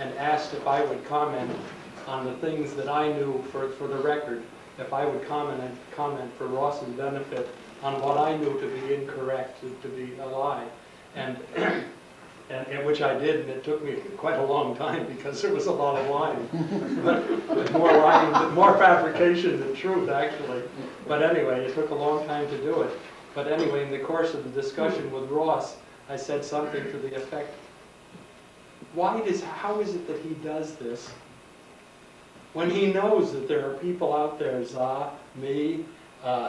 and asked if I would comment on the things that I knew for the record, if I would comment for Ross's benefit on what I knew to be incorrect, to be a lie, and which I did, and it took me quite a long time because there was a lot of lying, but more fabrication than truth actually. But anyway, it took a long time to do it. But anyway, in the course of the discussion with Ross, I said something to the effect, how is it that he does this when he knows that there are people out there, me,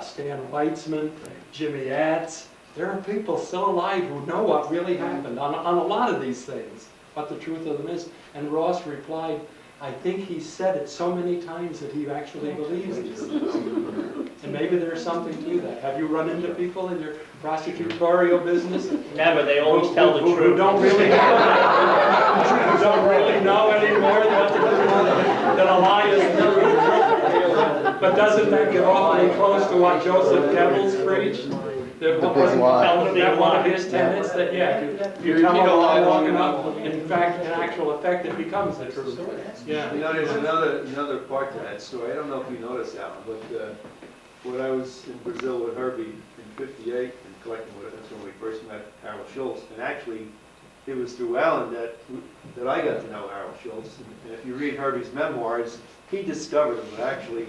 Stan Weitzman, Jimmy Atz, there are people still alive who know what really happened on a lot of these things, what the truth of them is. And Ross replied, I think he said it so many times that he actually believes it. And maybe there's something to that. Have you run into people in your prosecutorial business? Never, they always tell the truth. Who don't really know anymore that a lie is the truth. But doesn't that get awfully close to what Joseph Goebbels preached? That one of his tenets, that you tell a lie long enough, in actual effect, it becomes the truth. Yeah. There's another part to that story. I don't know if you noticed, Alan, but when I was in Brazil with Herbie in '58 and collecting with it, that's when we first met Harold Schultz. And actually, it was through Alan that I got to know Harold Schultz. And if you read Herbie's memoirs, he discovered him. But actually,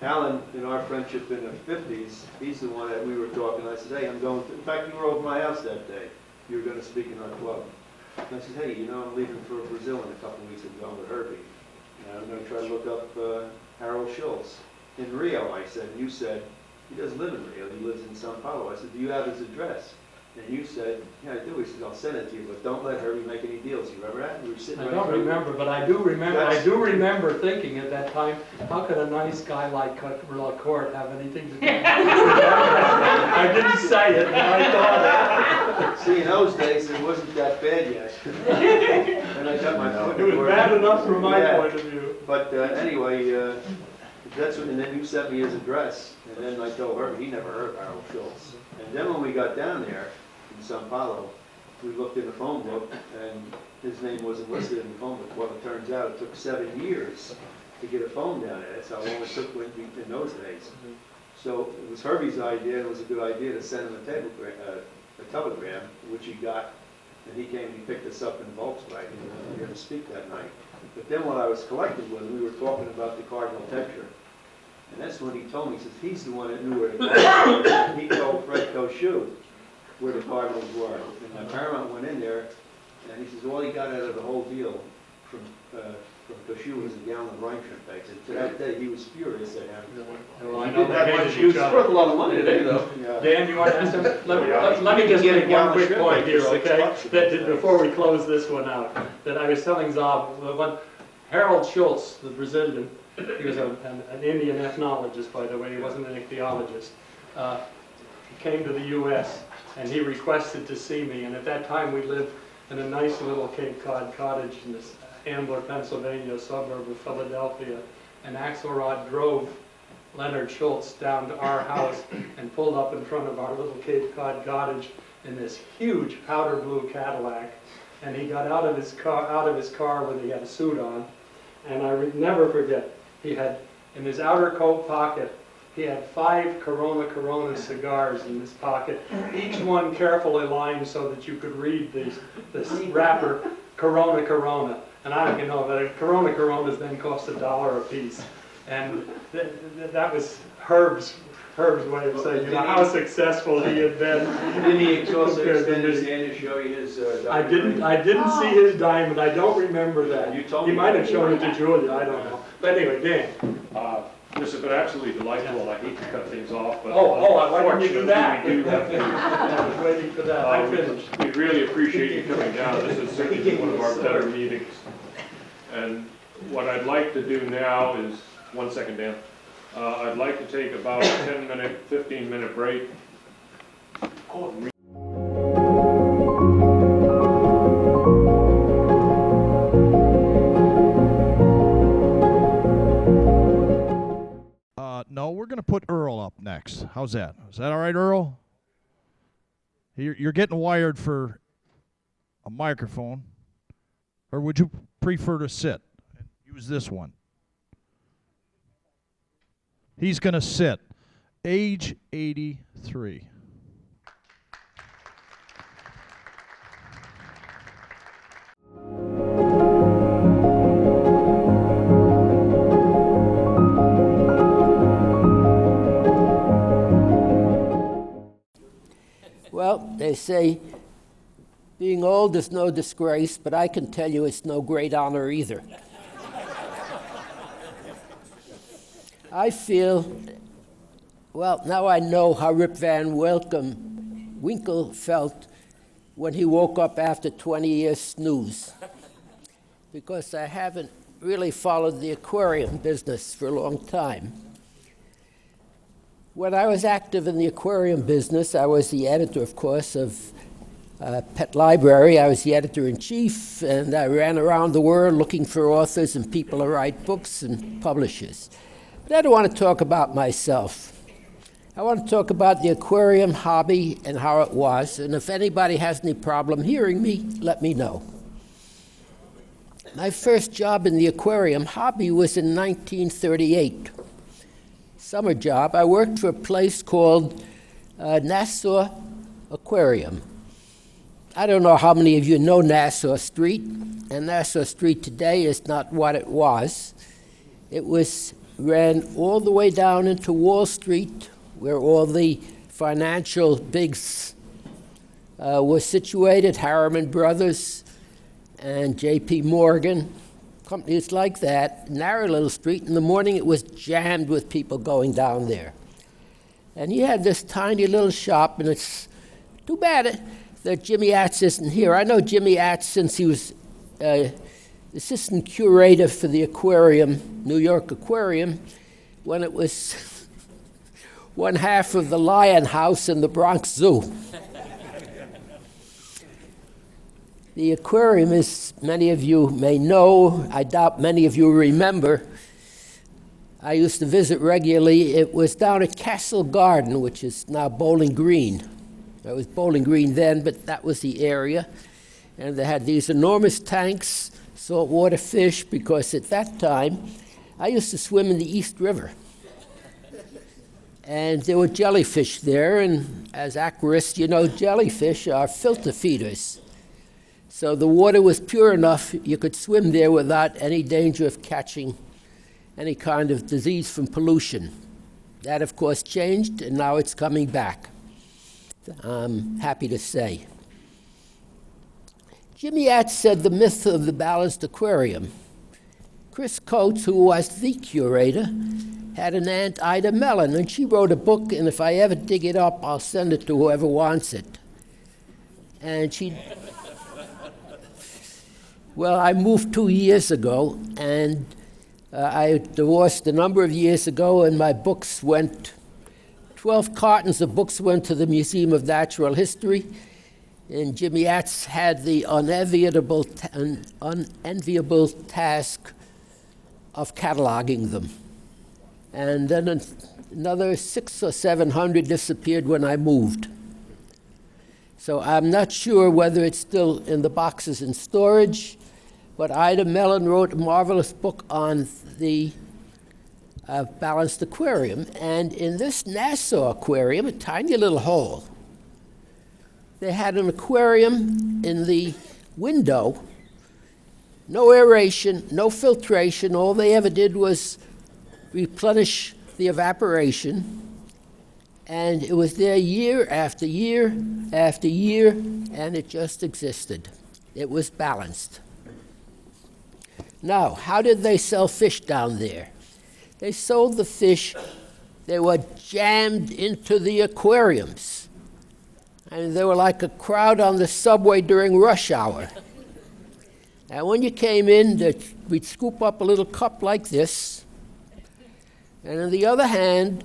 Alan, in our friendship in the '50s, he's the one that we were talking. I said, hey, I'm going to, in fact, you were over my house that day. You were going to speak in our club. And I said, hey, I'm leaving for Brazil in a couple of weeks. I'm going with Herbie. And I'm going to try to look up Harold Schultz. In Rio, I said, you said, he doesn't live in Rio, he lives in Sao Paulo. I said, do you have his address? And you said, yeah, I do. He said, I'll send it to you, but don't let Herbie make any deals. You remember that? We were sitting I don't remember, but I do remember thinking at that time, how could a nice guy like LaCorte have anything to do with it? I didn't say it, but I thought it. See, in those days, it wasn't that bad yet. And I got my foot. It was bad enough from my point of view. But anyway, that's when, and then you sent me his address, and then I told Herbie, he never heard of Harold Schultz. And then when we got down there in Sao Paulo, we looked in the phone book, and his name wasn't listed in the phone book. Well, it turns out it took 7 years to get a phone down there. That's how long it took in those days. So it was Herbie's idea, and it was a good idea to send him a telegram, which he got, and he came and he picked us up in Volkswagen, and we were here to speak that night. But then what I was collecting was, we were talking about the cardinal tetra. And that's when he told me, he says, he's the one that knew where the Cardinals were. He told Fred Koshu where the Cardinals were. And my paramount went in there, and he says, all he got out of the whole deal from because she was a gallon right shrimp back then. To that day, he was furious at him. Well, I He know did that they much, hated he was each other. worth a lot of money today, though. Dan, you want to ask him? Let me just get a make one gallon quick shrimp point bait here, for $6 okay? That before we close this one out, that I was telling Zob, when Harold Schultz, the Brazilian, he was an Indian ethnologist, by the way, he wasn't an ichthyologist, he came to the U.S. and he requested to see me, and at that time we lived in a nice little Cape Cod cottage in this Ambler, Pennsylvania, suburb of Philadelphia, and Axelrod drove Leonard Schultz down to our house and pulled up in front of our little Cape Cod cottage in this huge powder blue Cadillac, and he got out of his car where he had a suit on, and I never forget, he had in his outer coat pocket, he had 5 Corona cigars in his pocket, each one carefully lined so that you could read this wrapper, Corona. And I don't know that Coronas then cost $1 a piece. And that was Herb's way of saying, you know, how successful he had been. Didn't he also extend his hand to show you his diamond? I didn't see his diamond. I don't remember that. You told He me might that. have shown it to Julia. I don't know. But anyway, Dan. This has been absolutely delightful. I hate to cut things off, but Why didn't you do that? we do have to. I was waiting for that. I finished. We really appreciate you coming down. This has certainly been one of our better meetings. And what I'd like to do now is, 1 second, Dan. I'd like to take about a 10-minute, 15-minute break. No, we're going to put Earl up next. How's that? Is that all right, Earl? You're getting wired for a microphone. Or would you prefer to sit and use this one? He's going to sit. Age 83. Well, they say being old is no disgrace, but I can tell you it's no great honor either. I feel, well, now I know how Rip Van Winkle felt when he woke up after 20 years snooze, because I haven't really followed the aquarium business for a long time. When I was active in the aquarium business, I was the editor, of course, of Pet Library. I was the editor-in-chief, and I ran around the world looking for authors and people to write books and publishers. But I don't want to talk about myself. I want to talk about the aquarium hobby and how it was, and if anybody has any problem hearing me, let me know. My first job in the aquarium hobby was in 1938. Summer job. I worked for a place called Nassau Aquarium. I don't know how many of you know Nassau Street, and Nassau Street today is not what it was. It ran all the way down into Wall Street, where all the financial bigs were situated, Harriman Brothers and J.P. Morgan, companies like that. Narrow little street. In the morning it was jammed with people going down there. And he had this tiny little shop, and it's too bad that Jimmy Atz isn't here. I know Jimmy Atz since he was assistant curator for the aquarium, New York Aquarium, when it was one half of the Lion House in the Bronx Zoo. The aquarium, as many of you may know, I doubt many of you remember, I used to visit regularly. It was down at Castle Garden, which is now Bowling Green. It was Bowling Green then, but that was the area. And they had these enormous tanks, saltwater fish, because at that time, I used to swim in the East River. And there were jellyfish there, and as aquarists, you know, jellyfish are filter feeders. So the water was pure enough, you could swim there without any danger of catching any kind of disease from pollution. That, of course, changed, and now it's coming back, I'm happy to say. Jimmy Atz said the myth of the balanced aquarium. Chris Coates, who was the curator, had an aunt, Ida Mellon, and she wrote a book, and if I ever dig it up, I'll send it to whoever wants it. And well, I moved 2 years ago, and I divorced a number of years ago, and my books 12 cartons of books went to the Museum of Natural History, and Jimmy Atz had the unenviable task of cataloging them. And then another 600 or 700 disappeared when I moved. So I'm not sure whether it's still in the boxes in storage, but Ida Mellon wrote a marvelous book on the balanced aquarium. And in this Nassau aquarium, a tiny little hole, they had an aquarium in the window, no aeration, no filtration. All they ever did was replenish the evaporation. And it was there year after year after year, and it just existed. It was balanced. Now, how did they sell fish down there? They sold the fish, they were jammed into the aquariums. And they were like a crowd on the subway during rush hour. And when you came in, we'd scoop up a little cup like this, and on the other hand,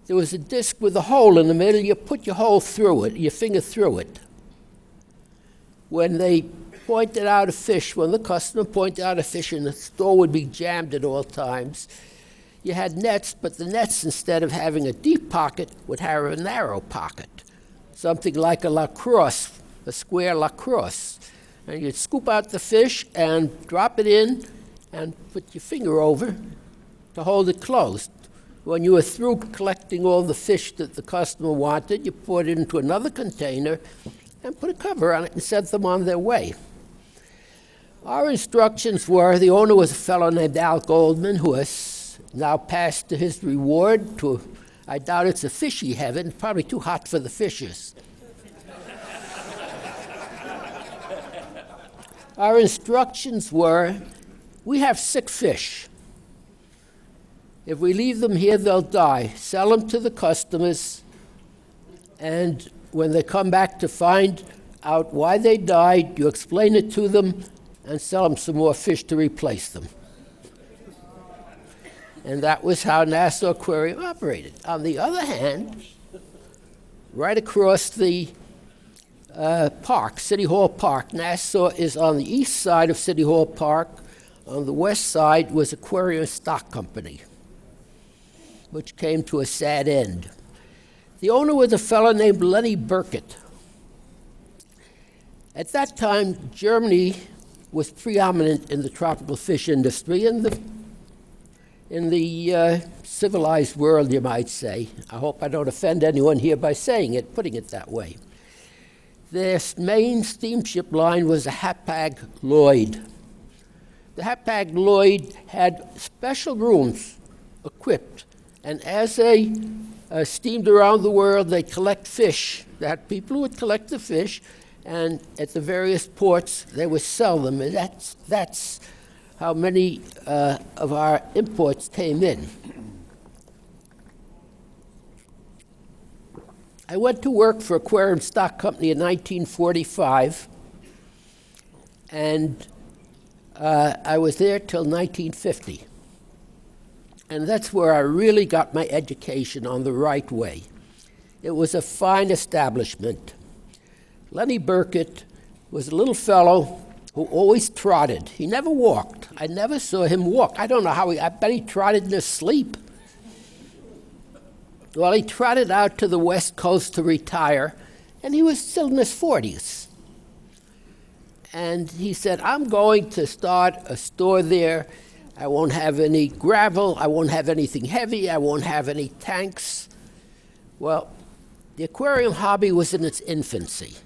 there was a disc with a hole in the middle. You put your hole through it, your finger through it. When they pointed out a fish, when the customer pointed out a fish, and the store would be jammed at all times, you had nets, but the nets, instead of having a deep pocket, would have a narrow pocket, something like a lacrosse, a square lacrosse. And you'd scoop out the fish and drop it in and put your finger over to hold it closed. When you were through collecting all the fish that the customer wanted, you poured it into another container and put a cover on it and sent them on their way. Our instructions were, the owner was a fellow named Al Goldman, who has now passed to his reward to, I doubt it's a fishy heaven, probably too hot for the fishes. Our instructions were, we have sick fish. If we leave them here, they'll die. Sell them to the customers, and when they come back to find out why they died, you explain it to them and sell them some more fish to replace them. And that was how Nassau Aquarium operated. On the other hand, right across the park, City Hall Park, Nassau is on the east side of City Hall Park. On the west side was Aquarium Stock Company, which came to a sad end. The owner was a fellow named Lenny Burkett. At that time, Germany was preeminent in the tropical fish industry in the civilized world, you might say. I hope I don't offend anyone here by saying it, putting it that way. Their main steamship line was the Hapag Lloyd. The Hapag Lloyd had special rooms equipped, and as they steamed around the world, they'd collect fish. They had people who would collect the fish, and at the various ports, they would sell them, and that's how many of our imports came in. I went to work for Aquarium Stock Company in 1945, and I was there till 1950. And that's where I really got my education on the right way. It was a fine establishment. Lenny Burkett was a little fellow who always trotted. He never walked. I never saw him walk. I don't know how I bet he trotted in his sleep. Well, he trotted out to the West Coast to retire, and he was still in his 40s. And he said, I'm going to start a store there. I won't have any gravel, I won't have anything heavy, I won't have any tanks. Well, the aquarium hobby was in its infancy,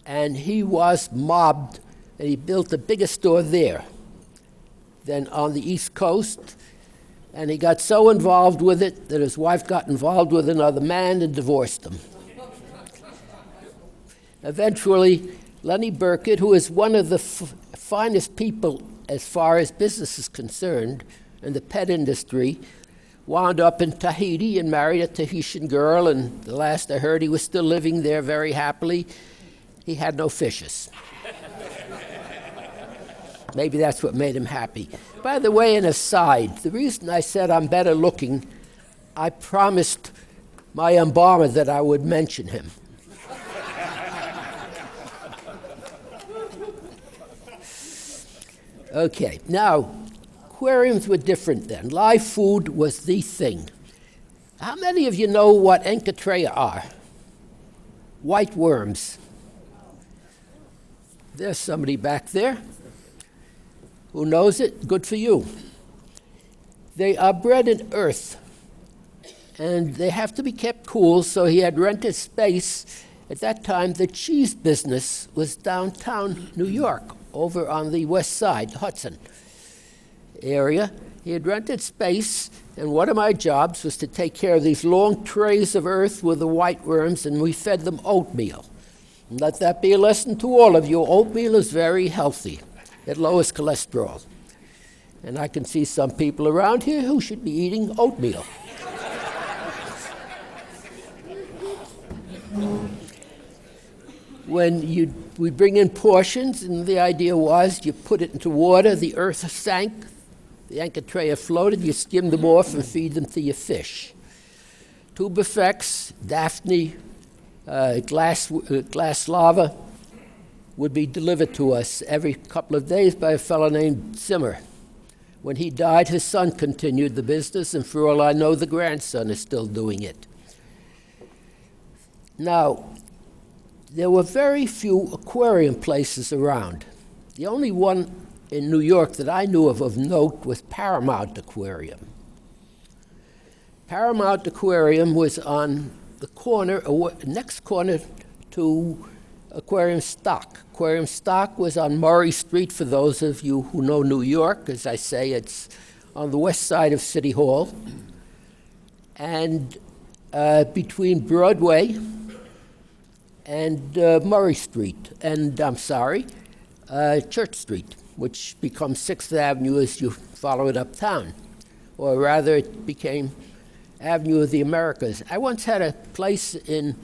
and he was mobbed, and he built a bigger store there than on the East Coast, and he got so involved with it that his wife got involved with another man and divorced him. Eventually, Lenny Burkett, who is one of the finest people as far as business is concerned, in the pet industry. Wound up in Tahiti and married a Tahitian girl, and the last I heard, he was still living there very happily. He had no fishes. Maybe that's what made him happy. By the way, an aside, the reason I said I'm better looking, I promised my embalmer that I would mention him. Okay, now, aquariums were different then. Live food was the thing. How many of you know what Enchytraea are? White worms. There's somebody back there who knows it. Good for you. They are bred in earth, and they have to be kept cool, so he had rented space. At that time, the cheese business was downtown New York, over on the west side, Hudson area. He had rented space, and one of my jobs was to take care of these long trays of earth with the white worms, and we fed them oatmeal. And let that be a lesson to all of you. Oatmeal is very healthy. It lowers cholesterol. And I can see some people around here who should be eating oatmeal. When we bring in portions, and the idea was you put it into water, the earth sank, the Enchytraea floated, you skim them off and feed them to your fish. Tubifex, Daphne, glass lava would be delivered to us every couple of days by a fellow named Zimmer. When he died, his son continued the business, and for all I know, the grandson is still doing it. Now, there were very few aquarium places around. The only one in New York that I knew of note was Paramount Aquarium. Paramount Aquarium was on the corner, next corner to Aquarium Stock. Aquarium Stock was on Murray Street, for those of you who know New York. As I say, it's on the west side of City Hall. And between Broadway and Murray Street, and Church Street, which becomes 6th Avenue as you follow it uptown. Or rather, it became Avenue of the Americas. I once had a place in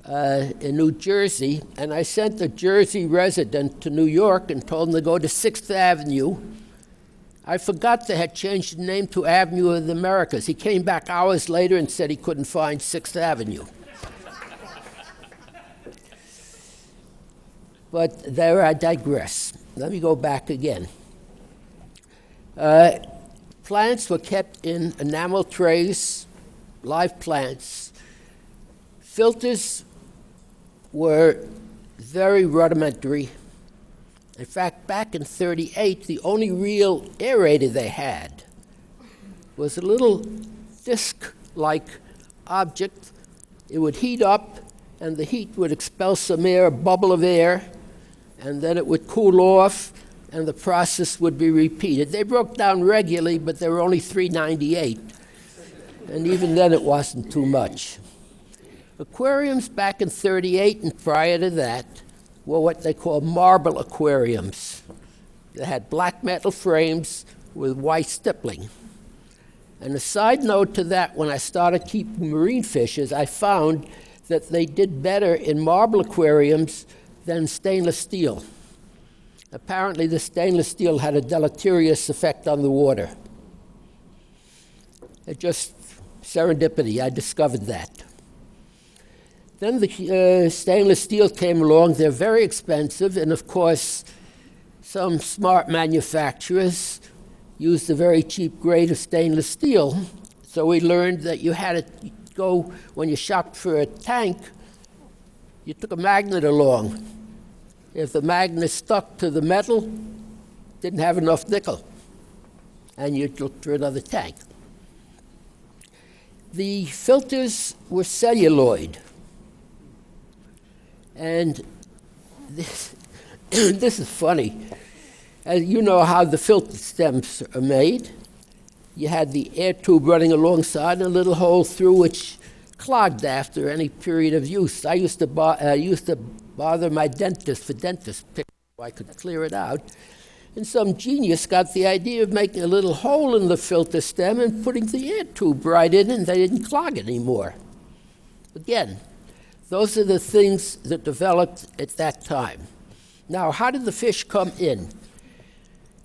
New Jersey, and I sent a Jersey resident to New York and told him to go to 6th Avenue. I forgot they had changed the name to Avenue of the Americas. He came back hours later and said he couldn't find 6th Avenue. But there I digress. Let me go back again. Plants were kept in enamel trays, live plants. Filters were very rudimentary. In fact, back in '38, the only real aerator they had was a little disc-like object. It would heat up, and the heat would expel some air, a bubble of air, and then it would cool off, and the process would be repeated. They broke down regularly, but they were only $3.98, and even then it wasn't too much. Aquariums back in '38 and prior to that were what they call marble aquariums. They had black metal frames with white stippling. And a side note to that, when I started keeping marine fishes, I found that they did better in marble aquariums than stainless steel. Apparently, the stainless steel had a deleterious effect on the water. It just serendipity, I discovered that. Then the stainless steel came along. They're very expensive, and of course, some smart manufacturers used a very cheap grade of stainless steel. So we learned that you had to go, when you shopped for a tank, you took a magnet along. If the magnet stuck to the metal, didn't have enough nickel, and you'd look for another tank. The filters were celluloid. And this is funny. As you know how the filter stems are made. You had the air tube running alongside and a little hole through which clogged after any period of use. I used to bother my dentist for dentist picks so I could clear it out. And some genius got the idea of making a little hole in the filter stem and putting the air tube right in, and they didn't clog anymore. Again, those are the things that developed at that time. Now, how did the fish come in?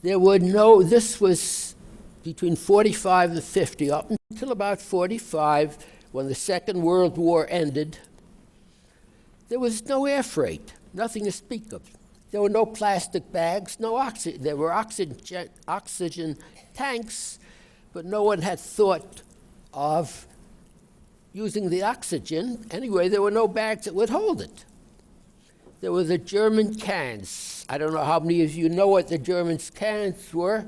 This was between 45 and 50, up until about 45, when the Second World War ended. There was no air freight, nothing to speak of. There were no plastic bags, no oxygen. There were oxygen tanks, but no one had thought of using the oxygen. Anyway, there were no bags that would hold it. There were the German cans. I don't know how many of you know what the German cans were.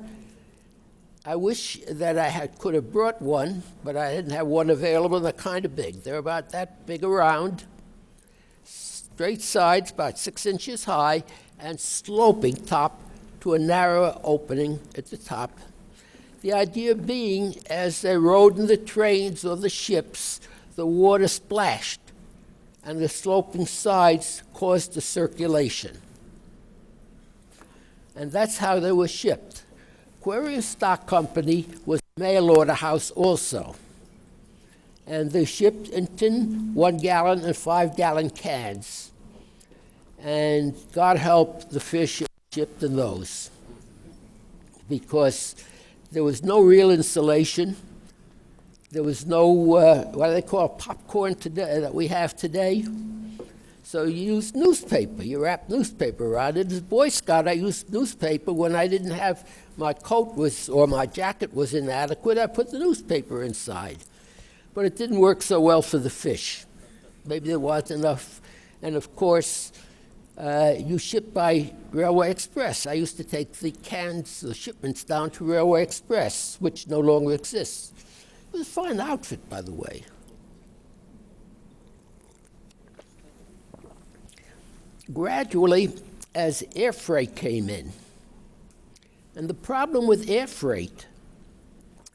I wish that I could have brought one, but I didn't have one available. They're kind of big. They're about that big around, straight sides, about 6 inches high, and sloping top to a narrow opening at the top. The idea being, as they rode in the trains or the ships, the water splashed, and the sloping sides caused the circulation. And that's how they were shipped. Aquarium Stock Company was a mail order house also. And they shipped in tin 1 gallon and 5 gallon cans. And God help the fish shipped in those, because there was no real insulation. There was no, what do they call popcorn today, that we have today? So you use newspaper. You wrap newspaper around it. As a Boy Scout, I used newspaper when I didn't have, my coat was, or my jacket was inadequate. I put the newspaper inside. But it didn't work so well for the fish. Maybe there wasn't enough. And of course, you ship by Railway Express. I used to take the cans, the shipments down to Railway Express, which no longer exists. It was a fine outfit, by the way. Gradually, as air freight came in, and the problem with air freight,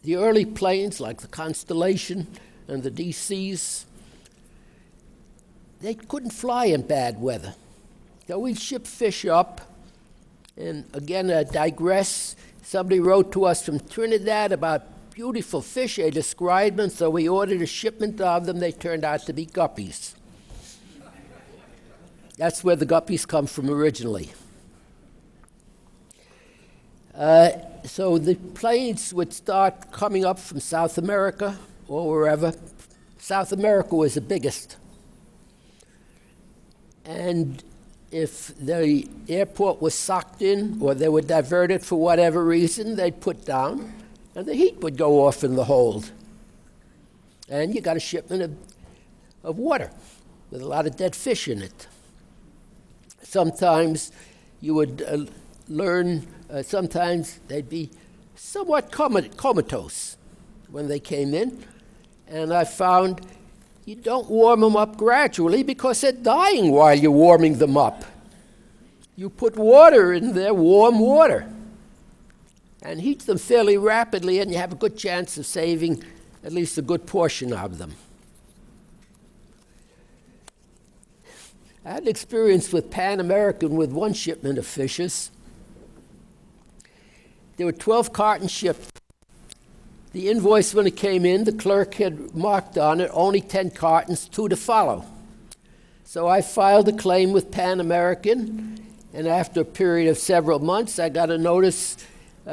the early planes like the Constellation and the DCs, they couldn't fly in bad weather. So we'd ship fish up, and again, I digress. Somebody wrote to us from Trinidad about beautiful fish. They described them, so we ordered a shipment of them. They turned out to be guppies. That's where the guppies come from originally. So the planes would start coming up from South America or wherever. South America was the biggest. And if the airport was socked in or they were diverted for whatever reason, they'd put down, and the heat would go off in the hold. And you got a shipment of water with a lot of dead fish in it. Sometimes you would learn, sometimes they'd be somewhat comatose when they came in. And I found you don't warm them up gradually because they're dying while you're warming them up. You put water in there, warm water, and heat them fairly rapidly, and you have a good chance of saving at least a good portion of them. I had experience with Pan American with one shipment of fishes. There were 12 cartons shipped. The invoice, when it came in, the clerk had marked on it only 10 cartons, 2 to follow. So I filed a claim with Pan American, and after a period of several months, I got a notice,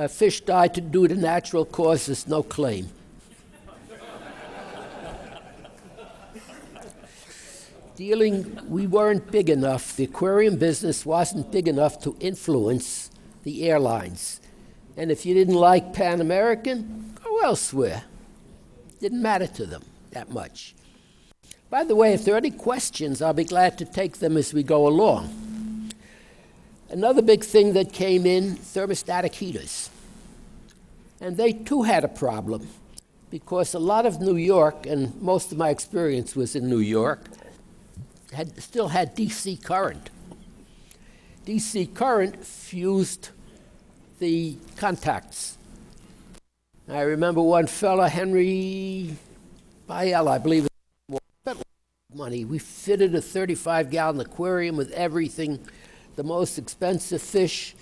fish died due to natural causes, no claim. We weren't big enough. The aquarium business wasn't big enough to influence the airlines. And if you didn't like Pan American, go elsewhere. Didn't matter to them that much. By the way, if there are any questions, I'll be glad to take them as we go along. Another big thing that came in, thermostatic heaters. And they too had a problem, because a lot of New York, and most of my experience was in New York, still had DC current. DC current fused the contacts. I remember one fella, Henry Bael, I believe, spent money. We fitted a 35-gallon aquarium with everything, the most expensive fish,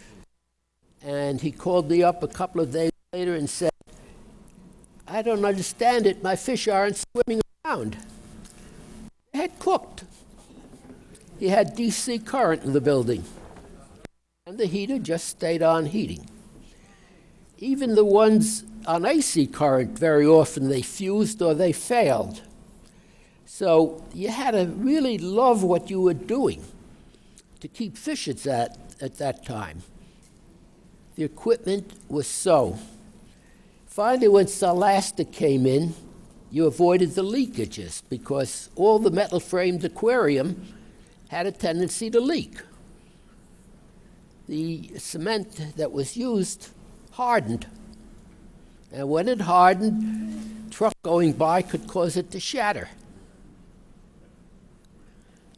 And he called me up a couple of days later and said, I don't understand it. My fish aren't swimming around. They had cooked. He had DC current in the building. And the heater just stayed on heating. Even the ones on AC current, very often they fused or they failed. So you had to really love what you were doing to keep fish at that time. The equipment was so. Finally, when Scholastic came in, you avoided the leakages because all the metal-framed aquarium had a tendency to leak. The cement that was used hardened. And when it hardened, truck going by could cause it to shatter.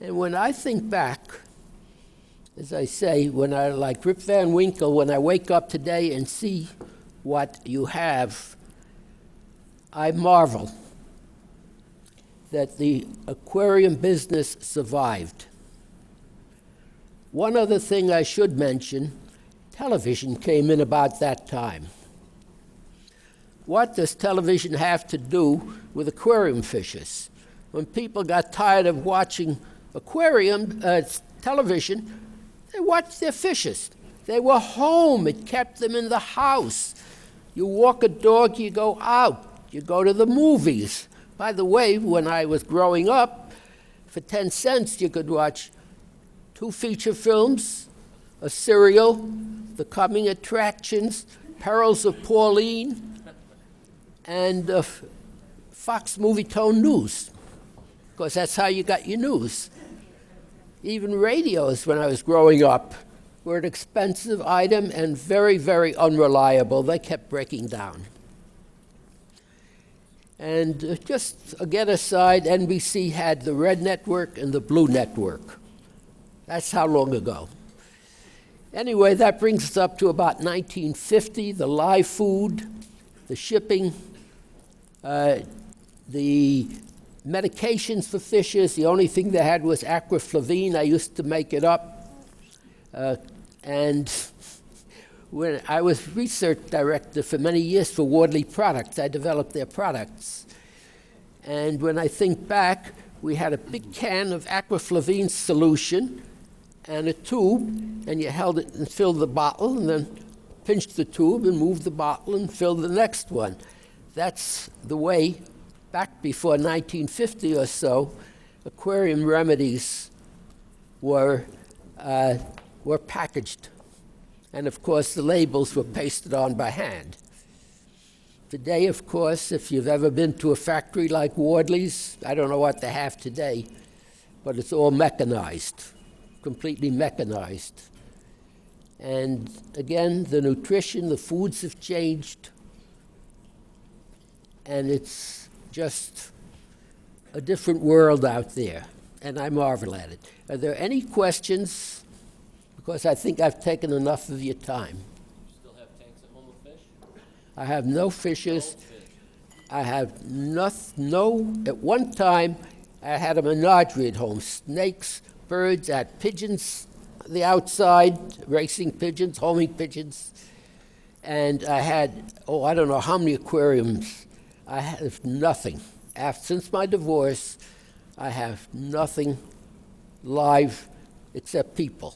And when I think back, as I say, when I, like Rip Van Winkle, when I wake up today and see what you have, I marvel that the aquarium business survived. One other thing I should mention, television came in about that time. What does television have to do with aquarium fishes? When people got tired of watching television, they watched their fishes. They were home. It kept them in the house. You walk a dog, you go out. You go to the movies. By the way, when I was growing up, for 10 cents you could watch 2 feature films, a serial, The Coming Attractions, Perils of Pauline, and Fox Movie-Tone News, because that's how you got your news. Even radios, when I was growing up, were an expensive item and very, very unreliable. They kept breaking down. And just again aside, NBC had the red network and the blue network. That's how long ago. Anyway, that brings us up to about 1950, the live food, the shipping, the medications for fishes. The only thing they had was aquaflavine. I used to make it up. And when I was research director for many years for Wardley Products, I developed their products. And when I think back, we had a big can of aquaflavine solution and a tube, and you held it and filled the bottle, and then pinched the tube and moved the bottle and filled the next one. That's the way, back before 1950 or so, aquarium remedies were packaged. And of course, the labels were pasted on by hand. Today, of course, if you've ever been to a factory like Wardley's, I don't know what they have today, but it's all mechanized, completely mechanized. And again, the nutrition, the foods have changed, and it's just a different world out there, and I marvel at it. Are there any questions? Because I think I've taken enough of your time. You still have tanks at home of fish? I have no fishes. I have at one time, I had a menagerie at home, snakes, birds, I had pigeons on the outside, racing pigeons, homing pigeons, and I had, I don't know how many aquariums. I have nothing. Since my divorce, I have nothing live except people.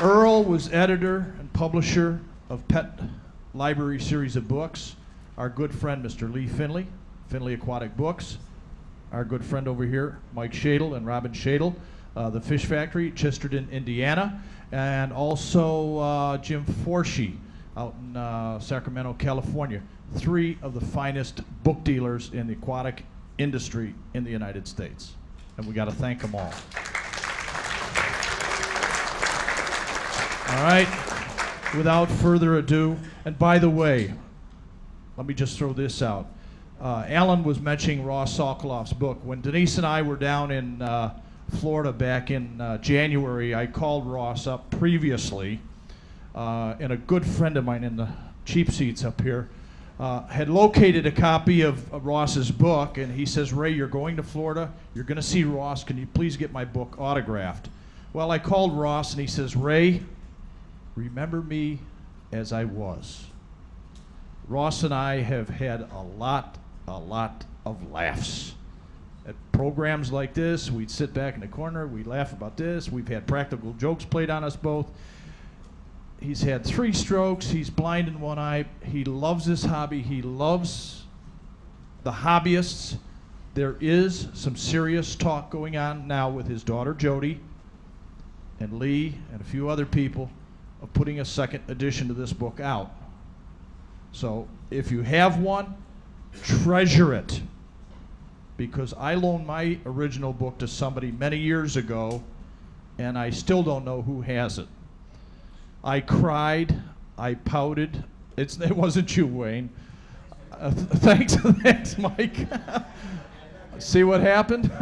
Earl was editor and publisher of Pet Library series of books. Our good friend, Mr. Lee Finley, Finley Aquatic Books. Our good friend over here, Mike Shadle and Robin Shadle, The Fish Factory, Chesterton, Indiana. And also Jim Forshee out in Sacramento, California. 3 of the finest book dealers in the aquatic industry in the United States. And we got to thank them all. All right, without further ado, and by the way, let me just throw this out. Alan was mentioning Ross Sokoloff's book. When Denise and I were down in Florida back in January, I called Ross up previously and a good friend of mine in the cheap seats up here had located a copy of Ross's book, and he says, Ray, you're going to Florida, you're going to see Ross, can you please get my book autographed? Well, I called Ross, and he says, Ray, remember me as I was. Ross and I have had a lot of laughs. At programs like this, we'd sit back in the corner, we'd laugh about this, we've had practical jokes played on us both. He's had 3 strokes, he's blind in one eye, he loves this hobby, he loves the hobbyists. There is some serious talk going on now with his daughter Jody and Lee and a few other people of putting a second edition to this book out. So if you have one, treasure it. Because I loaned my original book to somebody many years ago, and I still don't know who has it. I cried, I pouted. It wasn't you, Wayne. Thanks, Mike. See what happened?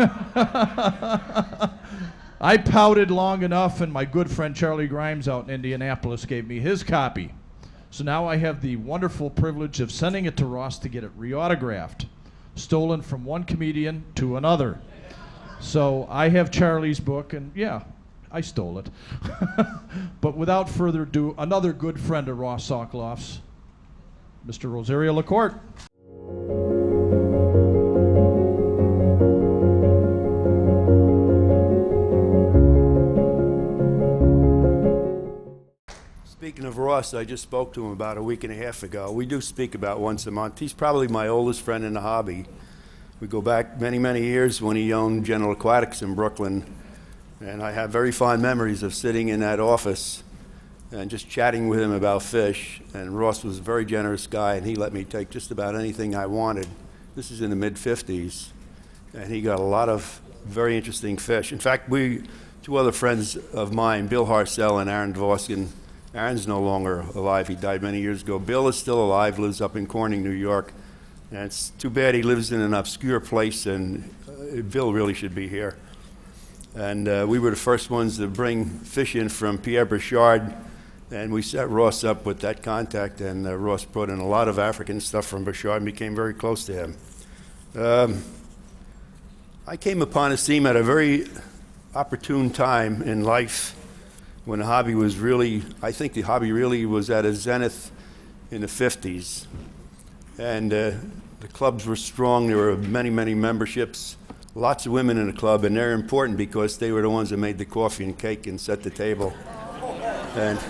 I pouted long enough, and my good friend Charlie Grimes out in Indianapolis gave me his copy. So now I have the wonderful privilege of sending it to Ross to get it re-autographed. Stolen from one comedian to another. So I have Charlie's book, and yeah, I stole it. But without further ado, another good friend of Ross Sokoloff's, Mr. Rosario LaCorte. Speaking of Ross, I just spoke to him about a week and a half ago. We do speak about once a month. He's probably my oldest friend in the hobby. We go back many, many years when he owned General Aquatics in Brooklyn. And I have very fond memories of sitting in that office and just chatting with him about fish. And Ross was a very generous guy, and he let me take just about anything I wanted. This is in the mid-50s. And he got a lot of very interesting fish. In fact, 2 other friends of mine, Bill Harcel and Aaron Dvoskin. Aaron's no longer alive. He died many years ago. Bill is still alive, lives up in Corning, New York. And it's too bad he lives in an obscure place, and Bill really should be here. And we were the first ones to bring fish in from Pierre Burchard, and we set Ross up with that contact, and Ross brought in a lot of African stuff from Burchard and became very close to him. I came upon Asim at a very opportune time in life, when the hobby was really, I think the hobby really was at a zenith in the 50s. And the clubs were strong. There were many, many memberships, lots of women in the club, and they're important because they were the ones that made the coffee and cake and set the table. And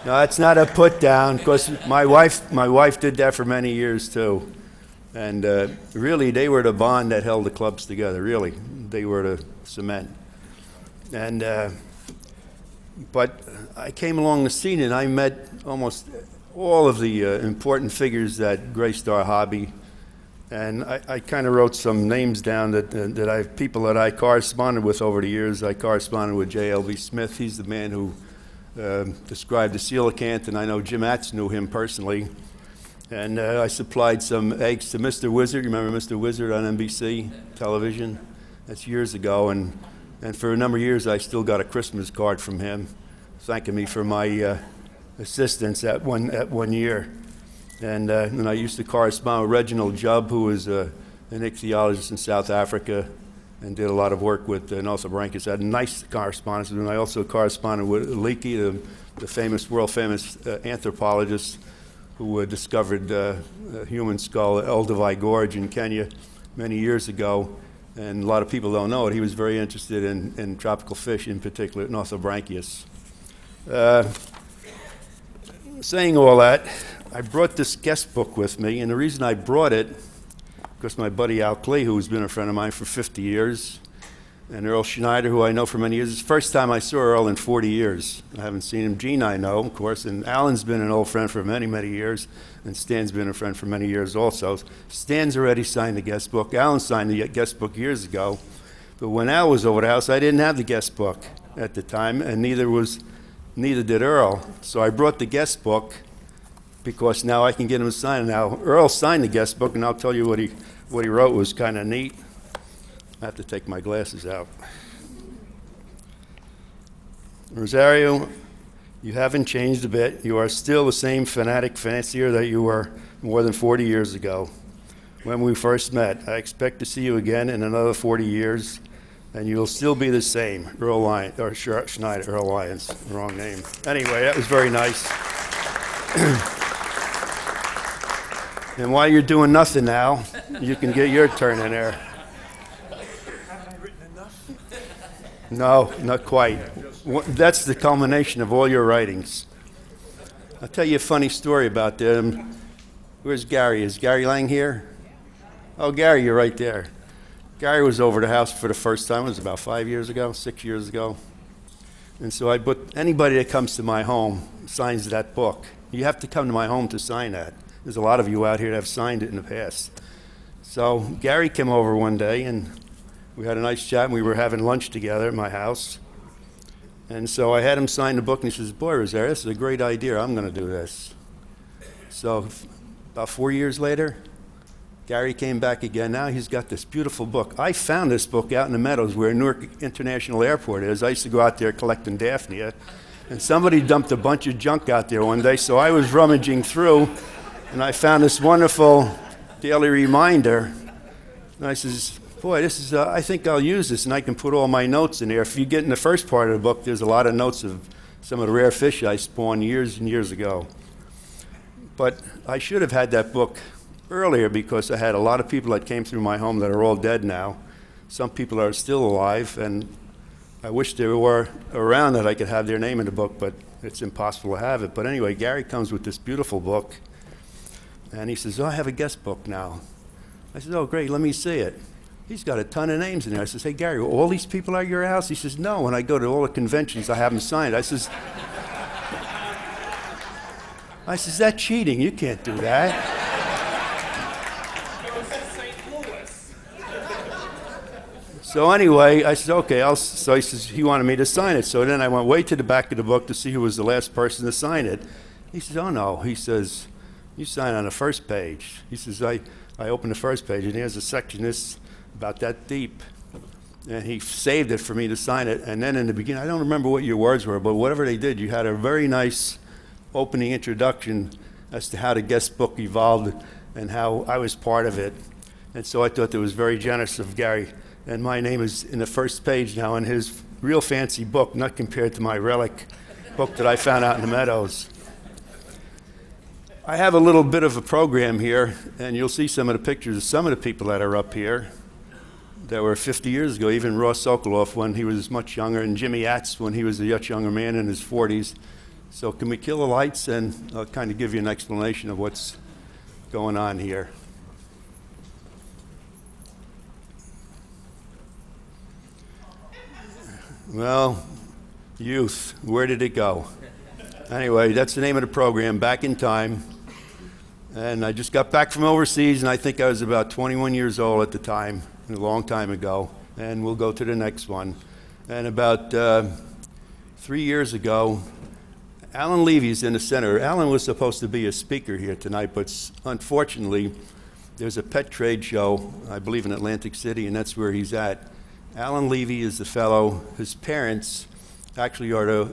no, that's not a put down, because my wife did that for many years too. And really, they were the bond that held the clubs together, really. They were the cement. And but I came along the scene and I met almost all of the important figures that graced our hobby. And I kind of wrote some names down that people that I corresponded with over the years. I corresponded with J.L.B. Smith. He's the man who described the coelacanth, and I know Jim Atz knew him personally. And I supplied some eggs to Mr. Wizard. You remember Mr. Wizard on NBC television? That's years ago. And for a number of years, I still got a Christmas card from him thanking me for my assistance at one year. And I used to correspond with Reginald Jubb, who was an ichthyologist in South Africa and did a lot of work with Northobranchus. I had a nice correspondence with him. I also corresponded with Leakey, the world-famous anthropologist who discovered human skull at Olduvai Gorge in Kenya many years ago. And a lot of people don't know it. He was very interested in tropical fish, in particular Northobranchus. Saying all that, I brought this guest book with me, and the reason I brought it, because my buddy Al Klee, who's been a friend of mine for 50 years, and Earl Schneider, who I know for many years. It's the first time I saw Earl in 40 years. I haven't seen him. Gene I know, of course, and Alan's been an old friend for many, many years, and Stan's been a friend for many years also. Stan's already signed the guest book. Alan signed the guest book years ago, but when Al was over the house, I didn't have the guest book at the time, and neither did Earl. So I brought the guest book because now I can get him to sign it. Now, Earl signed the guest book, and I'll tell you what he wrote was kind of neat. I have to take my glasses out. Rosario, You haven't changed a bit. You are still the same fanatic fancier that you were more than 40 years ago when we first met. I expect to see you again in another 40 years, and you'll still be the same. Earl Lyons, or Schneider, Earl Lyons, wrong name. Anyway, that was very nice. And while you're doing nothing now, you can get your turn in there. Haven't I written enough? No, not quite. That's the culmination of all your writings. I'll tell you a funny story about them. Where's Gary? Is Gary Lang here? Oh, Gary, you're right there. Gary was over the house for the first time. It was about 5 years ago, 6 years ago. And so I put anybody that comes to my home signs that book. You have to come to my home to sign that. There's a lot of you out here that have signed it in the past. So Gary came over one day, and we had a nice chat, and we were having lunch together at my house. And so I had him sign the book, and he says, "Boy, Rosario, this is a great idea. I'm going to do this." So about 4 years later, Gary came back again. Now he's got this beautiful book. I found this book out in the meadows where Newark International Airport is. I used to go out there collecting daphnia, and somebody dumped a bunch of junk out there one day, so I was rummaging through, and I found this wonderful daily reminder. And I says, "Boy, this is, I think I'll use this, and I can put all my notes in there." If you get in the first part of the book, there's a lot of notes of some of the rare fish I spawned years and years ago. But I should have had that book earlier because I had a lot of people that came through my home that are all dead now. Some people are still alive, and I wish they were around that I could have their name in the book, but it's impossible to have it. But anyway, Gary comes with this beautiful book, and he says, "Oh, I have a guest book now." I said, "Oh, great, let me see it." He's got a ton of names in there. I says, "Hey, Gary, all these people are at your house?" He says, "No, when I go to all the conventions, I have them signed." I says, "That's cheating. You can't do that." So anyway, I said, "Okay." So he says he wanted me to sign it. So then I went way to the back of the book to see who was the last person to sign it. He says, "Oh, no." He says, "You sign on the first page." He says, I opened the first page, and there's a section that's about that deep. And he saved it for me to sign it. And then in the beginning, I don't remember what your words were, but whatever they did, you had a very nice opening introduction as to how the guest book evolved and how I was part of it. And so I thought that was very generous of Gary. And my name is in the first page now in his real fancy book, not compared to my relic book that I found out in the meadows. I have a little bit of a program here, and you'll see some of the pictures of some of the people that are up here that were 50 years ago, even Ross Sokoloff when he was much younger, and Jimmy Atz when he was a much younger man in his 40s. So can we kill the lights, and I'll kind of give you an explanation of what's going on here. Well, youth, where did it go? Anyway, that's the name of the program, Back in Time. And I just got back from overseas, and I think I was about 21 years old at the time, a long time ago. And we'll go to the next one. And about 3 years ago, Alan Levy's in the center. Alan was supposed to be a speaker here tonight, but unfortunately, there's a pet trade show, I believe in Atlantic City, and that's where he's at. Alan Levy is the fellow. His parents actually are the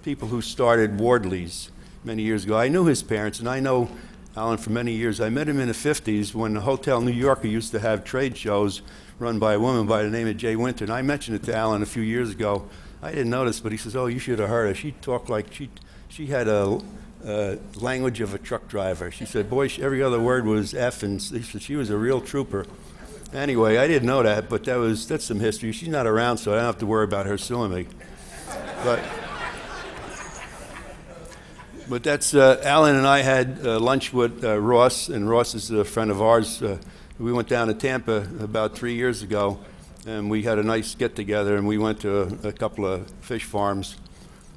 people who started Wardley's many years ago. I knew his parents, and I know Alan for many years. I met him in the 50s when the Hotel New Yorker used to have trade shows run by a woman by the name of Jay Winter. And I mentioned it to Alan a few years ago. I didn't notice, but he says, "Oh, you should have heard her. She talked like she had a language of a truck driver." She said, "Boy, every other word was F," and he said she was a real trooper. Anyway, I didn't know that, but that's some history. She's not around, so I don't have to worry about her suing me. But that's, Alan and I had lunch with Ross, and Ross is a friend of ours. We went down to Tampa about 3 years ago, and we had a nice get-together, and we went to a couple of fish farms.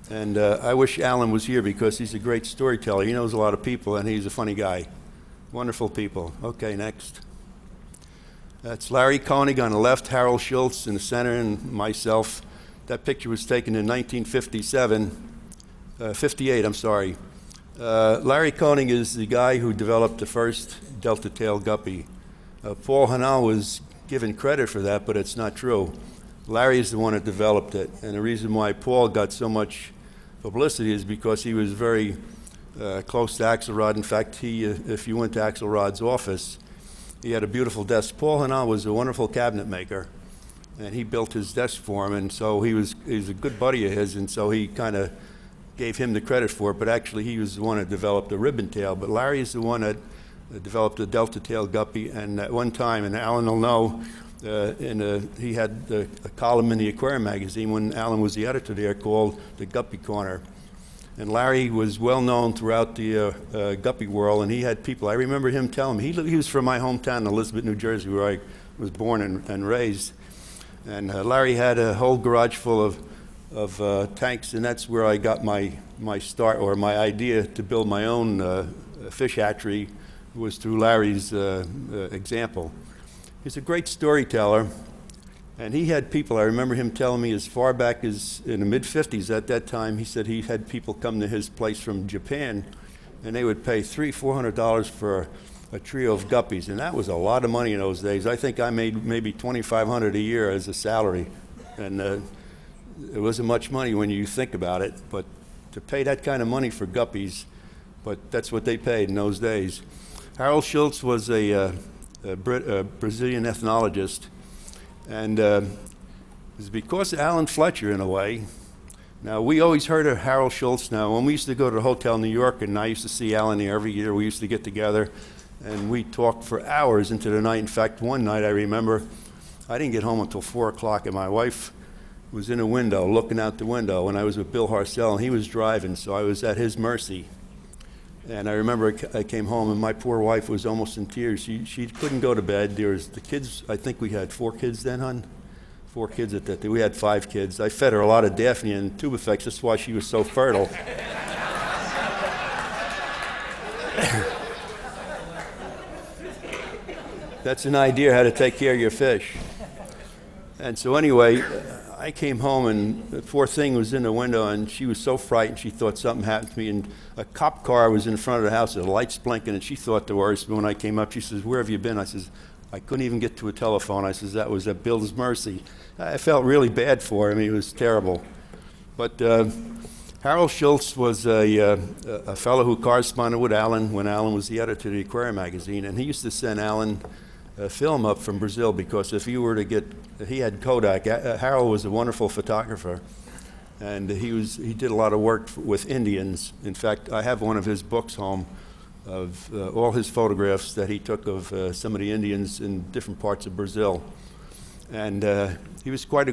And I wish Alan was here because he's a great storyteller. He knows a lot of people, and he's a funny guy. Wonderful people. Okay, next. That's Larry Koenig on the left, Harold Schultz in the center, and myself. That picture was taken in 1958, I'm sorry. Larry Koenig is the guy who developed the first delta-tailed guppy. Paul Hanal was given credit for that, but it's not true. Larry is the one that developed it, and the reason why Paul got so much publicity is because he was very close to Axelrod. In fact, if you went to Axelrod's office, he had a beautiful desk. Paul Hanal was a wonderful cabinet maker, and he built his desk for him, and so he was a good buddy of his, and so he kind of gave him the credit for it, but actually he was the one that developed the ribbon tail. But Larry is the one that developed the delta-tailed guppy, and at one time, and Alan will know, he had a column in the Aquarium magazine when Alan was the editor there called The Guppy Corner. And Larry was well known throughout the guppy world, and he had people. I remember him telling me, he was from my hometown, Elizabeth, New Jersey, where I was born and raised. And Larry had a whole garage full of tanks, and that's where I got my start, or my idea to build my own fish hatchery was through Larry's example. He's a great storyteller, and he had people, I remember him telling me as far back as in the mid-50s at that time, he said he had people come to his place from Japan, and they would pay $300-400 for a trio of guppies, and that was a lot of money in those days. I think I made maybe $2,500 a year as a salary, and it wasn't much money when you think about it, but to pay that kind of money for guppies, but that's what they paid in those days. Harold Schultz was a Brazilian ethnologist, and it was because of Alan Fletcher in a way. Now, we always heard of Harold Schultz. Now, when we used to go to the Hotel New York, and I used to see Alan there every year, we used to get together, and we talked for hours into the night. In fact, one night I remember, I didn't get home until 4 o'clock, and my wife was in a window, looking out the window, and I was with Bill Harcel, and he was driving, so I was at his mercy. And I remember I came home, and my poor wife was almost in tears. She couldn't go to bed. There was the kids. I think we had 4 kids then, hon? 4 kids at that time. We had 5 kids. I fed her a lot of Daphne and Tubifex. That's why she was so fertile. That's an idea how to take care of your fish. And so anyway, I came home, and the poor thing was in the window, and she was so frightened. She thought something happened to me, and a cop car was in front of the house, the lights blinking, and she thought the worst. But when I came up, she says, "Where have you been?" I says, "I couldn't even get to a telephone." I says, "That was at Bill's mercy." I felt really bad for him. He was terrible. But Harold Schultz was a fellow who corresponded with Alan when Alan was the editor of the Aquarium magazine, and he used to send Alan film up from Brazil, because if you were to get, he had Kodak. Harold was a wonderful photographer, and he did a lot of work with Indians. In fact, I have one of his books home of all his photographs that he took of some of the Indians in different parts of Brazil. And he was quite a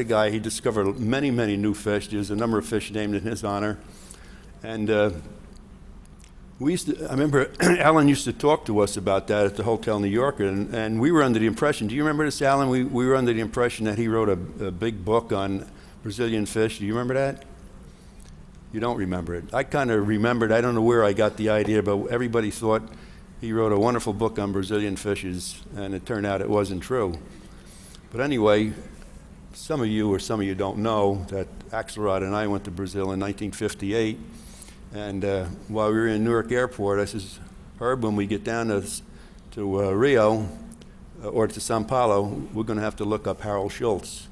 guy. He discovered many, many new fish. There's a number of fish named in his honor. And I remember Alan used to talk to us about that at the Hotel New York, and we were under the impression, do you remember this, Alan? We were under the impression that he wrote a big book on Brazilian fish. Do you remember that? You don't remember it. I kind of remembered. I don't know where I got the idea, but everybody thought he wrote a wonderful book on Brazilian fishes, and it turned out it wasn't true. But anyway, some of you don't know that Axelrod and I went to Brazil in 1958. And while we were in Newark Airport, I says, "Herb, when we get down to Rio or to Sao Paulo, we're going to have to look up Harold Schultz."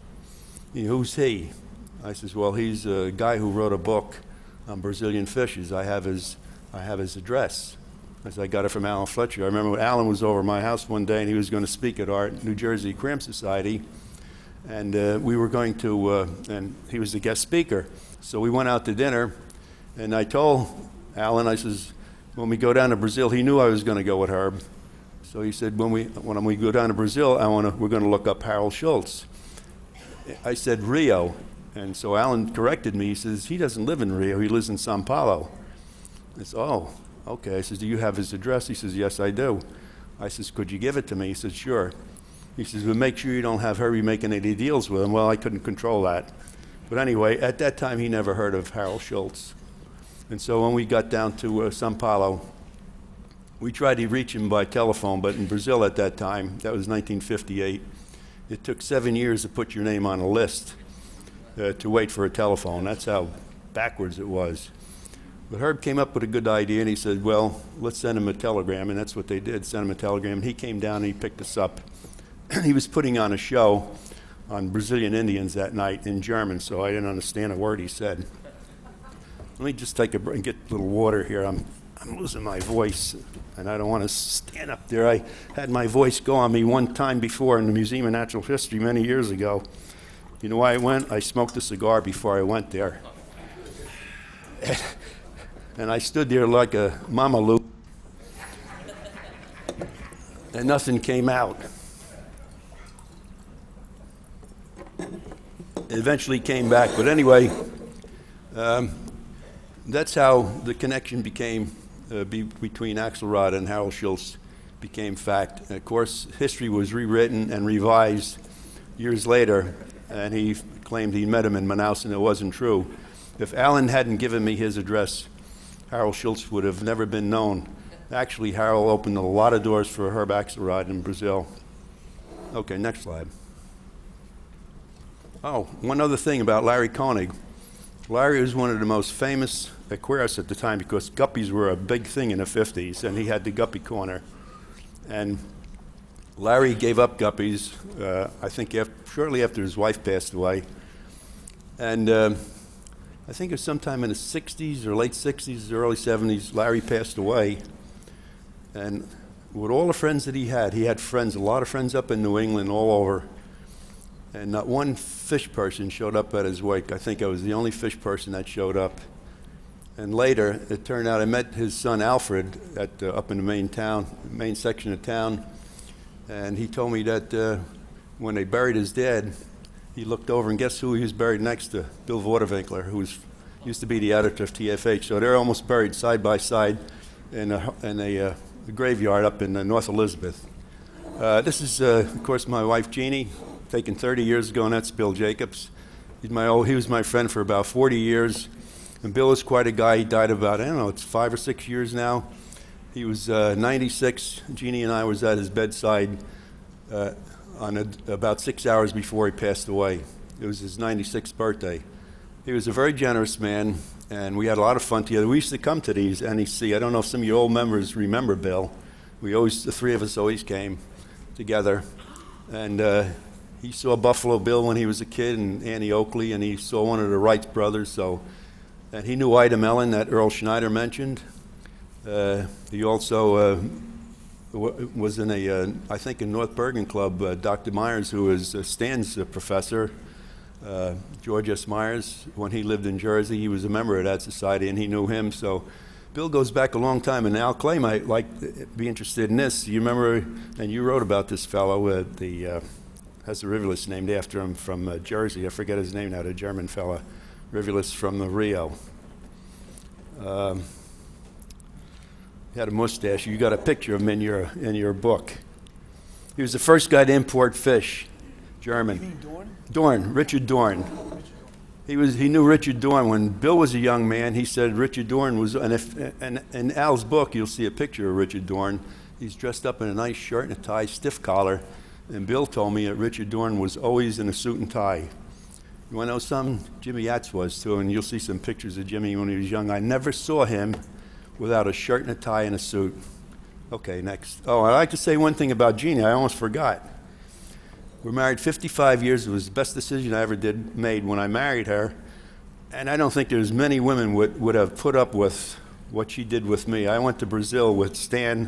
"Who's he?" I says, "Well, he's a guy who wrote a book on Brazilian fishes. I have his address." I got it from Alan Fletcher. I remember when Alan was over at my house one day, and he was going to speak at our New Jersey Aquarium Society, and we were going to, and he was the guest speaker. So we went out to dinner. And I told Alan, I says, when we go down to Brazil, he knew I was going to go with Herb. So he said, when we go down to Brazil, we're going to look up Harold Schultz. I said Rio, and so Alan corrected me. He says, "He doesn't live in Rio, he lives in Sao Paulo." I said, "Oh, okay." I says, "Do you have his address?" He says, "Yes, I do." I says, "Could you give it to me?" He says, "Sure." He says, "But make sure you don't have Herbie making any deals with him." Well, I couldn't control that. But anyway, at that time, he never heard of Harold Schultz. And so when we got down to Sao Paulo, we tried to reach him by telephone, but in Brazil at that time, that was 1958, it took 7 years to put your name on a list to wait for a telephone. That's how backwards it was. But Herb came up with a good idea, and he said, "Well, let's send him a telegram," and that's what they did, send him a telegram. And he came down and he picked us up. He was putting on a show on Brazilian Indians that night in German, so I didn't understand a word he said. Let me just take a break and get a little water here. I'm losing my voice, and I don't want to stand up there. I had my voice go on me one time before in the Museum of Natural History many years ago. You know why I went? I smoked a cigar before I went there. And I stood there like a mama loop, and nothing came out. It eventually came back, but anyway, that's how the connection became between Axelrod and Harold Schultz became fact. And of course, history was rewritten and revised years later, and he claimed he met him in Manaus, and it wasn't true. If Alan hadn't given me his address, Harold Schultz would have never been known. Actually, Harold opened a lot of doors for Herb Axelrod in Brazil. Okay, next slide. Oh, one other thing about Larry Koenig. Larry was one of the most famous aquarists at the time because guppies were a big thing in the 50s, and he had the guppy corner. And Larry gave up guppies, I think shortly after his wife passed away. And I think it was sometime in the 60s or late 60s, early 70s, Larry passed away. And with all the friends that he had friends, a lot of friends up in New England, all over. And not one fish person showed up at his wake. I think I was the only fish person that showed up. And later, it turned out I met his son Alfred up in the main section of town. And he told me that when they buried his dad, he looked over and guess who he was buried next to? Bill Vorderwinkler, who used to be the editor of TFH. So they're almost buried side by side in a graveyard up in North Elizabeth. This is, of course, my wife Jeannie, taken 30 years ago, and that's Bill Jacobs. He was my friend for about 40 years. And Bill is quite a guy. He died about, I don't know, it's 5 or 6 years now. He was 96. Jeannie and I was at his bedside about 6 hours before he passed away. It was his 96th birthday. He was a very generous man, and we had a lot of fun together. We used to come to these NEC. I don't know if some of you old members remember Bill. The three of us always came together. And he saw Buffalo Bill when he was a kid, and Annie Oakley, and he saw one of the Wright brothers. And he knew Ida Mellon that Earl Schneider mentioned. He also was in I think in North Bergen Club, Dr. Myers, who was Stan's professor, George S. Myers, when he lived in Jersey, he was a member of that society, and he knew him. So Bill goes back a long time, and Al Clay might be interested in this. You remember, and you wrote about this fellow, has a rivulus named after him from Jersey. I forget his name now, the German fellow, rivulus from Rio. He had a mustache. You got a picture of him in your book. He was the first guy to import fish, German. You mean Dorn? Dorn, Richard Dorn. He knew Richard Dorn. When Bill was a young man, he said Richard Dorn was, and in Al's book, you'll see a picture of Richard Dorn. He's dressed up in a nice shirt and a tie, stiff collar. And Bill told me that Richard Dorn was always in a suit and tie. You want to know something? Jimmy Yatz was too, and you'll see some pictures of Jimmy when he was young. I never saw him without a shirt and a tie and a suit. Okay, next. Oh, I'd like to say one thing about Jeannie. I almost forgot. We're married 55 years. It was the best decision I ever made when I married her. And I don't think there's many women would have put up with what she did with me. I went to Brazil with Stan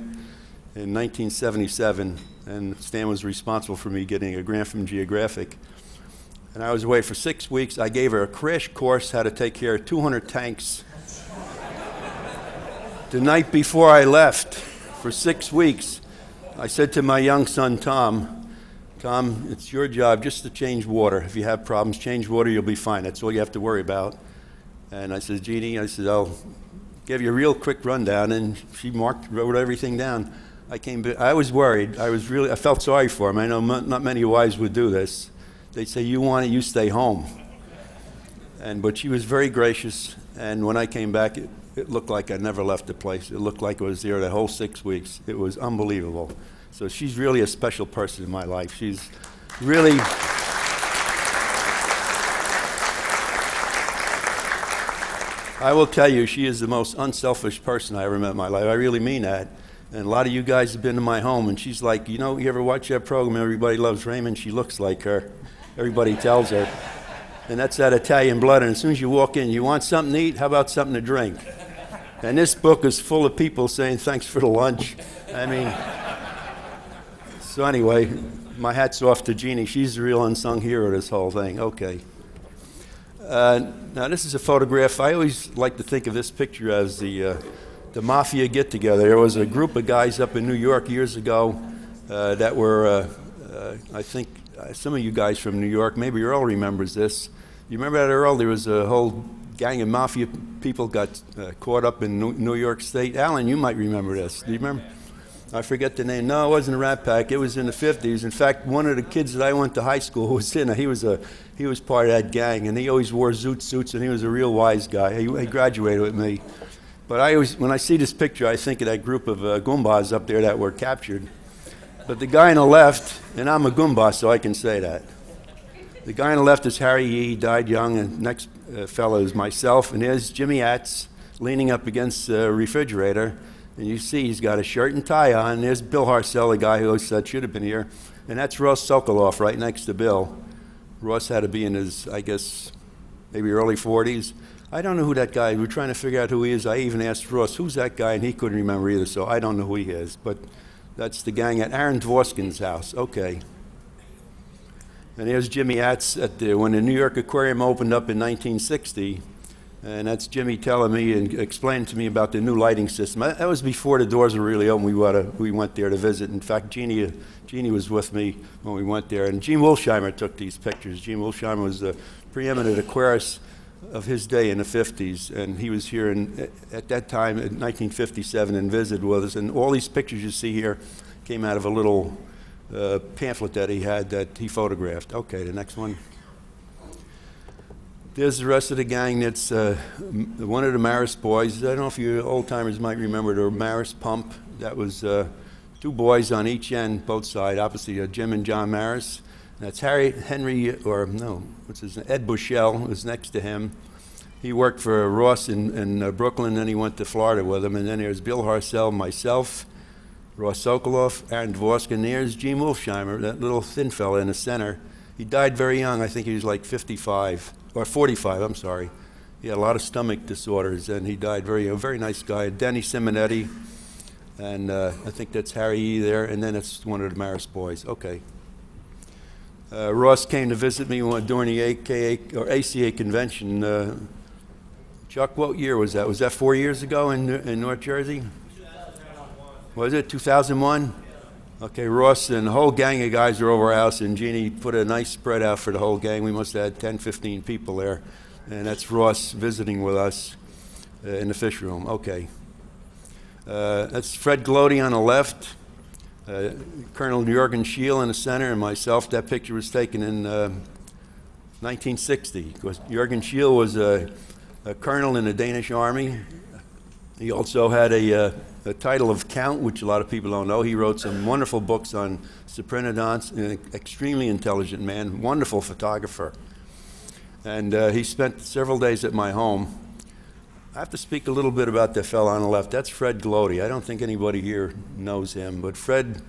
in 1977, and Stan was responsible for me getting a grant from Geographic. And I was away for 6 weeks. I gave her a crash course how to take care of 200 tanks. The night before I left, for 6 weeks, I said to my young son, Tom, it's your job just to change water. If you have problems, change water, you'll be fine. That's all you have to worry about. And I said, Jeannie, I'll give you a real quick rundown. And she wrote everything down. I was worried. I felt sorry for him. I know not many wives would do this. They'd say, you want it, you stay home. But she was very gracious. And when I came back, it looked like I never left the place. It looked like I was there the whole 6 weeks. It was unbelievable. So she's really a special person in my life. She's really... I will tell you, she is the most unselfish person I ever met in my life. I really mean that. And a lot of you guys have been to my home, and she's like, you ever watch that program, Everybody Loves Raymond? She looks like her. Everybody tells her. and that's that Italian blood. And as soon as you walk in, you want something to eat? How about something to drink? And this book is full of people saying thanks for the lunch. I mean, so anyway, my hat's off to Jeannie. She's the real unsung hero of this whole thing. Okay. Now this is a photograph. I always like to think of this picture as the mafia get-together. There was a group of guys up in New York years ago that were, I think, some of you guys from New York, maybe Earl remembers this. You remember that, Earl? There was a whole gang of mafia people got caught up in New York State. Alan, you might remember this. Do you remember? I forget the name. No, it wasn't a Rat Pack. It was in the 50s. In fact, one of the kids that I went to high school was in it. He was part of that gang, and he always wore zoot suits, and he was a real wise guy. He graduated with me. But when I see this picture, I think of that group of Goombas up there that were captured. But the guy on the left, and I'm a Goomba, so I can say that. The guy on the left is Harry Yee. He died young, and the next fellow is myself, and there's Jimmy Atz leaning up against the refrigerator. And you see he's got a shirt and tie on. There's Bill Harcel, the guy who said should have been here. And that's Ross Sokoloff right next to Bill. Ross had to be in his, I guess, maybe early 40s. I don't know who that guy is. We're trying to figure out who he is. I even asked Ross, who's that guy? And he couldn't remember either, so I don't know who he is. But that's the gang at Aaron Dvorskin's house. Okay. And there's Jimmy Atz when the New York Aquarium opened up in 1960. And that's Jimmy telling me and explaining to me about the new lighting system. That was before the doors were really open. We went there to visit. In fact, Jeannie was with me when we went there. And Gene Wolsheimer took these pictures. Gene Wolsheimer was the preeminent aquarist of his day in the 50s. And he was here at that time in 1957 and visited with us. And all these pictures you see here came out of a little pamphlet that he had that he photographed. Okay, the next one. There's the rest of the gang. That's one of the Maris boys. I don't know if you old-timers might remember the Maris pump. That was two boys on each end, both sides, opposite Jim and John Maris. That's Ed Bushell was next to him. He worked for Ross in Brooklyn, then he went to Florida with him. And then there's Bill Harcel, myself, Ross Sokoloff, Aaron Dvorskin. There's Gene Wolsheimer, that little thin fella in the center. He died very young. I think he was like 55. Or 45, I'm sorry. He had a lot of stomach disorders, and he died very nice guy. Denny Simonetti, and I think that's Harry E. there, and then it's one of the Maris boys. Okay. Ross came to visit me during the ACA convention. Chuck, what year was that? Was that 4 years ago in North Jersey? 2001. Was it 2001? Okay, Ross and the whole gang of guys are over our house, and Jeannie put a nice spread out for the whole gang. We must have had 10, 15 people there. And that's Ross visiting with us in the fish room. Okay. That's Fred Glody on the left, Colonel Jürgen Schiel in the center, and myself. That picture was taken in 1960. Because Jürgen Schiel was a colonel in the Danish army. He also had a title of Count, which a lot of people don't know. He wrote some wonderful books on Cyprinodonts, an extremely intelligent man, wonderful photographer. And he spent several days at my home. I have to speak a little bit about the fellow on the left. That's Fred Glody. I don't think anybody here knows him, but Fred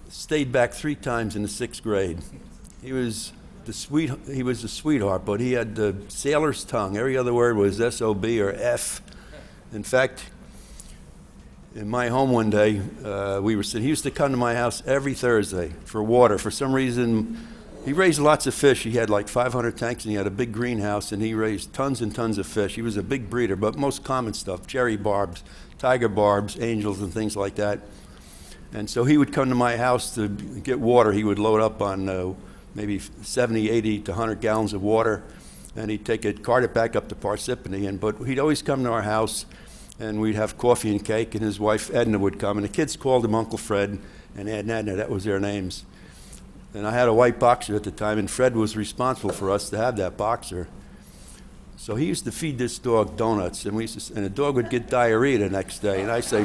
stayed back 3 times in the 6th grade. He was a sweetheart, but he had the sailor's tongue. Every other word was SOB or F. In fact, in my home one day, he used to come to my house every Thursday for water. For some reason, he raised lots of fish. He had like 500 tanks, and he had a big greenhouse, and he raised tons and tons of fish. He was a big breeder, but most common stuff, cherry barbs, tiger barbs, angels, and things like that. And so he would come to my house to get water. He would load up on maybe 70, 80 to 100 gallons of water, and he'd take it, cart it back up to Parsippany. But he'd always come to our house, and we'd have coffee and cake, and his wife Edna would come, and the kids called him Uncle Fred and Aunt Edna. That was their names. And I had a white boxer at the time, and Fred was responsible for us to have that boxer. So he used to feed this dog donuts, and the dog would get diarrhea the next day. And I say,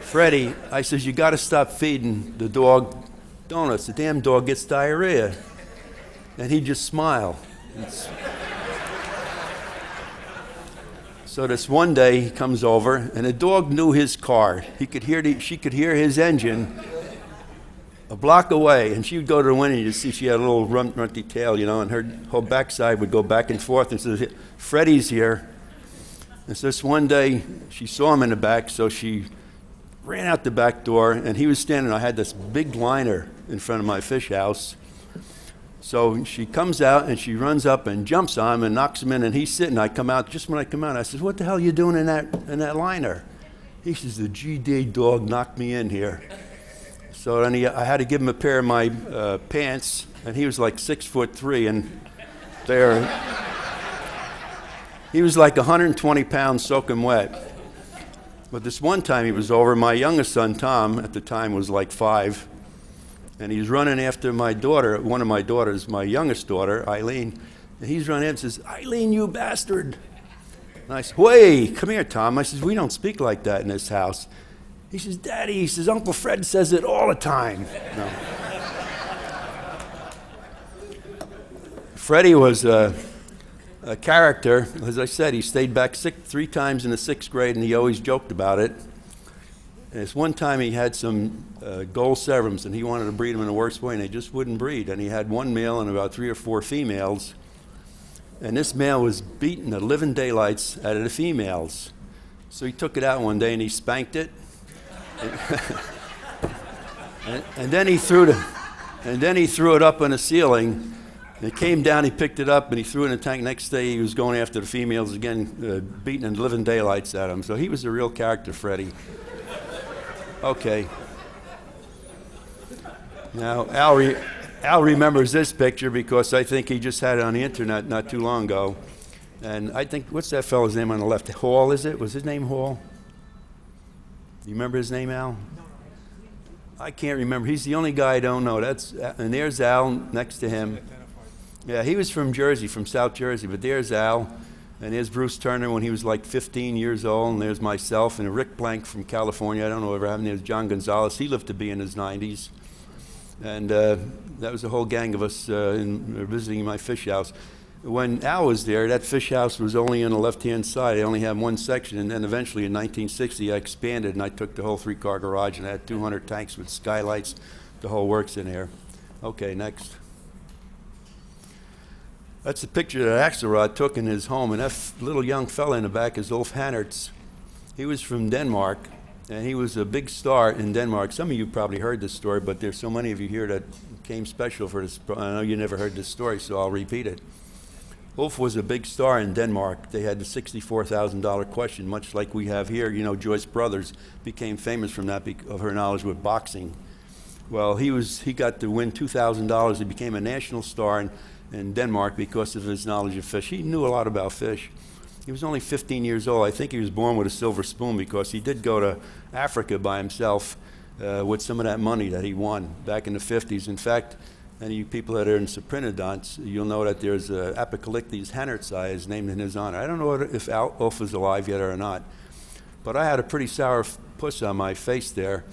Freddie, I says, you got to stop feeding the dog donuts. The damn dog gets diarrhea. And he'd just smile. So this one day he comes over, and the dog knew his car. She could hear his engine. a block away, and she would go to the window, and you'd see she had a little runty tail, you know, and her whole backside would go back and forth, and says, Freddie's here. And so this one day, she saw him in the back, so she ran out the back door, and he was standing, I had this big liner in front of my fish house. So she comes out, and she runs up and jumps on him and knocks him in, and he's sitting. I come out, just when I come out, I says, what the hell are you doing in that liner? He says, the GD dog knocked me in here. So then I had to give him a pair of my pants, and he was like 6'3", and he was like 120 pounds soaking wet. But this one time he was over, my youngest son, Tom, at the time was like 5, and he's running after my daughter, one of my daughters, my youngest daughter, Eileen, and he's running and says, Eileen, you bastard. And I said, hey, come here, Tom. I says, we don't speak like that in this house. He says, Daddy, he says, Uncle Fred says it all the time. No. Freddie was a character. As I said, he stayed back 3 times in the 6th grade, and he always joked about it. And this one time he had some gold serums, and he wanted to breed them in the worst way, and they just wouldn't breed. And he had one male and about 3 or 4 females. And this male was beating the living daylights out of the females. So he took it out one day and he spanked it. and then he threw it up on the ceiling. And it came down, he picked it up, and he threw it in the tank. Next day he was going after the females again, beating the living daylights at them. So he was a real character, Freddie. Okay. Now, Al remembers this picture because I think he just had it on the internet not too long ago. And I think, what's that fellow's name on the left? Hall, is it? Was his name Hall? You remember his name, Al? I can't remember. He's the only guy I don't know. And there's Al next to him. Yeah, he was from Jersey, from South Jersey. But there's Al. And there's Bruce Turner when he was like 15 years old. And there's myself. And Rick Blank from California. I don't know whatever happened. There's John Gonzalez. He lived to be in his 90s. And that was a whole gang of us visiting my fish house. When Al was there, that fish house was only on the left-hand side. I only had one section, and then eventually in 1960 I expanded, and I took the whole 3-car garage, and I had 200 tanks with skylights, the whole works in there. Okay, next. That's a picture that Axelrod took in his home, and that little young fella in the back is Ulf Hannertz. He was from Denmark. And he was a big star in Denmark. Some of you probably heard this story, but there's so many of you here that came special for this. I know you never heard this story, so I'll repeat it. Ulf was a big star in Denmark. They had the $64,000 question, much like we have here. You know, Joyce Brothers became famous from that of her knowledge with boxing. Well, he got to win $2,000. He became a national star in Denmark because of his knowledge of fish. He knew a lot about fish. He was only 15 years old. I think he was born with a silver spoon because he did go to Africa by himself with some of that money that he won back in the 50s. In fact, any of you people that are in Cyprinodonts, you'll know that there's Apocalyptes Hannertzi named in his honor. I don't know if Ulf is alive yet or not, but I had a pretty sour puss on my face there.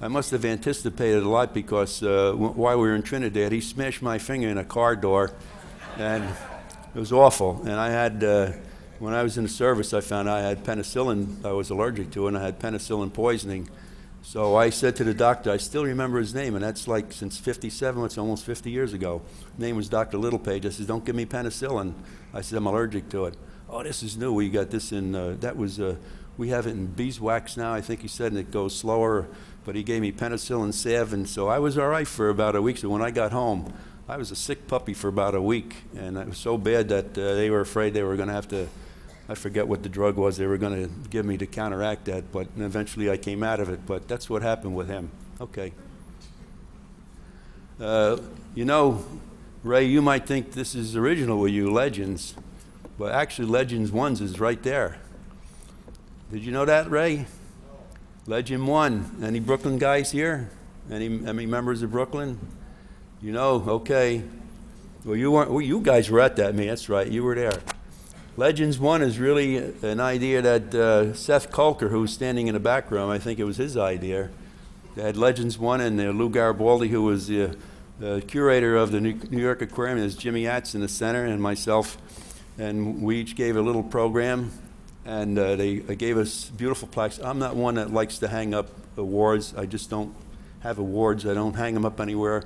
I must have anticipated a lot because while we were in Trinidad, he smashed my finger in a car door, and it was awful. And I had... when I was in the service, I found I had penicillin I was allergic to, and I had penicillin poisoning. So I said to the doctor, I still remember his name, and that's like since 57, it's almost 50 years ago. His name was Dr. Littlepage. I said, don't give me penicillin. I said, I'm allergic to it. Oh, this is new. We got this in, we have it in beeswax now, I think he said, and it goes slower. But he gave me penicillin salve, and so I was all right for about a week. So when I got home, I was a sick puppy for about a week, and it was so bad that they were afraid they were going to have to, I forget what the drug was they were going to give me to counteract that, but eventually I came out of it. But that's what happened with him. Okay. You know, Ray, you might think this is original with you, Legends, but actually Legends 1 is right there. Did you know that, Ray? Legend 1. Any Brooklyn guys here? Any members of Brooklyn? You know, okay. Well, you weren't. Well, you guys were at that meeting. That's right. You were there. Legends 1 is really an idea that Seth Kolker, who was standing in the back room, I think it was his idea. They had Legends 1, and Lou Garibaldi, who was the curator of the New York Aquarium. There's Jimmy Atz in the center, and myself. And we each gave a little program, and they gave us beautiful plaques. I'm not one that likes to hang up awards. I just don't have awards. I don't hang them up anywhere,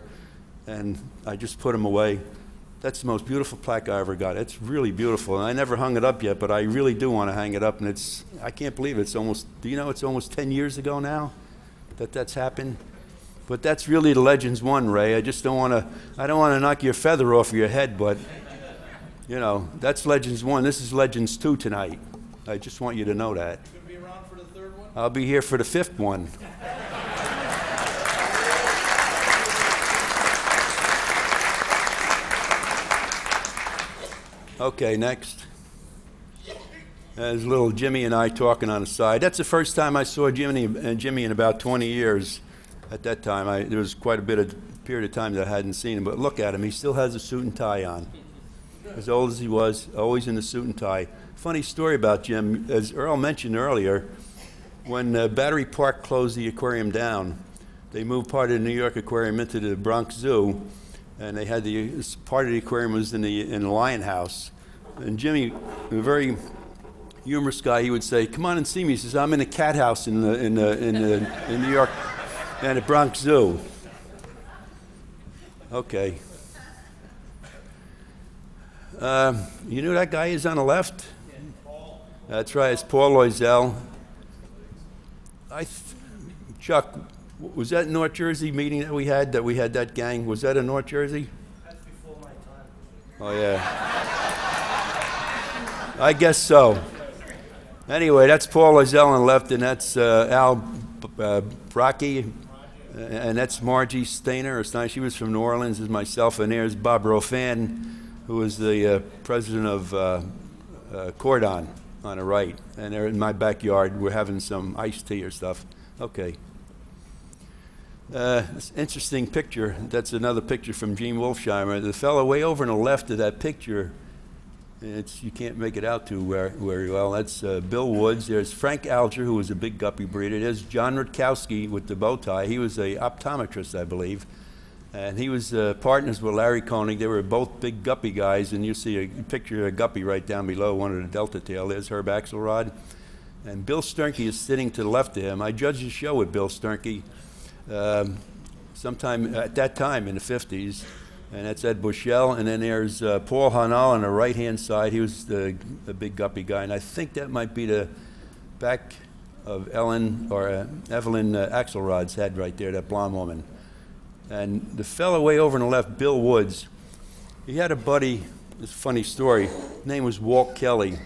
and I just put them away. That's the most beautiful plaque I ever got. It's really beautiful, and I never hung it up yet, but I really do want to hang it up, and I can't believe it's almost, do you know it's almost 10 years ago now that's happened? But that's really the Legends 1, Ray. I don't want to knock your feather off your head, but, you know, that's Legends 1. This is Legends 2 tonight. I just want you to know that. You gonna be around for the third one? I'll be here for the 5th one. Okay, next. There's little Jimmy and I talking on the side. That's the first time I saw Jimmy in about 20 years. At that time, there was quite a bit of period of time that I hadn't seen him. But look at him. He still has a suit and tie on. As old as he was, always in the suit and tie. Funny story about Jim. As Earl mentioned earlier, when Battery Park closed the aquarium down, they moved part of the New York Aquarium into the Bronx Zoo. And they had part of the aquarium was in the Lion House. And Jimmy, a very humorous guy, he would say, "Come on and see me." He says, "I'm in a cat house in New York, and the Bronx Zoo." Okay. You know who that guy is on the left? That's right. It's Paul Loisel. Chuck. Was that North Jersey meeting that we had that gang? Was that in North Jersey? That's before my time. Oh, yeah. I guess so. Anyway, that's Paul Loisel on the left, and that's Al Brocky, and that's Margie Stainer. She was from New Orleans, as myself, and there's Bob Rofan, who was the president of Cordon on the right. And they're in my backyard. We're having some iced tea or stuff. Okay. This interesting picture. That's another picture from Gene Wolfsheimer. The fellow way over on the left of that picture, you can't make it out too very well. That's Bill Woods. There's Frank Alger, who was a big guppy breeder. There's John Rutkowski with the bow tie. He was an optometrist, I believe. And he was partners with Larry Koenig. They were both big guppy guys, and you see a picture of a guppy right down below, one of the Delta tail. There's Herb Axelrod. And Bill Sternke is sitting to the left of him. I judged a show with Bill Sternke sometime at that time in the 50s, and that's Ed Bushell. And then there's Paul Hanal on the right-hand side. He was the big guppy guy, and I think that might be the back of Evelyn Axelrod's head right there, that blonde woman. And the fellow way over on the left, Bill Woods, he had a buddy, this funny story, his name was Walt Kelly.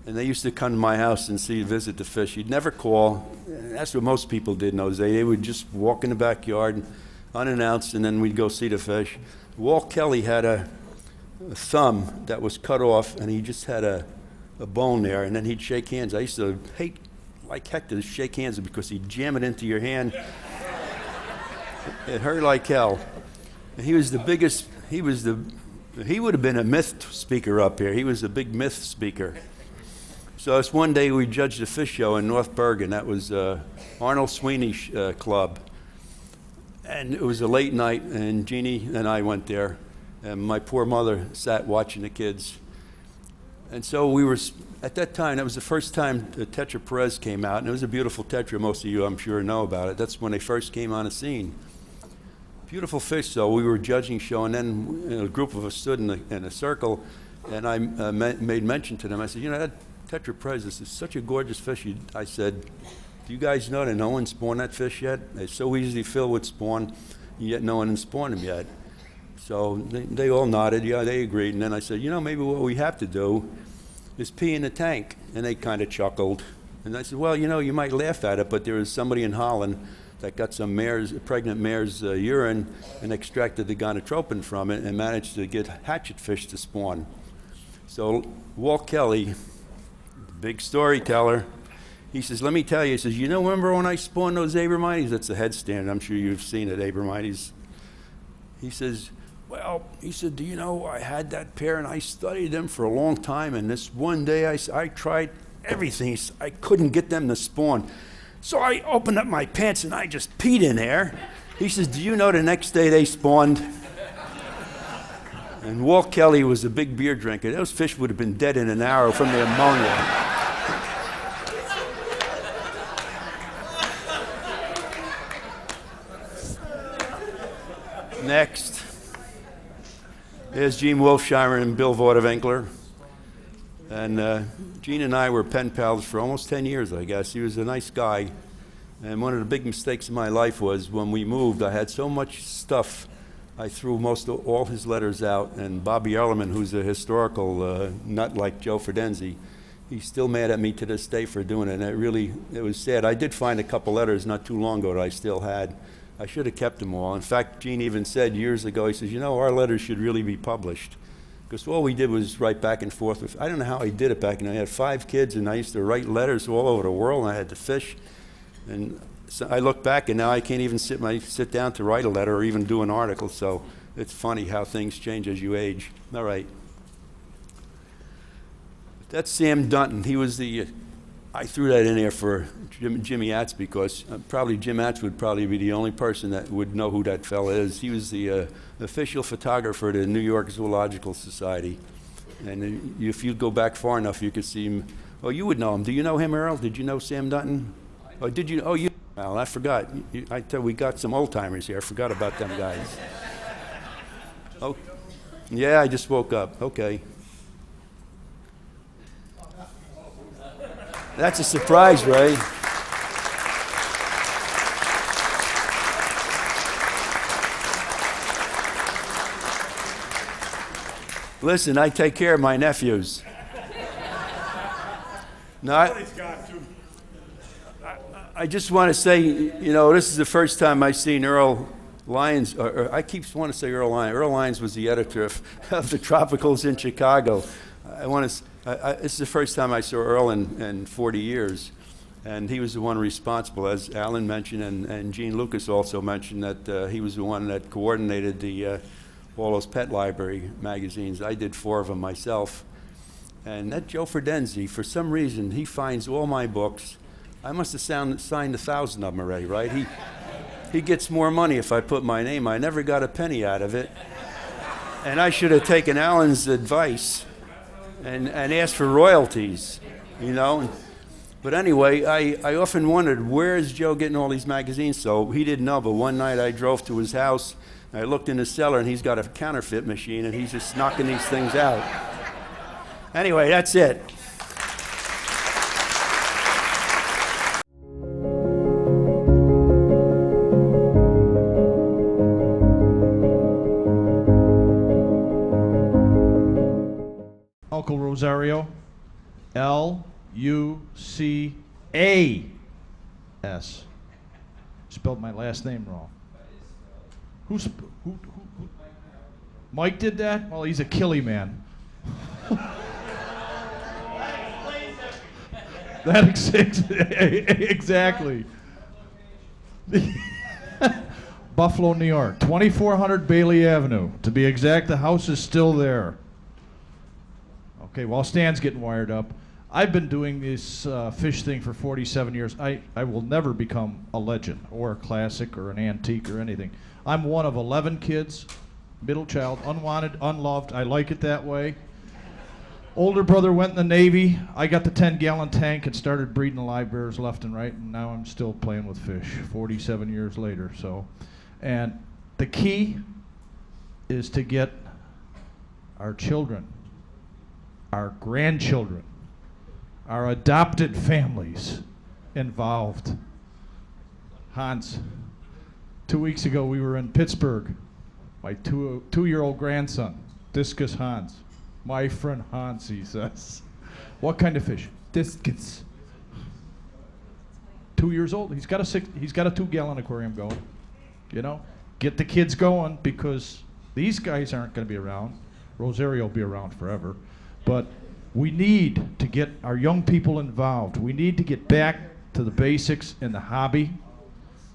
And they used to come to my house and visit the fish. He'd never call. That's what most people did in those days. They would just walk in the backyard unannounced, and then we'd go see the fish. Walt Kelly had a thumb that was cut off, and he just had a bone there, and then he'd shake hands. I used to hate like heck to shake hands because he'd jam it into your hand. It hurt like hell. And he was the biggest, he would have been a myth speaker up here. He was a big myth speaker. So it's one day we judged a fish show in North Bergen. That was Arnold Sweeney's club. And it was a late night, and Jeannie and I went there. And my poor mother sat watching the kids. And so we were, at that time, that was the first time the Tetra Perez came out. And it was a beautiful Tetra. Most of you, I'm sure, know about it. That's when they first came on the scene. Beautiful fish, though. We were judging show, and then a group of us stood in a circle, and I made mention to them. I said, you know, that Tetra Perez is such a gorgeous fish. I said, do you guys know that no one spawned that fish yet? They're so easily filled with spawn, yet no one has spawned them yet. So they all nodded. Yeah, they agreed. And then I said, you know, maybe what we have to do is pee in the tank. And they kind of chuckled. And I said, well, you know, you might laugh at it, but there was somebody in Holland that got some pregnant mare's urine and extracted the gonadotropin from it and managed to get hatchet fish to spawn. So Walt Kelly, big storyteller, he says, let me tell you, he says, you know, remember when I spawned those Abramites? That's a headstand. I'm sure you've seen it, Abramites. He says, well, he said, do you know, I had that pair and I studied them for a long time, and this one day I tried everything. I couldn't get them to spawn. So I opened up my pants and I just peed in there. He says, do you know the next day they spawned? And Walt Kelly was a big beer drinker. Those fish would have been dead in an hour from the ammonia. Next is Gene Wolfsheimer and Bill Vordewinkler. And Gene and I were pen pals for almost 10 years, I guess. He was a nice guy. And one of the big mistakes in my life was when we moved, I had so much stuff, I threw all his letters out. And Bobby Ellerman, who's a historical nut like Joe Fredenzi, he's still mad at me to this day for doing it. And it was sad. I did find a couple letters not too long ago that I still had. I should have kept them all. In fact, Gene even said years ago, he says, you know, our letters should really be published. Because all we did was write back and forth. I don't know how I did it back then. I had 5 kids, and I used to write letters all over the world, and I had to fish. And so I look back, and now I can't even sit down to write a letter or even do an article. So it's funny how things change as you age. All right. That's Sam Dunton. He was I threw that in there for Jimmy Atz because probably Jim Atz would probably be the only person that would know who that fella is. He was the official photographer to the New York Zoological Society. And if you go back far enough, you could see him. Oh, you would know him. Do you know him, Earl? Did you know Sam Dunton? Oh, did you? Oh, you. Well, I forgot. I tell you, we got some old timers here. I forgot about them guys. Oh, yeah, I just woke up. Okay. That's a surprise, Ray. Listen, I take care of my nephews. No, I just want to say, you know, this is the first time I've seen Earl Lyons, or I keep wanting to say Earl Lyons. Earl Lyons was the editor of the Tropicals in Chicago. This is the first time I saw Earl in 40 years, and he was the one responsible, as Alan mentioned, and Gene Lucas also mentioned that he was the one that coordinated all those pet library magazines. I did 4 of them myself. And that Joe Fredenzi, for some reason, he finds all my books. I must have signed 1,000 of them already, right? He gets more money if I put my name. I never got a penny out of it. And I should have taken Alan's advice and asked for royalties, you know. But anyway, I often wondered, where is Joe getting all these magazines? So he didn't know, but one night I drove to his house, and I looked in his cellar, and he's got a counterfeit machine, and he's just knocking these things out. Anyway, that's it. Uncle Rosario, L-U-C-A-S. Spelled my last name wrong. Who? Mike did that? Well, he's a Klee man. Exactly. Buffalo, New York, 2400 Bailey Avenue. To be exact, the house is still there. Okay, while Stan's getting wired up, I've been doing this fish thing for 47 years. I will never become a legend or a classic or an antique or anything. I'm one of 11 kids, middle child, unwanted, unloved. I like it that way. Older brother went in the Navy. I got the 10-gallon tank and started breeding live bears left and right, and now I'm still playing with fish 47 years later. So, and the key is to get our children, our grandchildren, our adopted families involved. Hans, 2 weeks ago we were in Pittsburgh. My two-year-old grandson, Discus Hans. My friend Hans, he says. What kind of fish? Discus. 2 years old. He's got a 2-gallon aquarium going. You know, get the kids going because these guys aren't going to be around. Rosario will be around forever. But we need to get our young people involved. We need to get back to the basics in the hobby.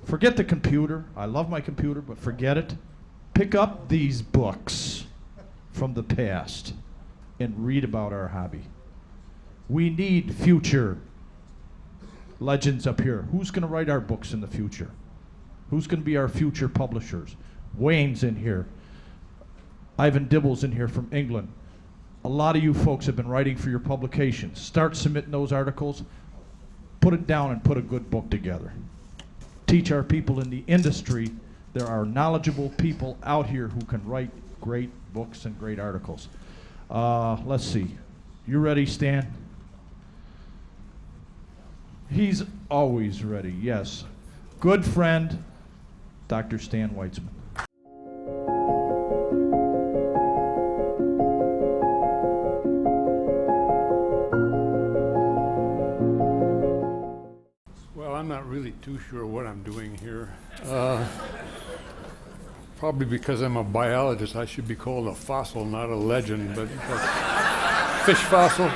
Forget the computer. I love my computer, but forget it. Pick up these books from the past and read about our hobby. We need future legends up here. Who's going to write our books in the future? Who's going to be our future publishers? Wayne's in here. Ivan Dibble's in here from England. A lot of you folks have been writing for your publications. Start submitting those articles. Put it down and put a good book together. Teach our people in the industry There are knowledgeable people out here who can write great books and great articles. Let's see. You ready, Stan? He's always ready, yes. Good friend, Dr. Stan Weitzman. Well, I'm not really too sure what I'm doing here. Probably because I'm a biologist, I should be called a fossil, not a legend, but fish fossil.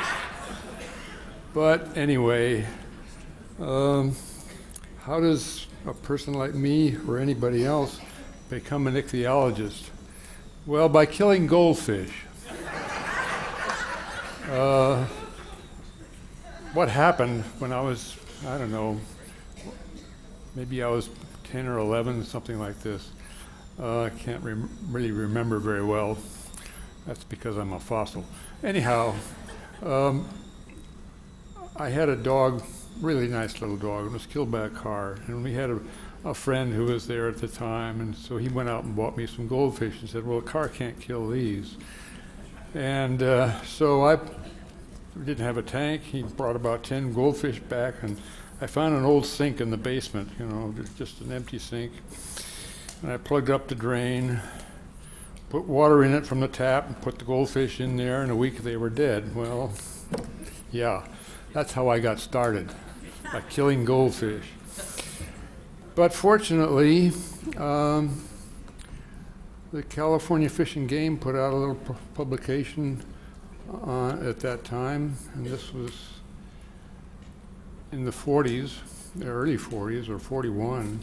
But anyway, how does a person like me or anybody else become an ichthyologist? Well, by killing goldfish. What happened when I was, I don't know, maybe I was 10 or 11, something like this. I can't really remember very well. That's because I'm a fossil. Anyhow, I had a dog, really nice little dog, and was killed by a car. And we had a friend who was there at the time, and so he went out and bought me some goldfish and said, well, a car can't kill these. And so I didn't have a tank. He brought about 10 goldfish back, and I found an old sink in the basement, you know, just an empty sink. And I plugged up the drain, put water in it from the tap, and put the goldfish in there. In a week they were dead. Well, yeah, that's how I got started, by killing goldfish. But fortunately, the California Fish and Game put out a little publication at that time, and this was in the 40s, the early 40s, or 41.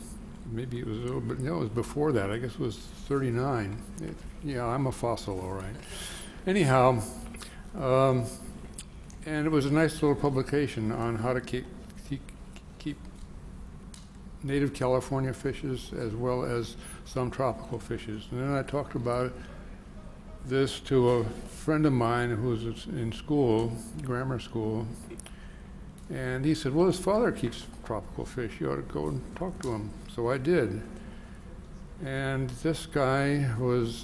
Maybe it was a little bit, no, it was before that. I guess it was 39. Yeah, I'm a fossil, all right. Anyhow, and it was a nice little publication on how to keep native California fishes as well as some tropical fishes. And then I talked about this to a friend of mine who was in school, grammar school, and he said, well, his father keeps tropical fish. You ought to go and talk to him. So I did. And this guy was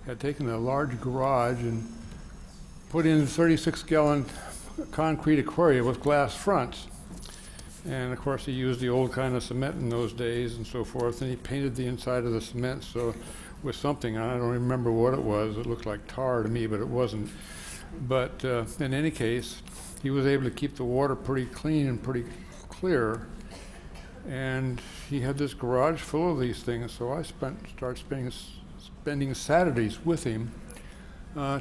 had taken a large garage and put in a 36-gallon concrete aquarium with glass fronts. And of course he used the old kind of cement in those days and so forth, and he painted the inside of the cement so with something, I don't remember what it was. It looked like tar to me, but it wasn't. But in any case, he was able to keep the water pretty clean and pretty clear. And he had this garage full of these things, so I started spending Saturdays with him,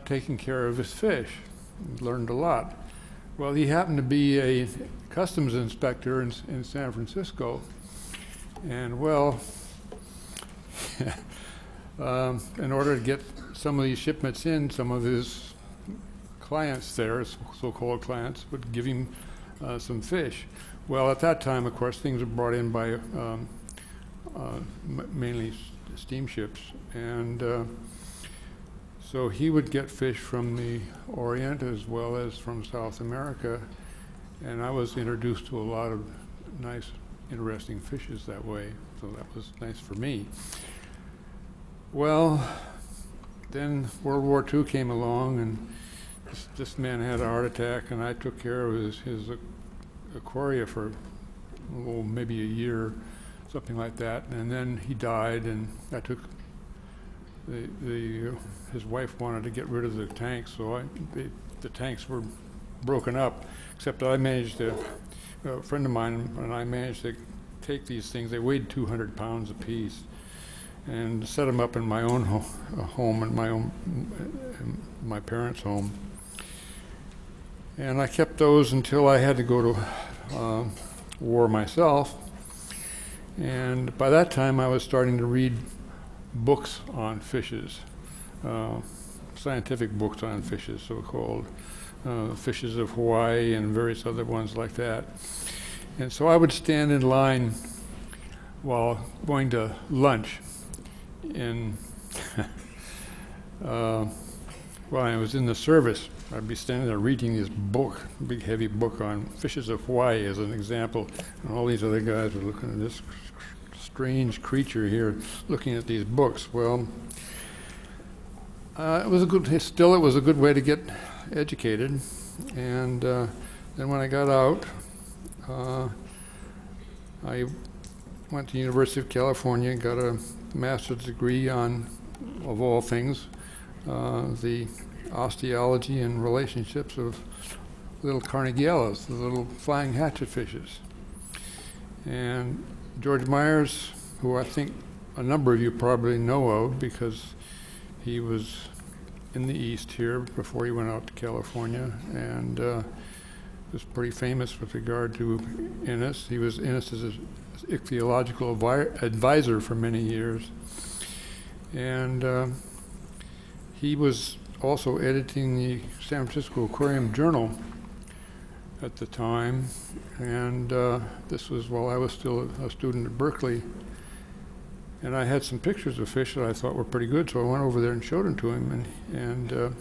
taking care of his fish. Learned a lot. Well, he happened to be a customs inspector in San Francisco, and well, in order to get some of these shipments in, some of his clients there, so-called clients, would give him some fish. Well, at that time, of course, things were brought in by mainly steamships, and so he would get fish from the Orient as well as from South America, and I was introduced to a lot of nice, interesting fishes that way, so that was nice for me. Well, then World War II came along, and this man had a heart attack, and I took care of his aquaria for maybe a year, something like that, and then he died, and I took his wife wanted to get rid of the tanks, so the tanks were broken up, except I managed to, a friend of mine and I managed to take these things, they weighed 200 pounds apiece, and set them up in my own home, in my parents' home. And I kept those until I had to go to war myself. And by that time I was starting to read books on fishes, scientific books on fishes, so-called Fishes of Hawaii and various other ones like that. And so I would stand in line while going to lunch while I was in the service. I'd be standing there reading this book, a big heavy book on Fishes of Hawaii as an example, and all these other guys were looking at this strange creature here looking at these books. Well, it was a good way to get educated. And then when I got out, I went to the University of California and got a master's degree on, of all things, the osteology and relationships of little carnegiellas, the little flying hatchet fishes. And George Myers, who I think a number of you probably know of because he was in the East here before he went out to California, and was pretty famous with regard to Innis. He was Innis's ichthyological advisor for many years. And he was also editing the San Francisco Aquarium Journal at the time, and this was while I was still a student at Berkeley. And I had some pictures of fish that I thought were pretty good, so I went over there and showed them to him. And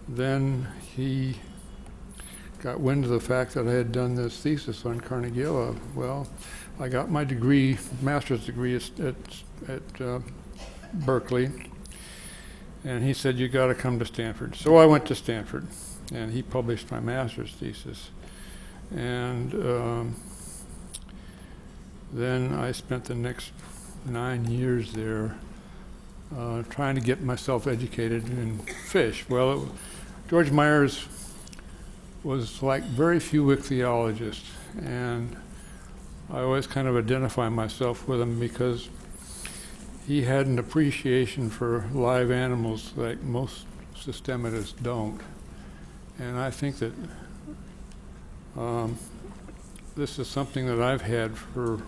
then he got wind of the fact that I had done this thesis on Carnegiella. Well, I got my degree, master's degree at Berkeley, and he said, "You got to come to Stanford." So I went to Stanford, and he published my master's thesis. And then I spent the next 9 years there trying to get myself educated in fish. Well, George Myers was like very few ichthyologists, and I always kind of identify myself with him because he had an appreciation for live animals like most systematists don't. And I think that this is something that I've had for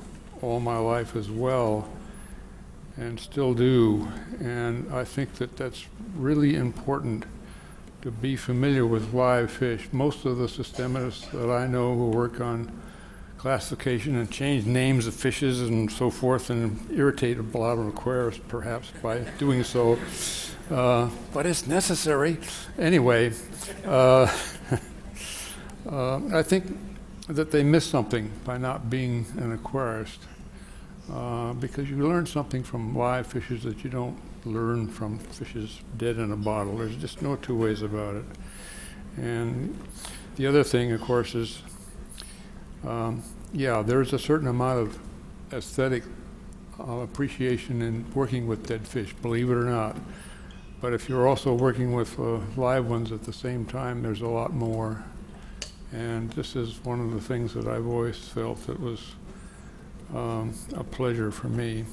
all my life as well, and still do. And I think that that's really important to be familiar with live fish. Most of the systematists that I know who work on classification and change names of fishes and so forth, and irritate a lot of aquarists perhaps by doing so, but it's necessary. Anyway, I think that they miss something by not being an aquarist, because you learn something from live fishes that you don't learn from fishes dead in a bottle. There's just no two ways about it. And the other thing, of course, is yeah, there's a certain amount of aesthetic appreciation in working with dead fish, believe it or not. But if you're also working with live ones at the same time, there's a lot more. And this is one of the things that I've always felt that was a pleasure for me.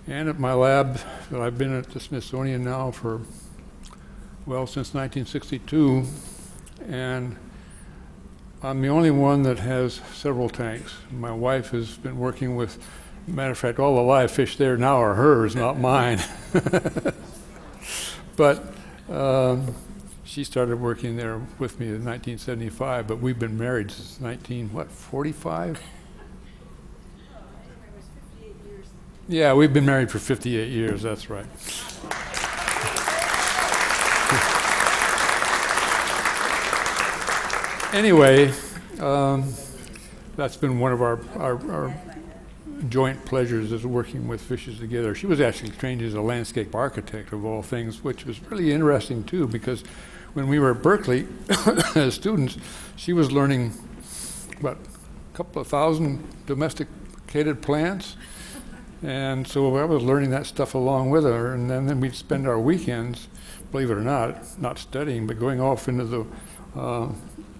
And at my lab, that I've been at the Smithsonian now for, well, since 1962, and I'm the only one that has several tanks. My wife has been working with, matter of fact, all the live fish there now are hers, not mine. But she started working there with me in 1975, but we've been married since 45? Yeah, we've been married for 58 years, that's right. Anyway, that's been one of our joint pleasures, is working with fishes together. She was actually trained as a landscape architect of all things, which was really interesting too, because when we were at Berkeley as students, she was learning about a couple of thousand domesticated plants. And so I was learning that stuff along with her, and then we'd spend our weekends, believe it or not studying, but going off into the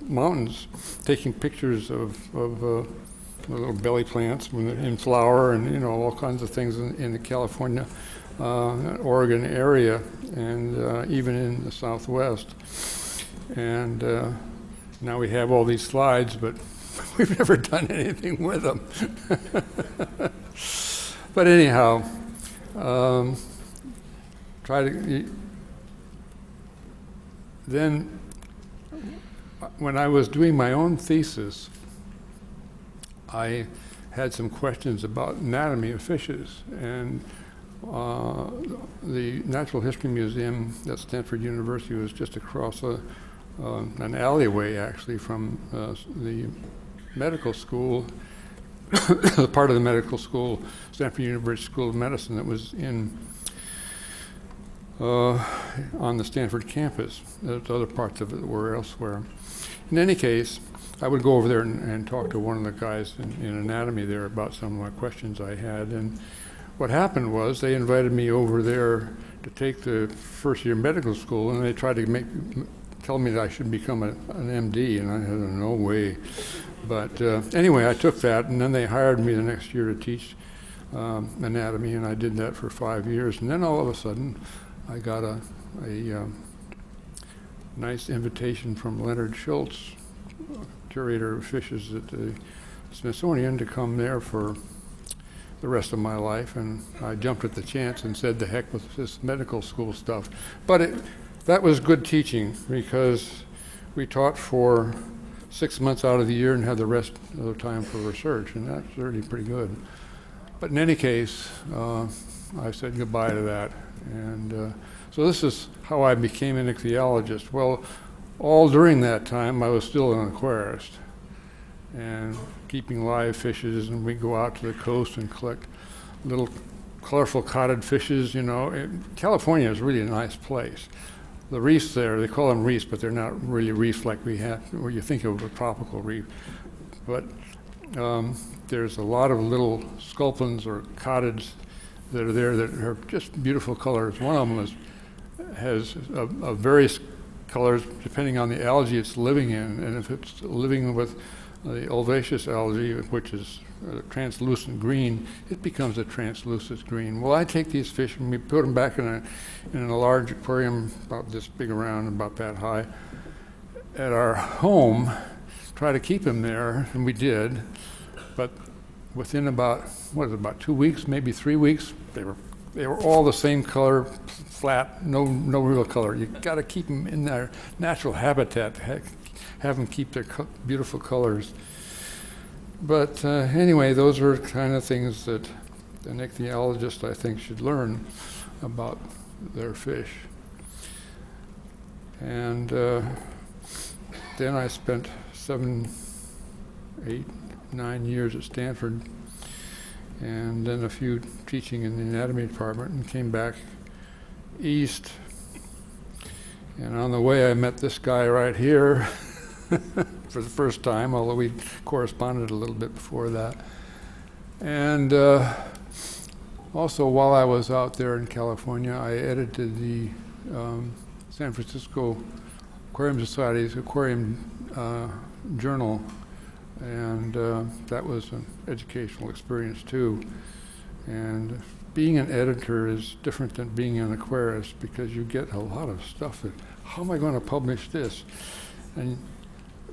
mountains, taking pictures of little belly plants in flower, and all kinds of things in the California, Oregon area, and even in the Southwest. And now we have all these slides, but we've never done anything with them. But anyhow, then when I was doing my own thesis, I had some questions about anatomy of fishes, and the Natural History Museum at Stanford University was just across an alleyway actually from the medical school, part of the medical school, Stanford University School of Medicine, that was on the Stanford campus. There's other parts of it that were elsewhere. In any case, I would go over there and talk to one of the guys in anatomy there about some of my questions I had. And what happened was they invited me over there to take the first year medical school, and they tried to tell me that I should become an MD, and I had no way. But anyway, I took that, and then they hired me the next year to teach anatomy, and I did that for 5 years. And then all of a sudden, I got a nice invitation from Leonard Schultz, curator of fishes at the Smithsonian, to come there for the rest of my life, and I jumped at the chance and said, "The heck with this medical school stuff." But that was good teaching, because we taught for 6 months out of the year and had the rest of the time for research, and that's really pretty good. But in any case, I said goodbye to that. And so this is how I became an ichthyologist. Well, all during that time, I was still an aquarist and keeping live fishes, and we go out to the coast and collect little colorful codded fishes, you know. California is really a nice place. The reefs there, they call them reefs, but they're not really reefs like we have, where you think of a tropical reef. But there's a lot of little sculpins or coddids that are there that are just beautiful colors. One of them has various colors depending on the algae it's living in, and if it's living with the ulvaceous algae, which is translucent green, it becomes a translucent green. Well, I take these fish and we put them back in a large aquarium about this big around, about that high, at our home, try to keep them there, and we did. But within about 2 weeks, maybe 3 weeks, they were all the same color, flat, no real color. You got to keep them in their natural habitat, have them keep their beautiful colors. But anyway, those are kind of things that an ichthyologist, I think, should learn about their fish. And then I spent 7, 8, 9 years at Stanford, and then a few teaching in the anatomy department, and came back east. And on the way, I met this guy right here for the first time, although we corresponded a little bit before that. And also, while I was out there in California, I edited the San Francisco Aquarium Society's Aquarium Journal, and that was an educational experience too. And being an editor is different than being an aquarist, because you get a lot of stuff that, how am I going to publish this? And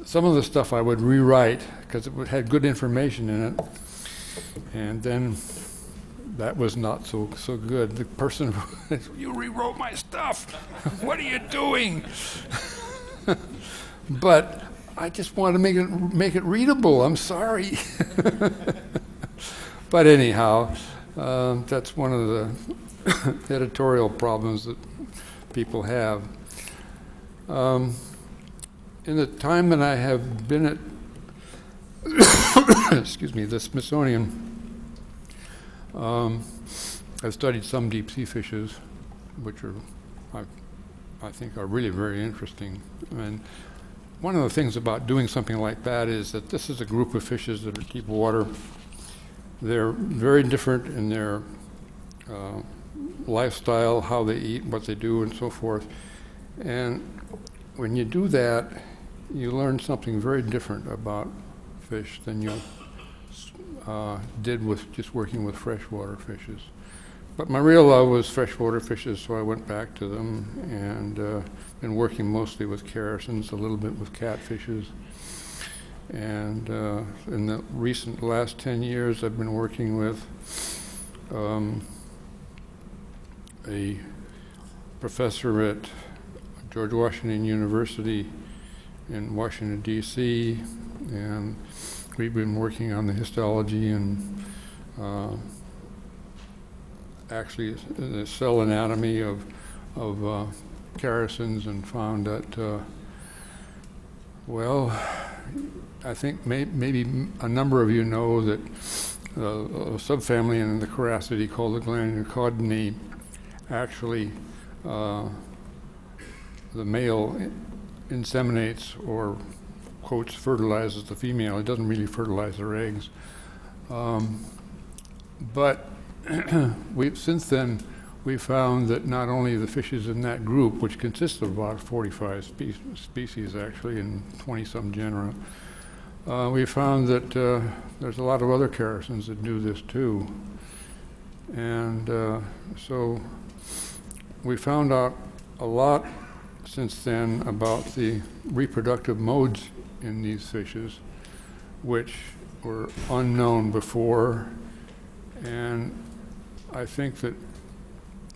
some of the stuff I would rewrite because it had good information in it, and then that was not so good. The person who, "You rewrote my stuff. What are you doing?" But I just wanted to make it readable. I'm sorry. But anyhow, that's one of the editorial problems that people have. In the time that I have been at excuse me, the Smithsonian, I've studied some deep sea fishes, which are, I think, are really very interesting. And one of the things about doing something like that is that this is a group of fishes that are deep water. They're very different in their lifestyle, how they eat, what they do, and so forth. And when you do that, you learn something very different about fish than you did with just working with freshwater fishes. But my real love was freshwater fishes, so I went back to them, and been working mostly with characins, a little bit with catfishes. And in the last 10 years, I've been working with a professor at George Washington University in Washington, D.C., and we've been working on the histology and actually the cell anatomy of characins, and found that, well, I think maybe a number of you know that a subfamily in the Characidae called the Glandulocaudinae actually the male inseminates or quotes fertilizes the female. It doesn't really fertilize their eggs. But since then we found that not only the fishes in that group, which consists of about 45 species actually in 20-some genera, we found that there's a lot of other characins that do this too. And so we found out a lot since then about the reproductive modes in these fishes, which were unknown before. And I think that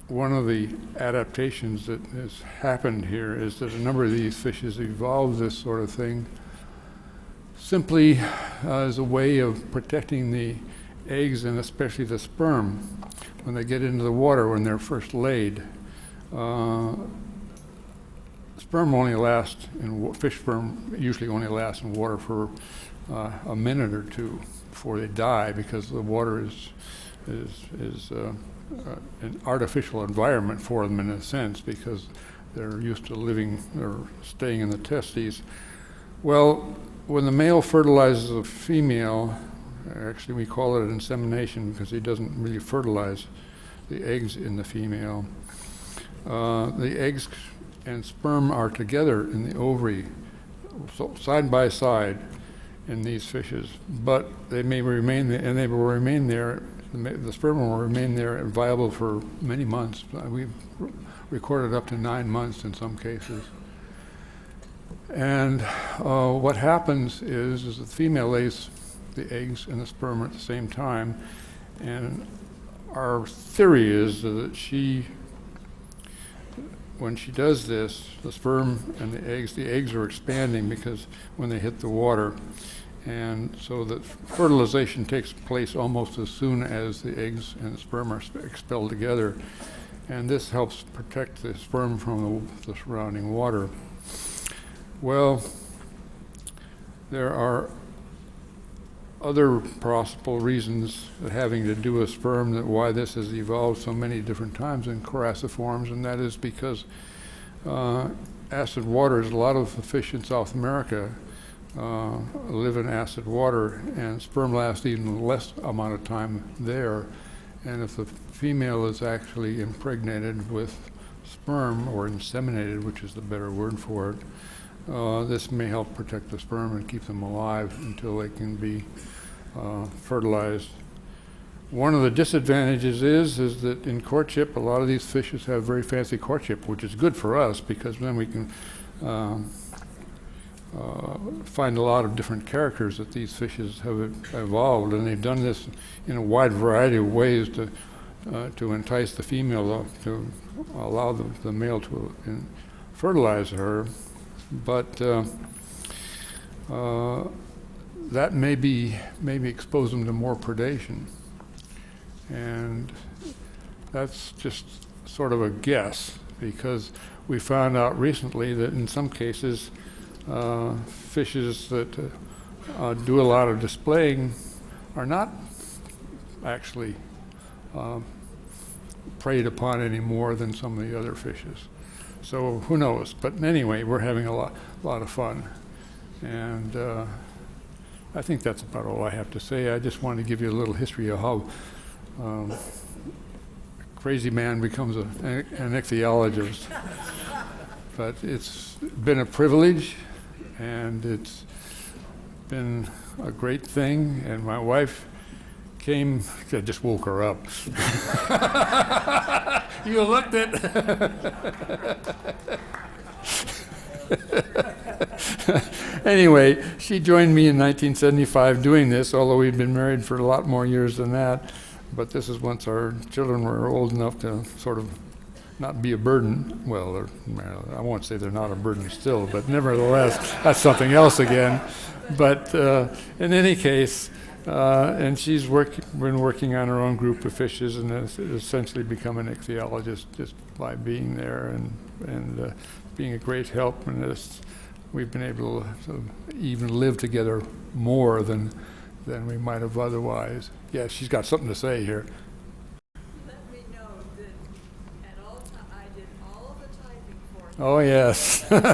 one of the adaptations that has happened here is that a number of these fishes evolved this sort of thing simply as a way of protecting the eggs and especially the sperm when they get into the water when they're first laid. Sperm only lasts fish sperm usually only lasts in water for a minute or two before they die, because the water is an artificial environment for them in a sense, because they're used to living or staying in the testes. Well, when the male fertilizes a female, actually we call it insemination because he doesn't really fertilize the eggs in the female. The eggs and sperm are together in the ovary, so side by side in these fishes, but they may remain there, and they will remain there. The sperm will remain there viable for many months. We've recorded up to 9 months in some cases. And what happens is the female lays the eggs and the sperm at the same time, and our theory is that when she does this, the sperm and the eggs are expanding because when they hit the water, and so that fertilization takes place almost as soon as the eggs and the sperm are expelled together, and this helps protect the sperm from the surrounding water. Well, there are other possible reasons having to do with sperm that why this has evolved so many different times in characiforms, and that is because acid waters, a lot of the fish in South America live in acid water, and sperm lasts even less amount of time there. And if the female is actually impregnated with sperm, or inseminated, which is the better word for it, this may help protect the sperm and keep them alive until they can be fertilized. One of the disadvantages is that in courtship, a lot of these fishes have very fancy courtship, which is good for us because then we can find a lot of different characters that these fishes have evolved, and they've done this in a wide variety of ways to entice the female to allow the male to fertilize her. But that maybe expose them to more predation, and that's just sort of a guess, because we found out recently that in some cases fishes that do a lot of displaying are not actually preyed upon any more than some of the other fishes. So who knows? But anyway, we're having a lot of fun, and I think that's about all I have to say. I just wanted to give you a little history of how a crazy man becomes an ichthyologist. But it's been a privilege, and it's been a great thing, and my wife came, I just woke her up. You looked it. Anyway, she joined me in 1975 doing this, although we'd been married for a lot more years than that. But this is once our children were old enough to sort of not be a burden. Well, I won't say they're not a burden still, but nevertheless, that's something else again. But in any case, and she's been working on her own group of fishes, and has essentially become an ichthyologist just by being there, and being a great help. And we've been able to even live together more than we might have otherwise. Yeah, she's got something to say here. Let me know that at all times I did all of the typing for him. Oh, yes. About 10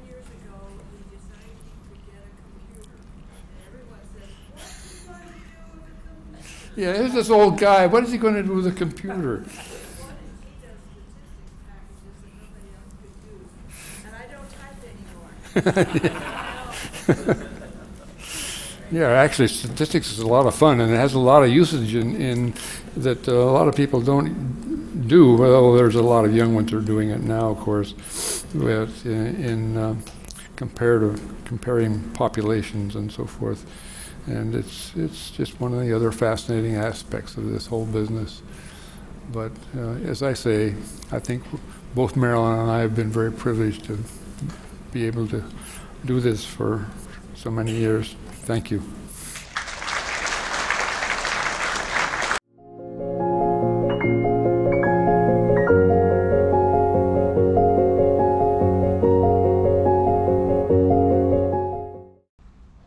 years ago, we decided he could get a computer. And everyone said, what's he going to do with a computer? Yeah, here's this old guy. What is he going to do with a computer? Yeah, actually, statistics is a lot of fun, and it has a lot of usage in that a lot of people don't do. Well, there's a lot of young ones that are doing it now, of course, with in comparing populations and so forth. And it's just one of the other fascinating aspects of this whole business. But as I say, I think both Marilyn and I have been very privileged to be able to do this for so many years. Thank you.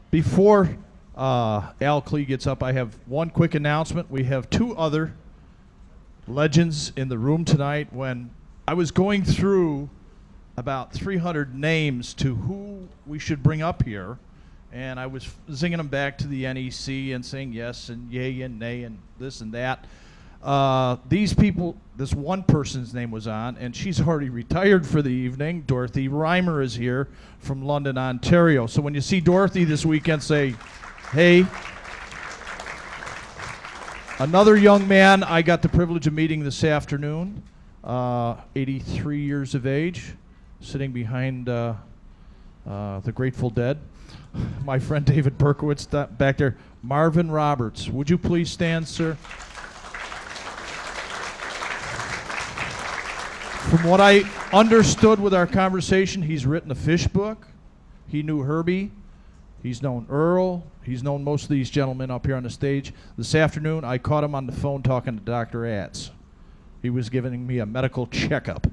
Before Al Klee gets up, I have one quick announcement. We have two other legends in the room tonight. When I was going through about 300 names to who we should bring up here, and I was zinging them back to the NEC and saying yes and yay and nay and this and that. These people, this one person's name was on, and she's already retired for the evening. Dorothy Reimer is here from London, Ontario. So when you see Dorothy this weekend, say, hey. Another young man I got the privilege of meeting this afternoon, 83 years of age, sitting behind the Grateful Dead. My friend David Berkowitz back there. Marvin Roberts, would you please stand, sir? From what I understood with our conversation, he's written a fish book. He knew Herbie. He's known Earl. He's known most of these gentlemen up here on the stage. This afternoon, I caught him on the phone talking to Dr. Atz. He was giving me a medical checkup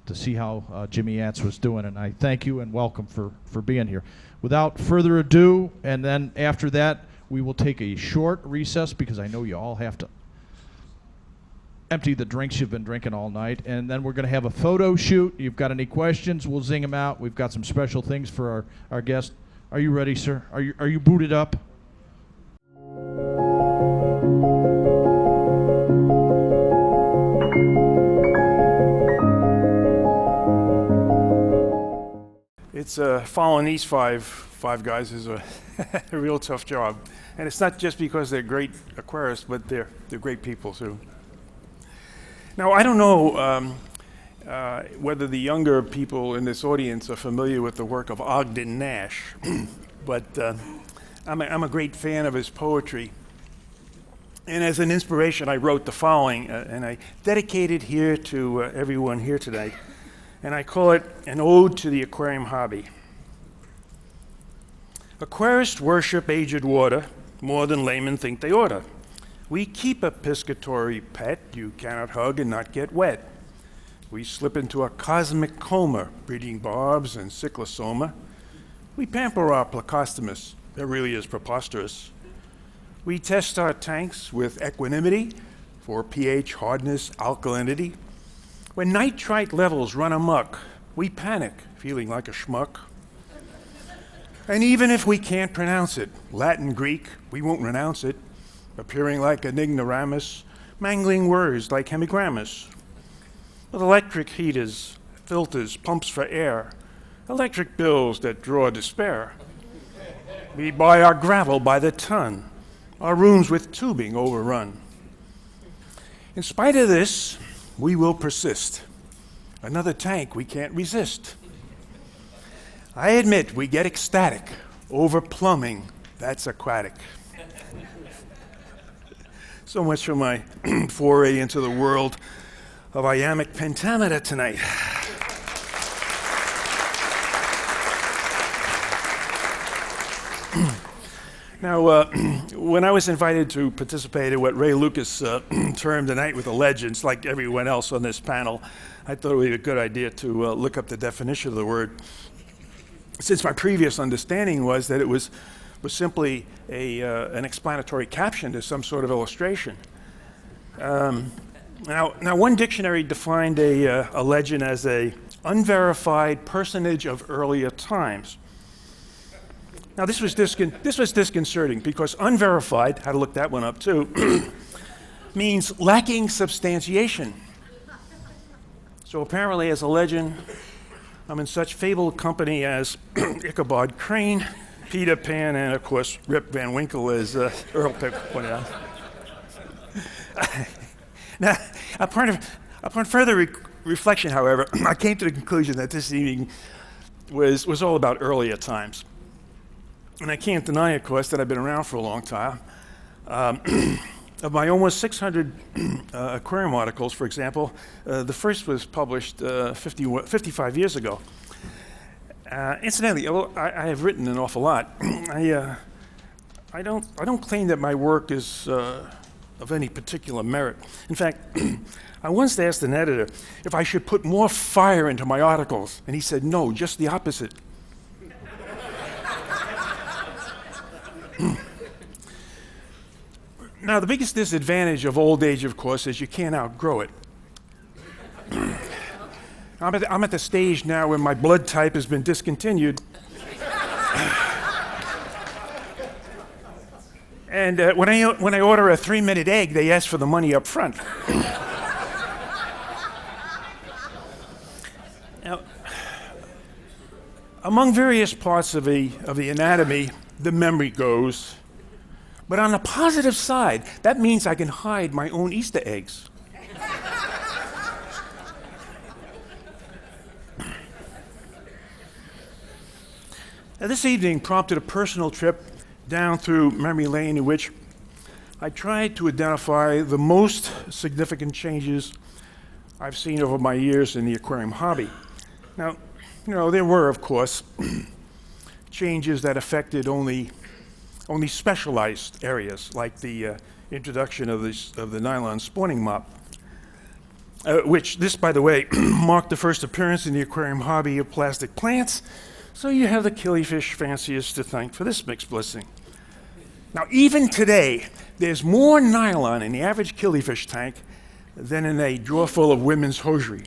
to see how Jimmy Atz was doing, and I thank you and welcome for being here. Without further ado, and then after that, we will take a short recess because I know you all have to empty the drinks you've been drinking all night, and then we're going to have a photo shoot. You've got any questions, we'll zing them out. We've got some special things for our guest. Are you ready, sir? Are you booted up? It's following these five guys is a real tough job, and it's not just because they're great aquarists, but they're great people too. Now, I don't know whether the younger people in this audience are familiar with the work of Ogden Nash, but I'm a great fan of his poetry. And as an inspiration, I wrote the following, and I dedicate it here to everyone here tonight. And I call it an ode to the aquarium hobby. Aquarists worship aged water more than laymen think they oughta. We keep a piscatory pet you cannot hug and not get wet. We slip into a cosmic coma, breeding barbs and cyclosoma. We pamper our Plecostomus, that really is preposterous. We test our tanks with equanimity for pH, hardness, alkalinity. When nitrite levels run amok, we panic, feeling like a schmuck. And even if we can't pronounce it, Latin, Greek, we won't renounce it, appearing like an ignoramus, mangling words like hemigrammus. With electric heaters, filters, pumps for air, electric bills that draw despair. We buy our gravel by the ton, our rooms with tubing overrun. In spite of this, we will persist. Another tank we can't resist. I admit we get ecstatic over plumbing that's aquatic. So much for my foray into the world of iambic pentameter tonight. Now, when I was invited to participate in what Ray Lucas termed the Night with the Legends, like everyone else on this panel, I thought it would be a good idea to look up the definition of the word, since my previous understanding was that it was simply an explanatory caption to some sort of illustration. Now, one dictionary defined a legend as a unverified personage of earlier times. Now, this was disconcerting because unverified, had to look that one up too, means lacking substantiation. So apparently, as a legend, I'm in such fabled company as Ichabod Crane, Peter Pan, and of course, Rip Van Winkle, as Earl pointed out. Now, upon further reflection, however, I came to the conclusion that this evening was all about earlier times. And I can't deny, of course, that I've been around for a long time. Of my almost 600 aquarium articles, for example, the first was published 55 years ago. Incidentally, although I have written an awful lot, I don't claim that my work is of any particular merit. In fact, I once asked an editor if I should put more fire into my articles, and he said no, just the opposite. Now, the biggest disadvantage of old age, of course, is you can't outgrow it. I'm at the stage now where my blood type has been discontinued. And when I order a 3-minute egg, they ask for the money up front. Now, among various parts of the anatomy, the memory goes. But on the positive side, that means I can hide my own Easter eggs. Now, this evening prompted a personal trip down through memory lane in which I tried to identify the most significant changes I've seen over my years in the aquarium hobby. Now, there were, of course, changes that affected only specialized areas, like the introduction of the nylon spawning mop, which this, by the way, marked the first appearance in the aquarium hobby of plastic plants, so you have the killifish fanciers to thank for this mixed blessing. Now, even today, there's more nylon in the average killifish tank than in a drawer full of women's hosiery.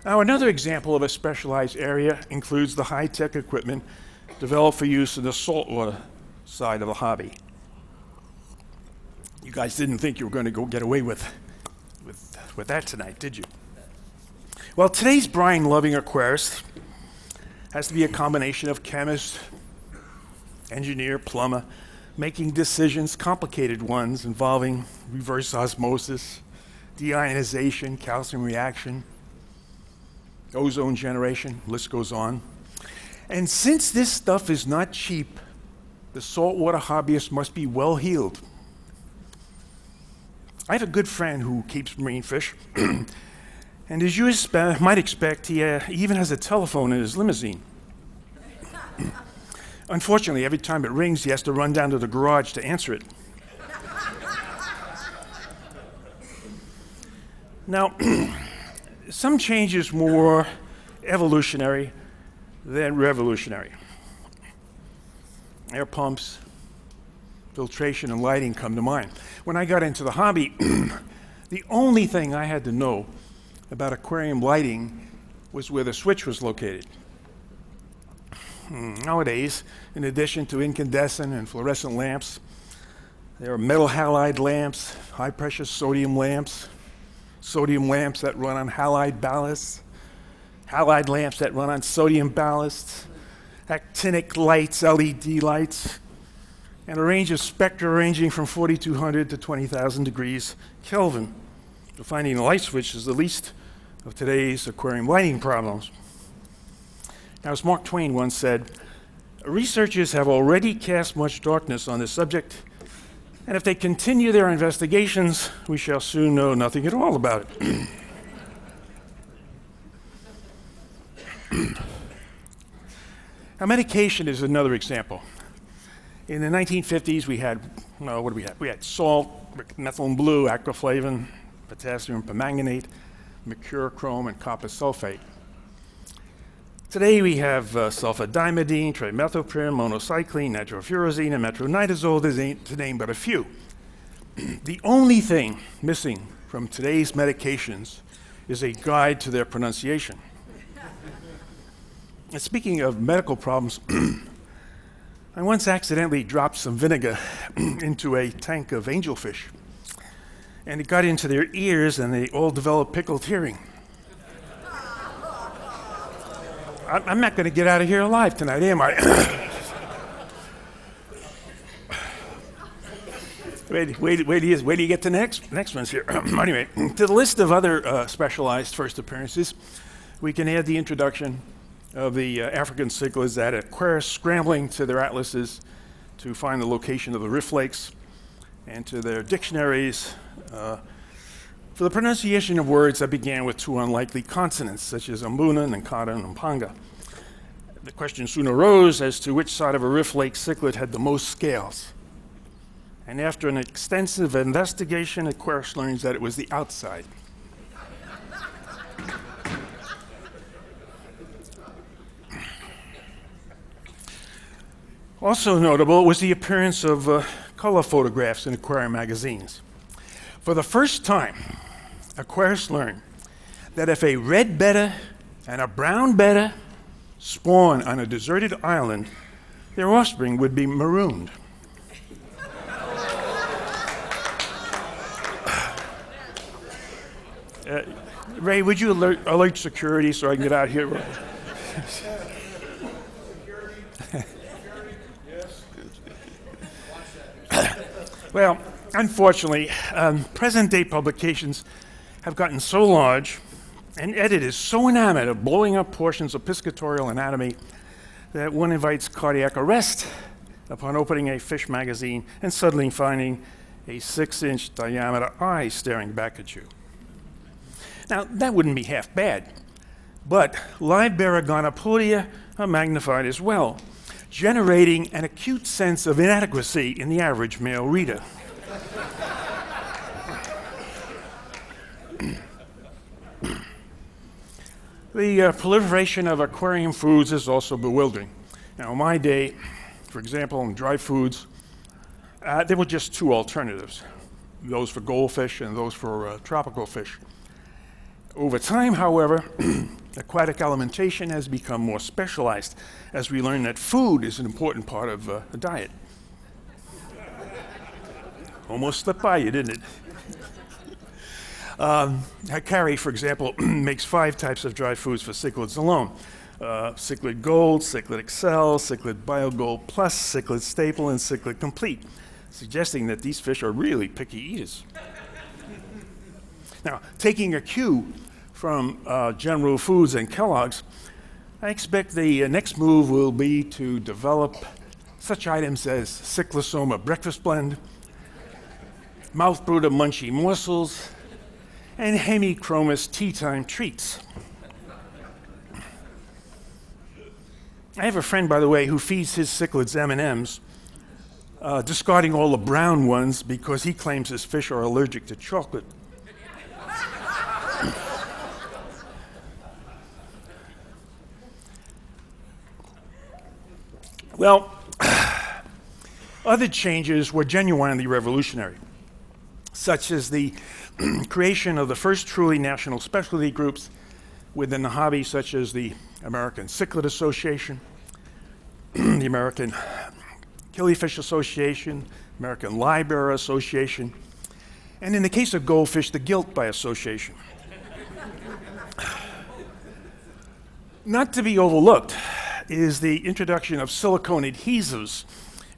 Now, another example of a specialized area includes the high-tech equipment developed for use in the saltwater side of the hobby. You guys didn't think you were going to go get away with that tonight, did you? Well, today's brine-loving aquarist has to be a combination of chemist, engineer, plumber, making decisions, complicated ones involving reverse osmosis, deionization, calcium reaction, ozone generation, list goes on. And since this stuff is not cheap, the saltwater hobbyist must be well heeled. I have a good friend who keeps marine fish, and as you might expect, he even has a telephone in his limousine. Unfortunately, every time it rings, he has to run down to the garage to answer it. Now, some changes more evolutionary than revolutionary. Air pumps, filtration, and lighting come to mind. When I got into the hobby, the only thing I had to know about aquarium lighting was where the switch was located. Nowadays, in addition to incandescent and fluorescent lamps, there are metal halide lamps, high-pressure sodium lamps that run on halide ballasts, halide lamps that run on sodium ballasts, actinic lights, LED lights, and a range of spectra ranging from 4,200 to 20,000 degrees Kelvin. Finding a light switch is the least of today's aquarium lighting problems. Now, as Mark Twain once said, researchers have already cast much darkness on this subject, and if they continue their investigations, we shall soon know nothing at all about it. Now, medication is another example. In the 1950s, we had, well, what do we have? We had salt, methylene blue, aquaflavin, potassium permanganate, mercurochrome, and copper sulfate. Today we have sulfadimidine, trimethoprim, monocycline, nitrofurazine, and metronidazole, to name but a few. The only thing missing from today's medications is a guide to their pronunciation. And speaking of medical problems, I once accidentally dropped some vinegar into a tank of angelfish, and it got into their ears and they all developed pickled hearing. I'm not going to get out of here alive tonight, am I? wait till you get to the next ones here. Anyway, to the list of other specialized first appearances, we can add the introduction of the African cichlids that Aquarius scrambling to their atlases to find the location of the rift lakes, and to their dictionaries for the pronunciation of words that began with two unlikely consonants, such as Ambuna, Nankada, and Mpanga. The question soon arose as to which side of a rift lake cichlid had the most scales. And after an extensive investigation, Aquarius learns that it was the outside. Also notable was the appearance of color photographs in aquarium magazines. For the first time, Aquarius learned that if a red betta and a brown betta spawn on a deserted island, their offspring would be marooned. Ray, would you alert security so I can get out here? Well, unfortunately, present-day publications have gotten so large and editors so enamored of blowing up portions of piscatorial anatomy that one invites cardiac arrest upon opening a fish magazine and suddenly finding a 6-inch diameter eye staring back at you. Now, that wouldn't be half bad, but live Baragonipodia are magnified as well, generating an acute sense of inadequacy in the average male reader. The proliferation of aquarium foods is also bewildering. Now, in my day, for example, in dry foods, there were just two alternatives, those for goldfish and those for tropical fish. Over time, however, aquatic alimentation has become more specialized as we learn that food is an important part of a diet. Almost slipped by you, didn't it? Carrie, for example, makes 5 types of dry foods for cichlids alone. Cichlid Gold, Cichlid Excel, Cichlid BioGold Plus, Cichlid Staple, and Cichlid Complete, suggesting that these fish are really picky eaters. Now, taking a cue from General Foods and Kellogg's, I expect the next move will be to develop such items as Cyclosoma Breakfast Blend, Mouth Brooder Munchie Morsels, and Hemichromis Tea Time Treats. I have a friend, by the way, who feeds his cichlids M&Ms, discarding all the brown ones because he claims his fish are allergic to chocolate. Well, other changes were genuinely revolutionary, such as the creation of the first truly national specialty groups within the hobby, such as the American Cichlid Association, the American Killifish Association, American Library Association, and in the case of goldfish, the Gilt by Association. Not to be overlooked is the introduction of silicone adhesives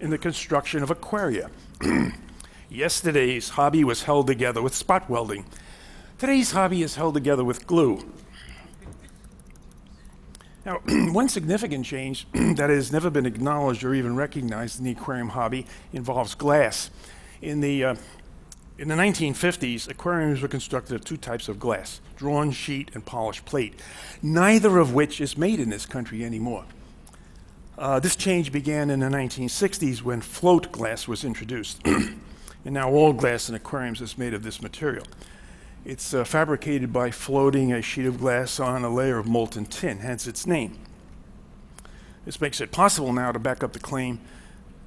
in the construction of aquaria. Yesterday's hobby was held together with spot welding. Today's hobby is held together with glue. Now, one significant change that has never been acknowledged or even recognized in the aquarium hobby involves glass. In the 1950s, aquariums were constructed of 2 types of glass, drawn sheet and polished plate, neither of which is made in this country anymore. This change began in the 1960s when float glass was introduced. And now all glass in aquariums is made of this material. It's fabricated by floating a sheet of glass on a layer of molten tin, hence its name. This makes it possible now to back up the claim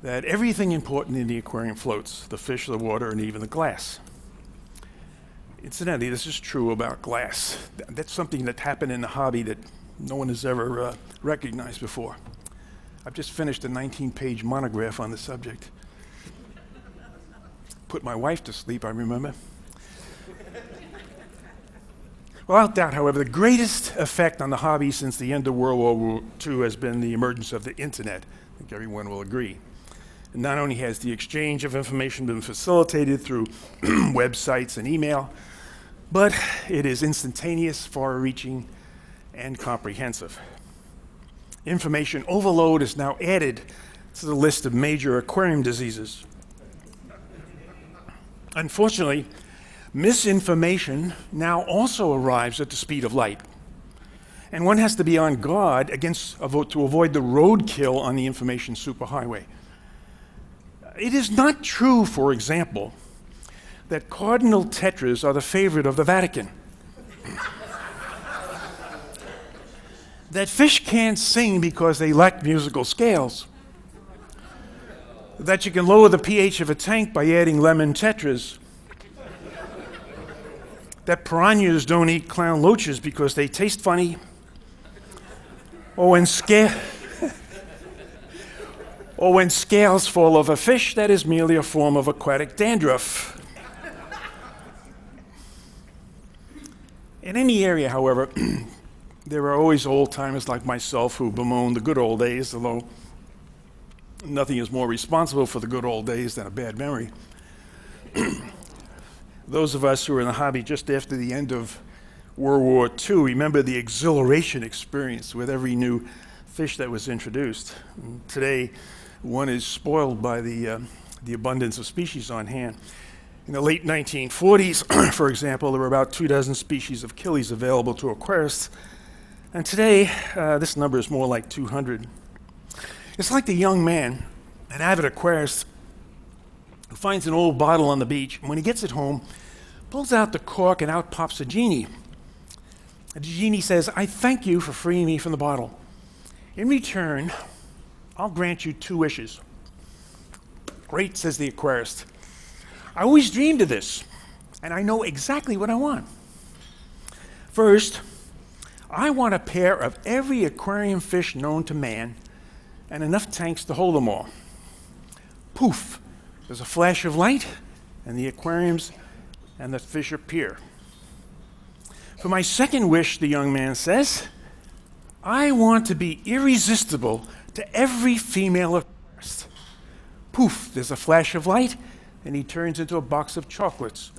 that everything important in the aquarium floats, the fish, the water, and even the glass. Incidentally, this is true about glass. That's something that happened in the hobby that no one has ever recognized before. I've just finished a 19-page monograph on the subject. Put my wife to sleep, I remember. Without doubt, however, the greatest effect on the hobby since the end of World War II has been the emergence of the internet. I think everyone will agree. And not only has the exchange of information been facilitated through websites and email, but it is instantaneous, far-reaching, and comprehensive. Information overload is now added to the list of major aquarium diseases. Unfortunately, misinformation now also arrives at the speed of light. And one has to be on guard to avoid the roadkill on the information superhighway. It is not true, for example, that cardinal tetras are the favorite of the Vatican. That fish can't sing because they lack musical scales. That you can lower the pH of a tank by adding lemon tetras. That piranhas don't eat clown loaches because they taste funny. Or when scales fall off a fish, that is merely a form of aquatic dandruff. In any area, however, there are always old-timers like myself who bemoan the good old days, although nothing is more responsible for the good old days than a bad memory. Those of us who were in the hobby just after the end of World War II remember the exhilaration experience with every new fish that was introduced. And today, one is spoiled by the abundance of species on hand. In the late 1940s, for example, there were about 24 species of killies available to aquarists. And today, this number is more like 200. It's like the young man, an avid aquarist, who finds an old bottle on the beach, and when he gets it home, pulls out the cork and out pops a genie. And the genie says, "I thank you for freeing me from the bottle. In return, I'll grant you 2 wishes." "Great," says the aquarist. "I always dreamed of this, and I know exactly what I want. First, I want a pair of every aquarium fish known to man and enough tanks to hold them all." Poof, there's a flash of light, and the aquariums and the fish appear. "For my second wish," the young man says, "I want to be irresistible to every female aquarist." Poof, there's a flash of light, and he turns into a box of chocolates.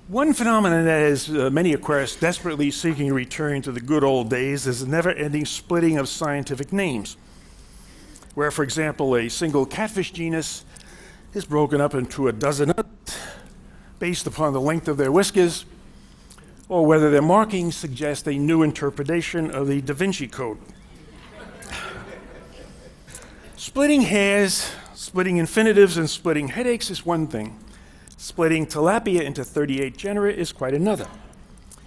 One phenomenon that has many aquarists desperately seeking a return to the good old days is the never-ending splitting of scientific names, where, for example, a single catfish genus is broken up into a dozen others based upon the length of their whiskers, or whether their markings suggest a new interpretation of the Da Vinci Code. Splitting hairs, splitting infinitives, and splitting headaches is one thing. Splitting tilapia into 38 genera is quite another.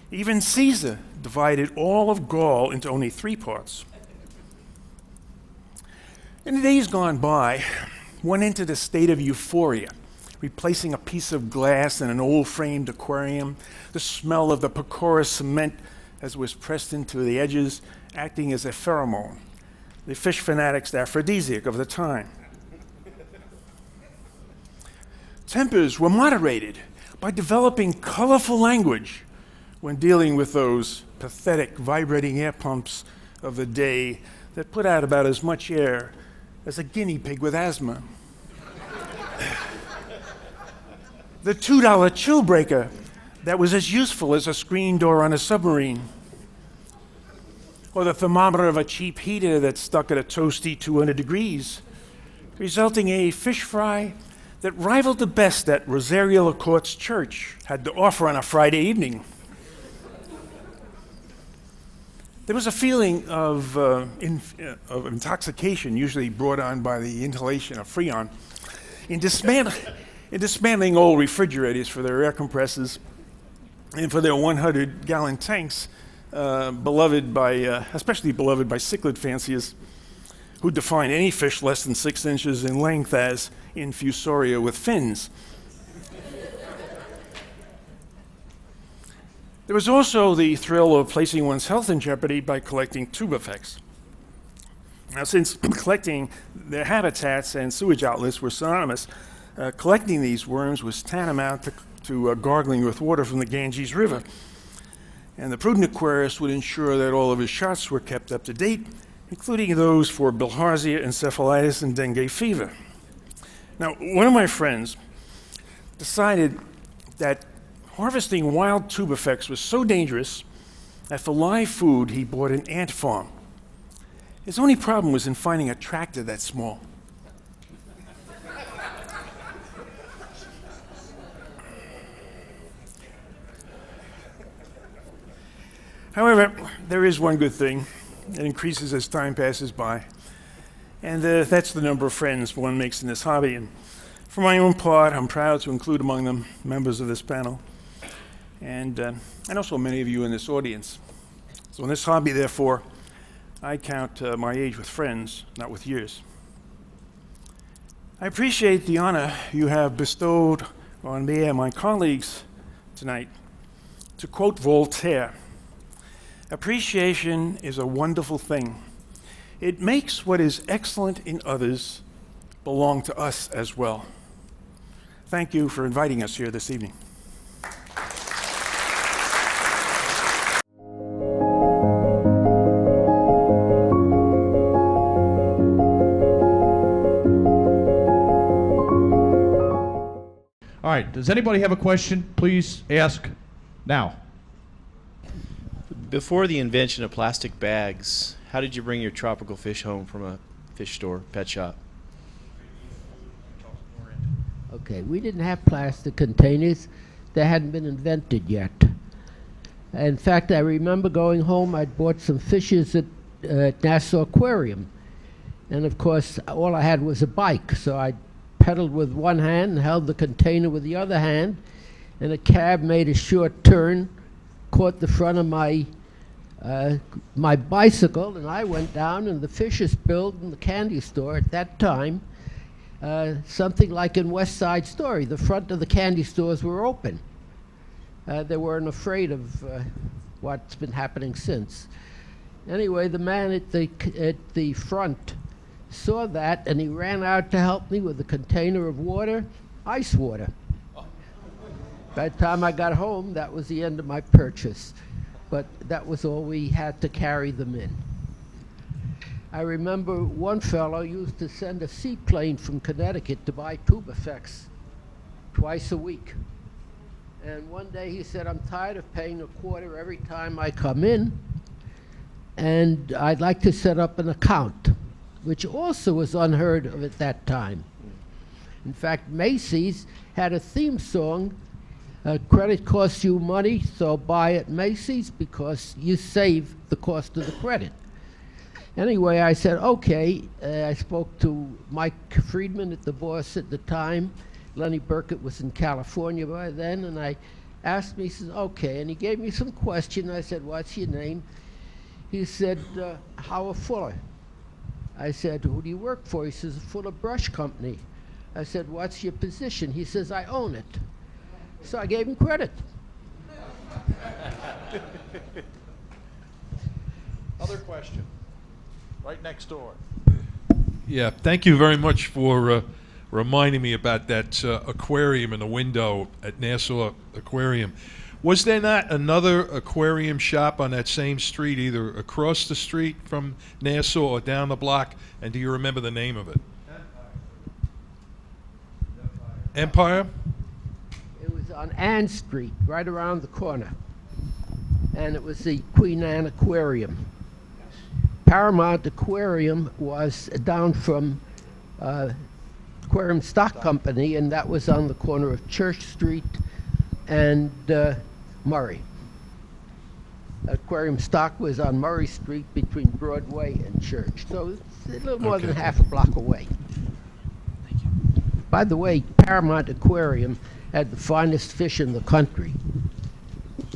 Even Caesar divided all of Gaul into only 3 parts. In the days gone by, one entered a state of euphoria, replacing a piece of glass in an old framed aquarium, the smell of the Pecora cement as it was pressed into the edges, acting as a pheromone, the fish fanatic's aphrodisiac of the time. Tempers were moderated by developing colorful language when dealing with those pathetic vibrating air pumps of the day that put out about as much air as a guinea pig with asthma. The $2 chill breaker that was as useful as a screen door on a submarine. Or the thermometer of a cheap heater that stuck at a toasty 200 degrees, resulting in a fish fry that rivaled the best that Rosario LaCorte's church had to offer on a Friday evening. There was a feeling of intoxication, usually brought on by the inhalation of Freon, in dismantling old refrigerators for their air compressors and for their 100-gallon tanks, especially beloved by cichlid fanciers who define any fish less than 6 inches in length as infusoria with fins. There was also the thrill of placing one's health in jeopardy by collecting tube effects. Now, since collecting their habitats and sewage outlets were synonymous, collecting these worms was tantamount to gargling with water from the Ganges River. And the prudent aquarist would ensure that all of his shots were kept up to date, including those for bilharzia, encephalitis, and dengue fever. Now, one of my friends decided that harvesting wild tube effects was so dangerous that for live food he bought an ant farm. His only problem was in finding a tractor that small. However, there is one good thing. It increases as time passes by. And that's the number of friends one makes in this hobby. And for my own part, I'm proud to include among them members of this panel and also many of you in this audience. So in this hobby, therefore, I count my age with friends, not with years. I appreciate the honor you have bestowed on me and my colleagues tonight. To quote Voltaire, appreciation is a wonderful thing. It makes what is excellent in others belong to us as well. Thank you for inviting us here this evening. All right, does anybody have a question? Please ask now. Before the invention of plastic bags, how did you bring your tropical fish home from a fish store, pet shop? Okay, we didn't have plastic containers. They hadn't been invented yet. In fact, I remember going home, I'd bought some fishes at Nassau Aquarium. And of course, all I had was a bike, so I pedaled with one hand and held the container with the other hand, and a cab made a short turn, caught the front of my bicycle, and I went down, and the fishes spilled in the candy store at that time. Something like in West Side Story, the front of the candy stores were open. They weren't afraid of what's been happening since. Anyway, the man at the front saw that, and he ran out to help me with a container of water, ice water. By the time I got home, that was the end of my purchase. But that was all we had to carry them in. I remember one fellow used to send a seaplane from Connecticut to buy tube effects twice a week. And one day he said, I'm tired of paying a quarter every time I come in, and I'd like to set up an account, which also was unheard of at that time. In fact, Macy's had a theme song, credit costs you money, so buy at Macy's because you save the cost of the credit. Anyway, I said, okay. I spoke to Mike Friedman, the boss at the time. Lenny Burkett was in California by then, and I asked him, he said, okay. And he gave me some question. I said, what's your name? He said, Howard Fuller. I said, who do you work for? He says, Fuller Brush Company. I said, what's your position? He says, I own it. So I gave him credit. Other question? Right next door. Yeah, thank you very much for reminding me about that aquarium in the window at Nassau Aquarium. Was there not another aquarium shop on that same street, either across the street from Nassau or down the block? And do you remember the name of it? Empire? It was on Ann Street, right around the corner. And it was the Queen Anne Aquarium. Paramount Aquarium was down from Aquarium Stock Company, and that was on the corner of Church Street and Murray. Aquarium Stock was on Murray Street between Broadway and Church, so it's a little more than half a block away. By the way, Paramount Aquarium had the finest fish in the country,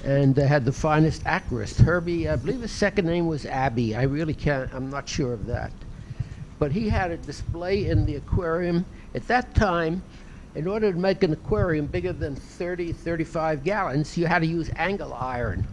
and they had the finest aquarist. Herbie, I believe his second name was Abbey. I'm not sure of that. But he had a display in the aquarium. At that time, in order to make an aquarium bigger than 30, 35 gallons, you had to use angle iron.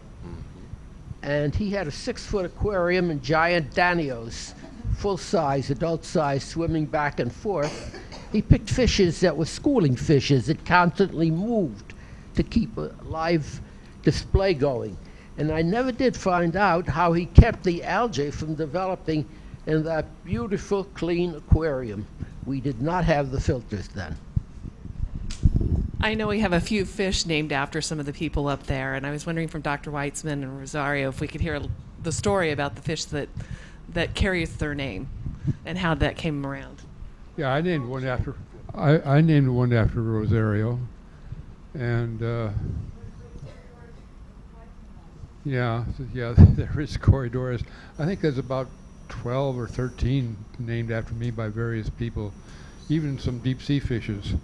And he had a 6-foot aquarium and giant danios, full size, adult size, swimming back and forth. He picked fishes that were schooling fishes that constantly moved to keep a live display going. And I never did find out how he kept the algae from developing in that beautiful, clean aquarium. We did not have the filters then. I know we have a few fish named after some of the people up there, and I was wondering from Dr. Weitzman and Rosario if we could hear the story about the fish that carries their name and how that came around. Yeah, I named one after I named one after Rosario, and yeah, there is corridors. I think there's about 12 or 13 named after me by various people, even some deep sea fishes.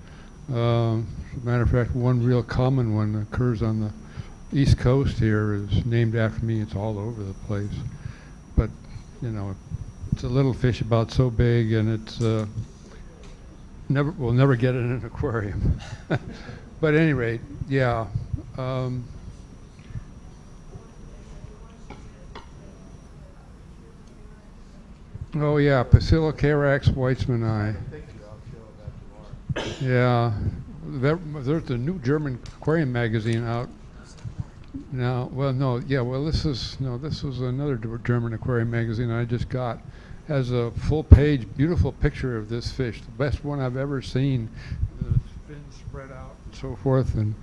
As a matter of fact, one real common one that occurs on the East Coast here is named after me. It's all over the place. But, you know, it's a little fish about so big, and it's we'll never get it in an aquarium. But at any rate, yeah. Oh yeah, Bacillocarax weitzmani. Yeah, there's a new German aquarium magazine out now. Well, no, yeah, well this was another German aquarium magazine I just got. Has a full page, beautiful picture of this fish, the best one I've ever seen. The fins spread out and so forth, and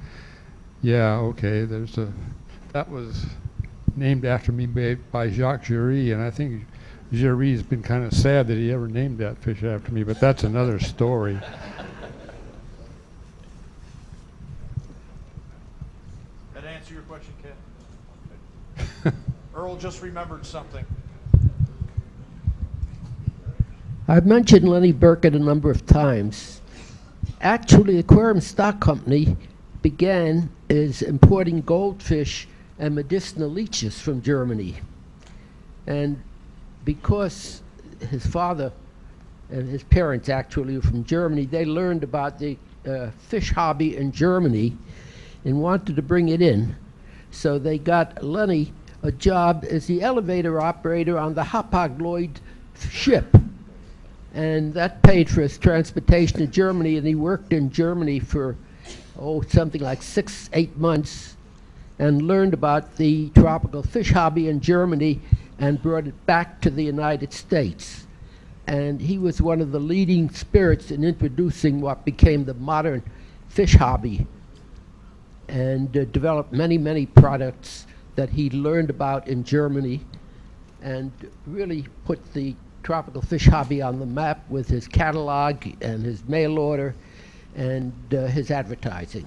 yeah, okay, that was named after me by Jacques Giry, and I think Giry's been kind of sad that he ever named that fish after me, but that's another story. That answer your question, Ken? Earl just remembered something. I've mentioned Lenny Burkett a number of times. Actually, Aquarium Stock Company began as importing goldfish and medicinal leeches from Germany. And because his father and his parents actually were from Germany, they learned about the fish hobby in Germany and wanted to bring it in. So they got Lenny a job as the elevator operator on the Hapag-Lloyd ship. And that paid for his transportation to Germany, and he worked in Germany for, something like 6-8 months, and learned about the tropical fish hobby in Germany and brought it back to the United States. And he was one of the leading spirits in introducing what became the modern fish hobby, and developed many, many products that he learned about in Germany, and really put the tropical fish hobby on the map with his catalog and his mail order and his advertising.